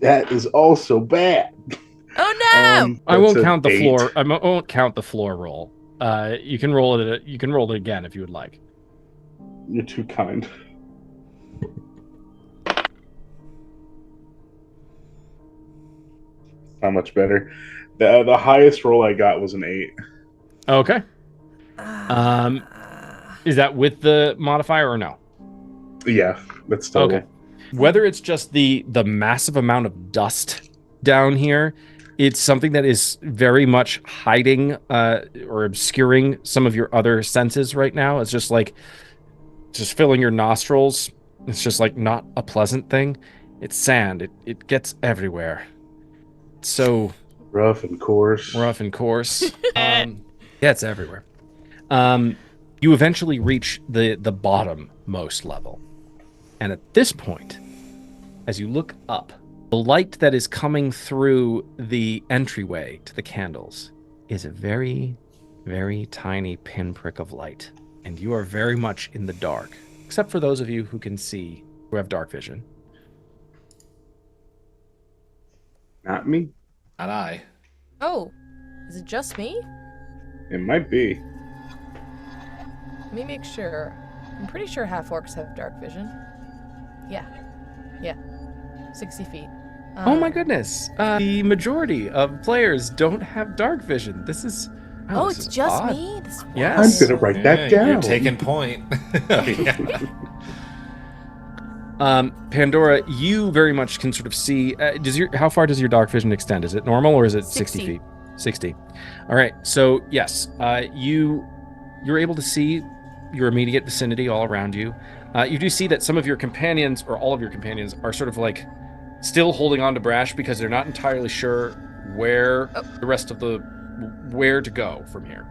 That is also bad. Oh no! I won't That's count the an 8. floor. I won't count the floor roll. You can roll it. You can roll it again if you would like. You're too kind. Not much better. The highest roll I got was an 8. Okay. Is that with the modifier or no? Yeah, that's total. Okay. Whether it's just the massive amount of dust down here, it's something that is very much hiding or obscuring some of your other senses right now. It's just like just filling your nostrils. It's just like not a pleasant thing. It's sand. It gets everywhere. It's so Rough and coarse. Yeah, it's everywhere. You eventually reach the bottommost level. And at this point, as you look up, the light that is coming through the entryway to the candles is a very, very tiny pinprick of light. And you are very much in the dark, except for those of you who can see, who have dark vision. Not me. Not I. Oh, is it just me? It might be. Let me make sure. I'm pretty sure half orcs have dark vision. Yeah. 60 feet. Oh my goodness. The majority of players don't have dark vision. This is... Oh, this it's is just odd. me? Yes. I'm gonna write that down. You're taking point. Yeah. Pandora, you very much can sort of see. How far does your dark vision extend? Is it normal or is it 60 feet? 60. All right. So yes, you're able to see your immediate vicinity all around you. You do see that some of your companions, or all of your companions, are sort of like still holding on to Brash because they're not entirely sure where the rest of where to go from here.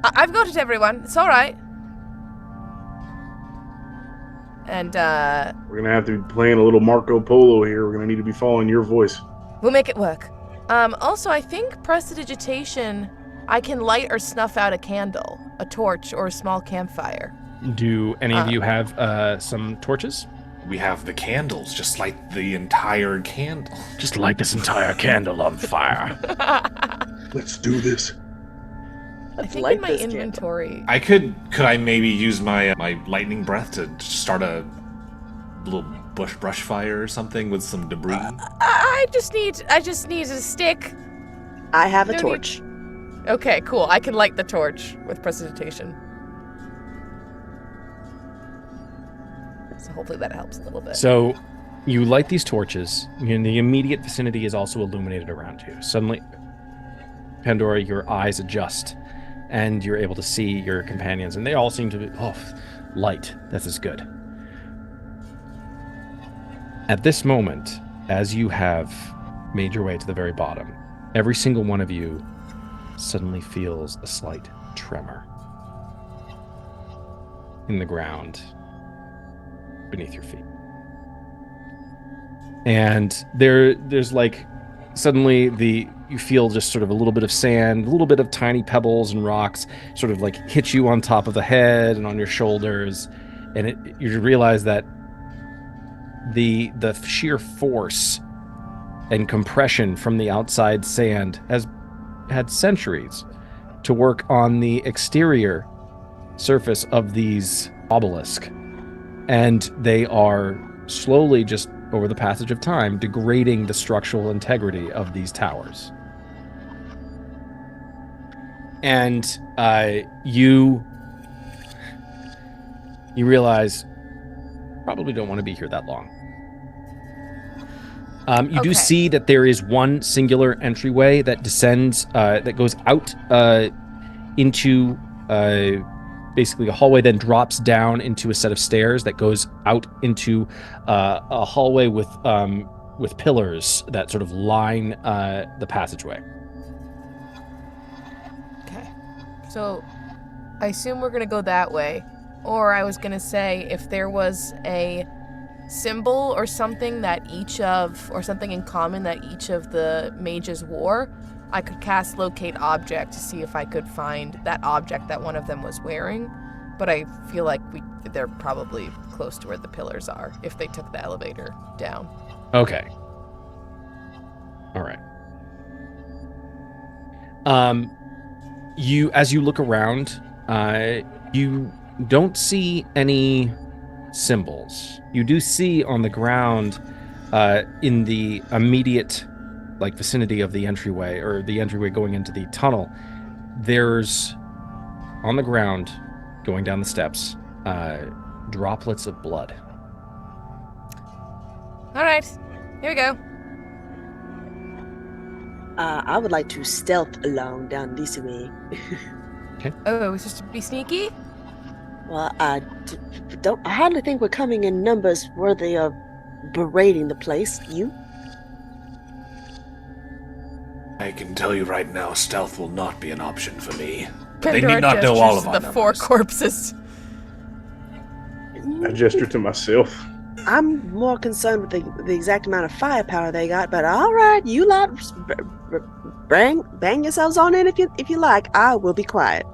I've got it, everyone. It's all right. And We're gonna have to be playing a little Marco Polo here. We're gonna need to be following your voice. we'll make it work. Also, I think prestidigitation, I can light or snuff out a candle, a torch, or a small campfire. Do any of you have some torches? We have the candles. Just light the entire candle. Just light this entire candle on fire. Let's do this. I think light in my this candle. inventory. Could I maybe use my lightning breath to start a little brush fire or something with some debris? I just need a stick. I have a No torch. Okay, cool. I can light the torch with prestidigitation. So hopefully that helps a little bit. So you light these torches, and the immediate vicinity is also illuminated around you. Suddenly, Pandora, your eyes adjust, and you're able to see your companions, and they all seem to be, light. This is good. At this moment, as you have made your way to the very bottom, every single one of you suddenly feels a slight tremor in the ground beneath your feet. And there's like suddenly you feel just sort of a little bit of sand, a little bit of tiny pebbles and rocks sort of like hit you on top of the head and on your shoulders, and you realize that the sheer force and compression from the outside sand has had centuries to work on the exterior surface of these obelisks, and they are slowly, just over the passage of time, degrading the structural integrity of these towers. And you realize probably don't want to be here that long. You do see that there is one singular entryway that descends, that goes out into basically a hallway, then drops down into a set of stairs that goes out into a hallway with pillars that sort of line the passageway. Okay. So I assume we're gonna go that way. Or I was gonna say if there was a symbol or something or something in common that each of the mages wore, I could cast Locate Object to see if I could find that object that one of them was wearing. But I feel like they're probably close to where the pillars are if they took the elevator down. Okay. All right. As you look around, you don't see any symbols. You do see on the ground, in the immediate vicinity of the entryway, or the entryway going into the tunnel, there's on the ground going down the steps droplets of blood. All right, here we go. I would like to stealth along down this way. Oh, was just to be sneaky? Well, I hardly think we're coming in numbers worthy of berating the place. You? I can tell you right now, stealth will not be an option for me. Pandora They need not know all of our the four numbers. corpses. I gesture to myself. I'm more concerned with the exact amount of firepower they got, but all right, you lot bang yourselves on in if you like. I will be quiet.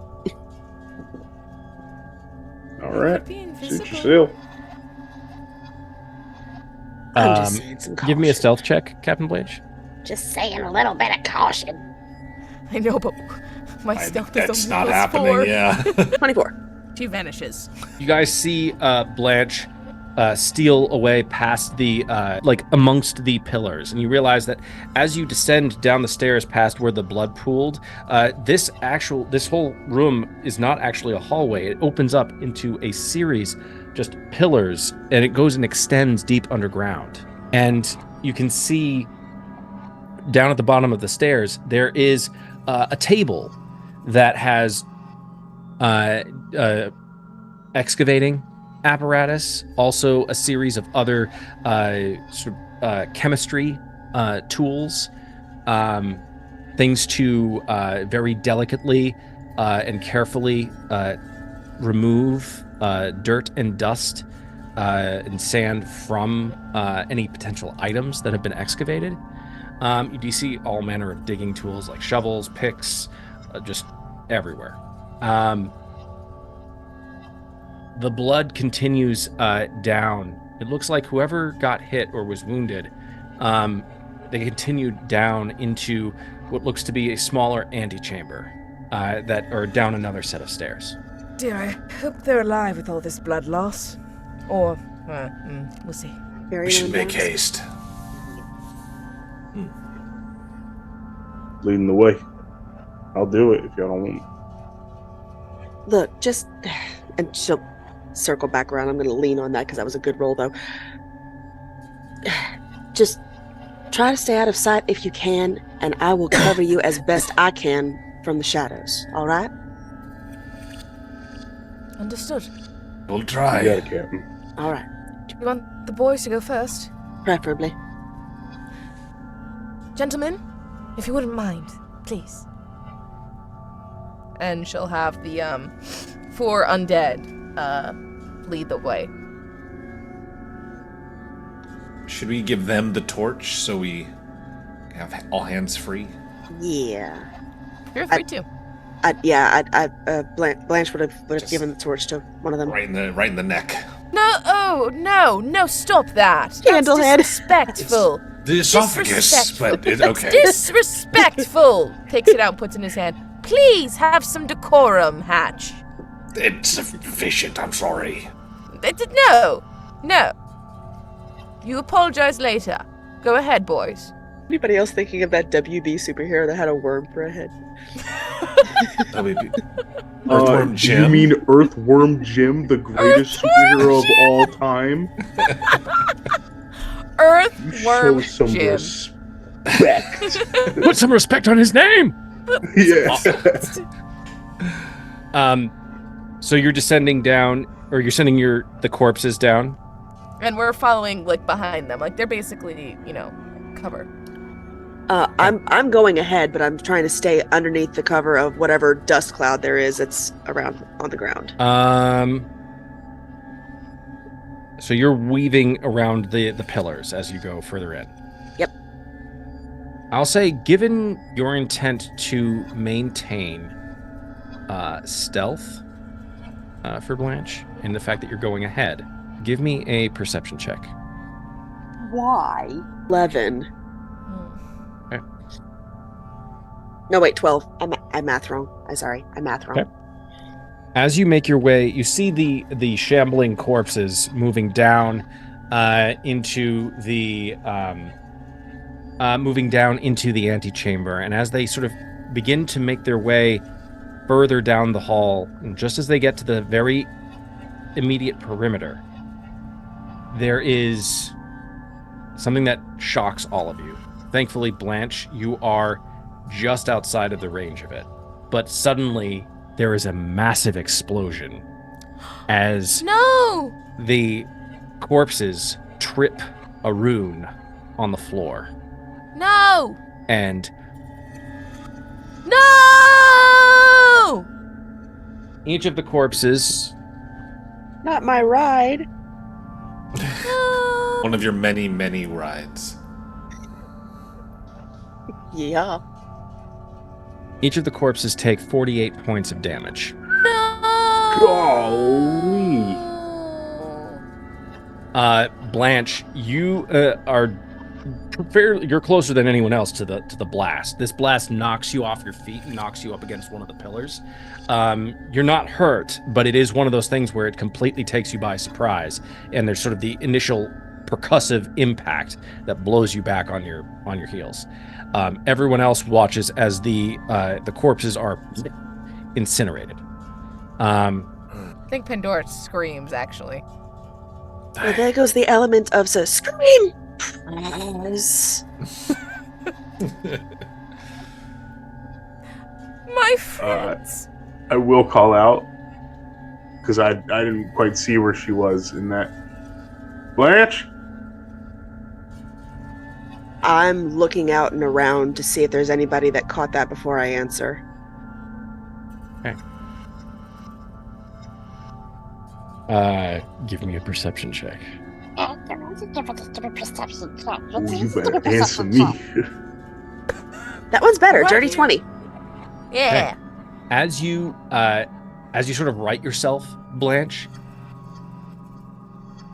All right, Be suit invisible. yourself. I'm just saying some Give me a caution. stealth check, Captain Blanche. Just saying a little bit of caution. I know, but my stealth is That's only not plus happening, 4. yeah. 24. She vanishes. You guys see Blanche steal away past the amongst the pillars, and you realize that as you descend down the stairs past where the blood pooled, this whole room is not actually a hallway. It opens up into a series just pillars, and it goes and extends deep underground. And you can see down at the bottom of the stairs, there is a table that has excavating apparatus, also a series of other chemistry tools, things to very delicately and carefully remove dirt and dust and sand from any potential items that have been excavated. You do see all manner of digging tools like shovels, picks, just everywhere. The blood continues down. It looks like whoever got hit or was wounded, they continued down into what looks to be a smaller antechamber or down another set of stairs. Dear, I hope they're alive with all this blood loss. Or, we'll see. We should make haste. Leading the way. I'll do it if y'all don't want me. Look, and she'll circle back around. I'm going to lean on that because that was a good roll, though. Just try to stay out of sight if you can, and I will cover you as best I can from the shadows. All right? Understood. We'll try. You got it, Captain. All right. Do you want the boys to go first? Preferably. Gentlemen, if you wouldn't mind, please. And she'll have the 4 undead lead the way. Should we give them the torch so we have all hands free? Yeah. You're free to. Blanche would have given the torch to one of them. Right in the neck. No, no, stop that. Candlehead. That's disrespectful. The esophagus, but it's okay. Disrespectful. Takes it out and puts it in his hand. Please have some decorum, Hatch. It's efficient, I'm sorry. No. You apologize later. Go ahead, boys. Anybody else thinking of that WB superhero that had a worm for a head? Earthworm Jim? You mean Earthworm Jim, the greatest superhero of all time? Earthworm Show some Jim. respect. Put some respect on his name. Yeah. So you're descending down, or you're sending the corpses down? And we're following, behind them. They're basically, cover. I'm going ahead, but I'm trying to stay underneath the cover of whatever dust cloud there is that's around on the ground. So you're weaving around the pillars as you go further in. Yep. I'll say, given your intent to maintain stealth for Blanche, and the fact that you're going ahead, give me a perception check. Why? 11. Okay. No, wait, 12. I math wrong. I math wrong. Okay. As you make your way, you see the shambling corpses moving down into the antechamber, and as they sort of begin to make their way further down the hall, and just as they get to the very immediate perimeter, there is something that shocks all of you. Thankfully, Blanche, you are just outside of the range of it, but suddenly there is a massive explosion as the corpses trip a rune on the floor. No! And No! each of the corpses... Not my ride. No! One of your many, many rides. Yeah. Each of the corpses take 48 points of damage. Golly. Blanche, you you're closer than anyone else to the blast. This blast knocks you off your feet and knocks you up against one of the pillars. You're not hurt, but it is one of those things where it completely takes you by surprise, and there's sort of the initial percussive impact that blows you back on your heels. Everyone else watches as the corpses are incinerated. I think Pandora screams, actually. Well, there goes the element of the scream. Press. My friends. I will call out because I didn't quite see where she was in that. Blanche? I'm looking out and around to see if there's anybody that caught that before I answer. Give me a perception check. Give a perception check. Ooh, you better answer me. That one's better. What? Dirty 20. Yeah. As you sort of right yourself, Blanche,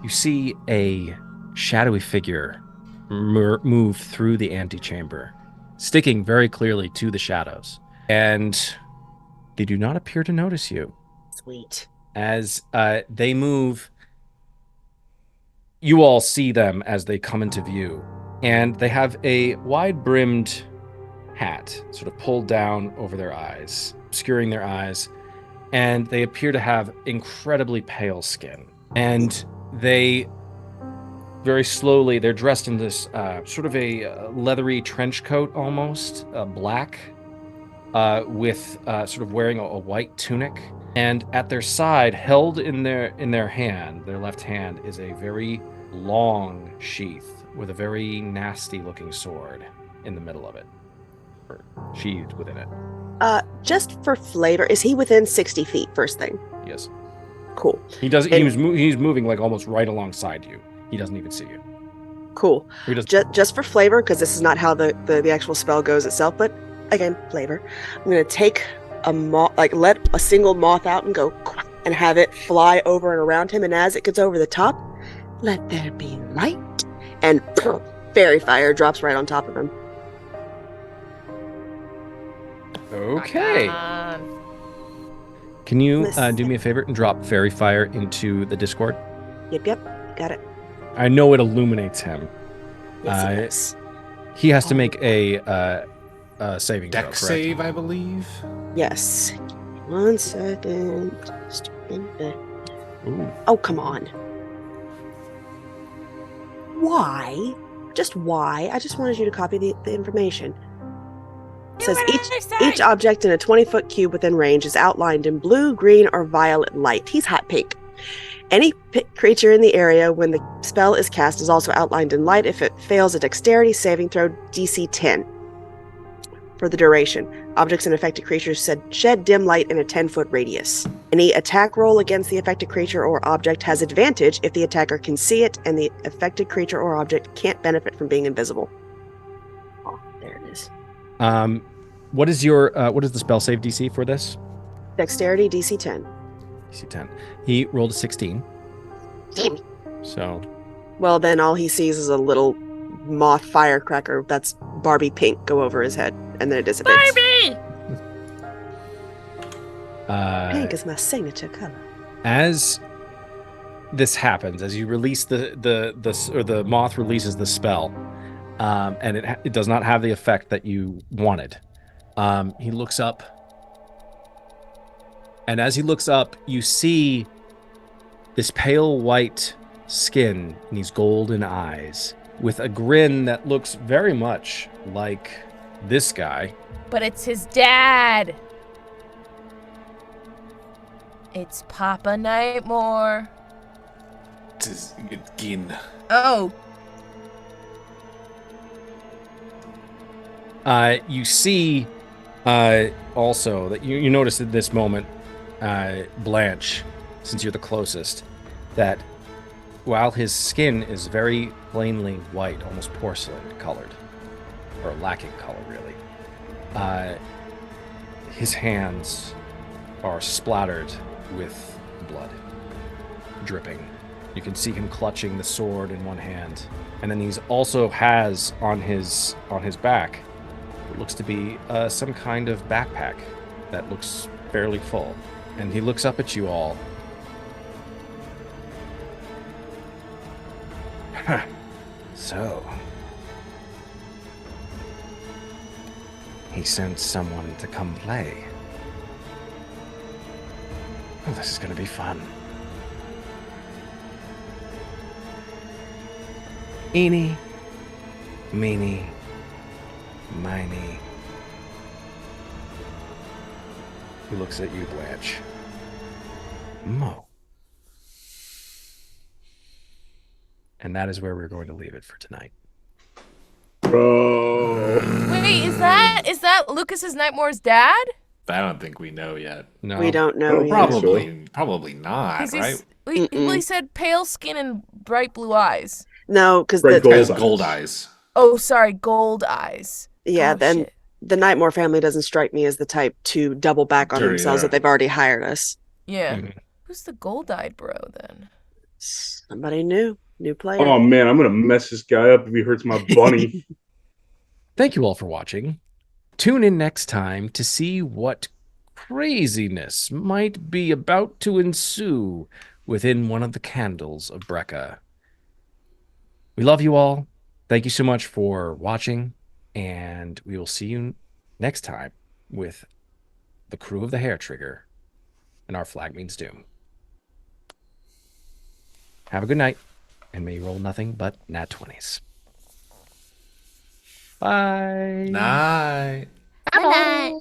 you see a shadowy figure move through the antechamber, sticking very clearly to the shadows, and they do not appear to notice you. Sweet. As they move, you all see them as they come into view, and they have a wide-brimmed hat sort of pulled down over their eyes, obscuring their eyes, and they appear to have incredibly pale skin. And they very slowly, they're dressed in this sort of a leathery trench coat almost, black, with sort of wearing a white tunic. And at their side, held in their hand, their left hand, is a very long sheath with a very nasty looking sword in the middle of it, or sheathed within it. Just for flavor, is he within 60 feet? First thing. Yes. Cool. He does. And- He's moving like almost right alongside you. He doesn't even see you. Cool. He does. Just for flavor, because this is not how the actual spell goes itself, but again, flavor. I'm gonna take a moth, like let a single moth out and go, and have it fly over and around him. And as it gets over the top, let there be light, and fairy fire drops right on top of him. Okay. Rock on. Can you Listen. do me a favor and drop fairy fire into the Discord? Yep, got it. I know it illuminates him. Yes, He has to make a saving throw. Deck Correct? save, I believe. yes. 1 second. Ooh. Oh, come on. Why? Just why? I just wanted you to copy the information. It says each object in a 20-foot cube within range is outlined in blue, green, or violet light. He's hot pink. Any creature in the area when the spell is cast is also outlined in light. If it fails a dexterity saving throw, DC 10 for the duration. Objects and affected creatures shed dim light in a 10-foot radius. Any attack roll against the affected creature or object has advantage if the attacker can see it and the affected creature or object can't benefit from being invisible. Oh, there it is. What is the spell save DC for this? Dexterity, DC 10. DC 10. He rolled a 16. So Well, then all he sees is a little moth firecracker that's Barbie pink go over his head, and then it dissipates. Barbie! Pink is my signature color. as this happens, as you release the moth releases the spell, and it does not have the effect that you wanted. He looks up, and as he looks up, you see this pale white skin and these golden eyes with a grin that looks very much like this guy. But it's his dad. It's Papa Nightmore. Tis Gin. Oh, You see also that you notice at this moment, Blanche, since you're the closest, that while his skin is very plainly white, almost porcelain colored, or lacking color really, his hands are splattered with blood, dripping. You can see him clutching the sword in one hand, and then he's also has on his back what looks to be some kind of backpack that looks fairly full. And he looks up at you all. So, he sent someone to come play. this is gonna be fun. Eanie, Meanie, Mynee. He looks at you, Blanche. Mo. And that is where we're going to leave it for tonight. Bro. Wait, is that Lucas's Nightmore's dad? I don't think we know yet. No. We don't know. Oh, yet. Probably not, 'Cause right? he said pale skin and bright blue eyes. No, because Bright the gold Has eyes. gold eyes. Oh, sorry, gold eyes. yeah, Oh, then shit. the Nightmore family doesn't strike me as the type to double back on Sure, themselves yeah. that they've already hired us. Yeah. Mhm. Who's the gold-eyed bro then? Somebody new player. Oh man, I'm gonna mess this guy up if he hurts my bunny. Thank you all for watching. Tune in next time to see what craziness might be about to ensue within one of the candles of Brecca. We love you all. Thank you so much for watching, and we will see you next time with the Crew of the Haretrigger and Our Flag Means Doom. Have a good night, and may you roll nothing but nat 20s. Bye. Night. Bye-bye.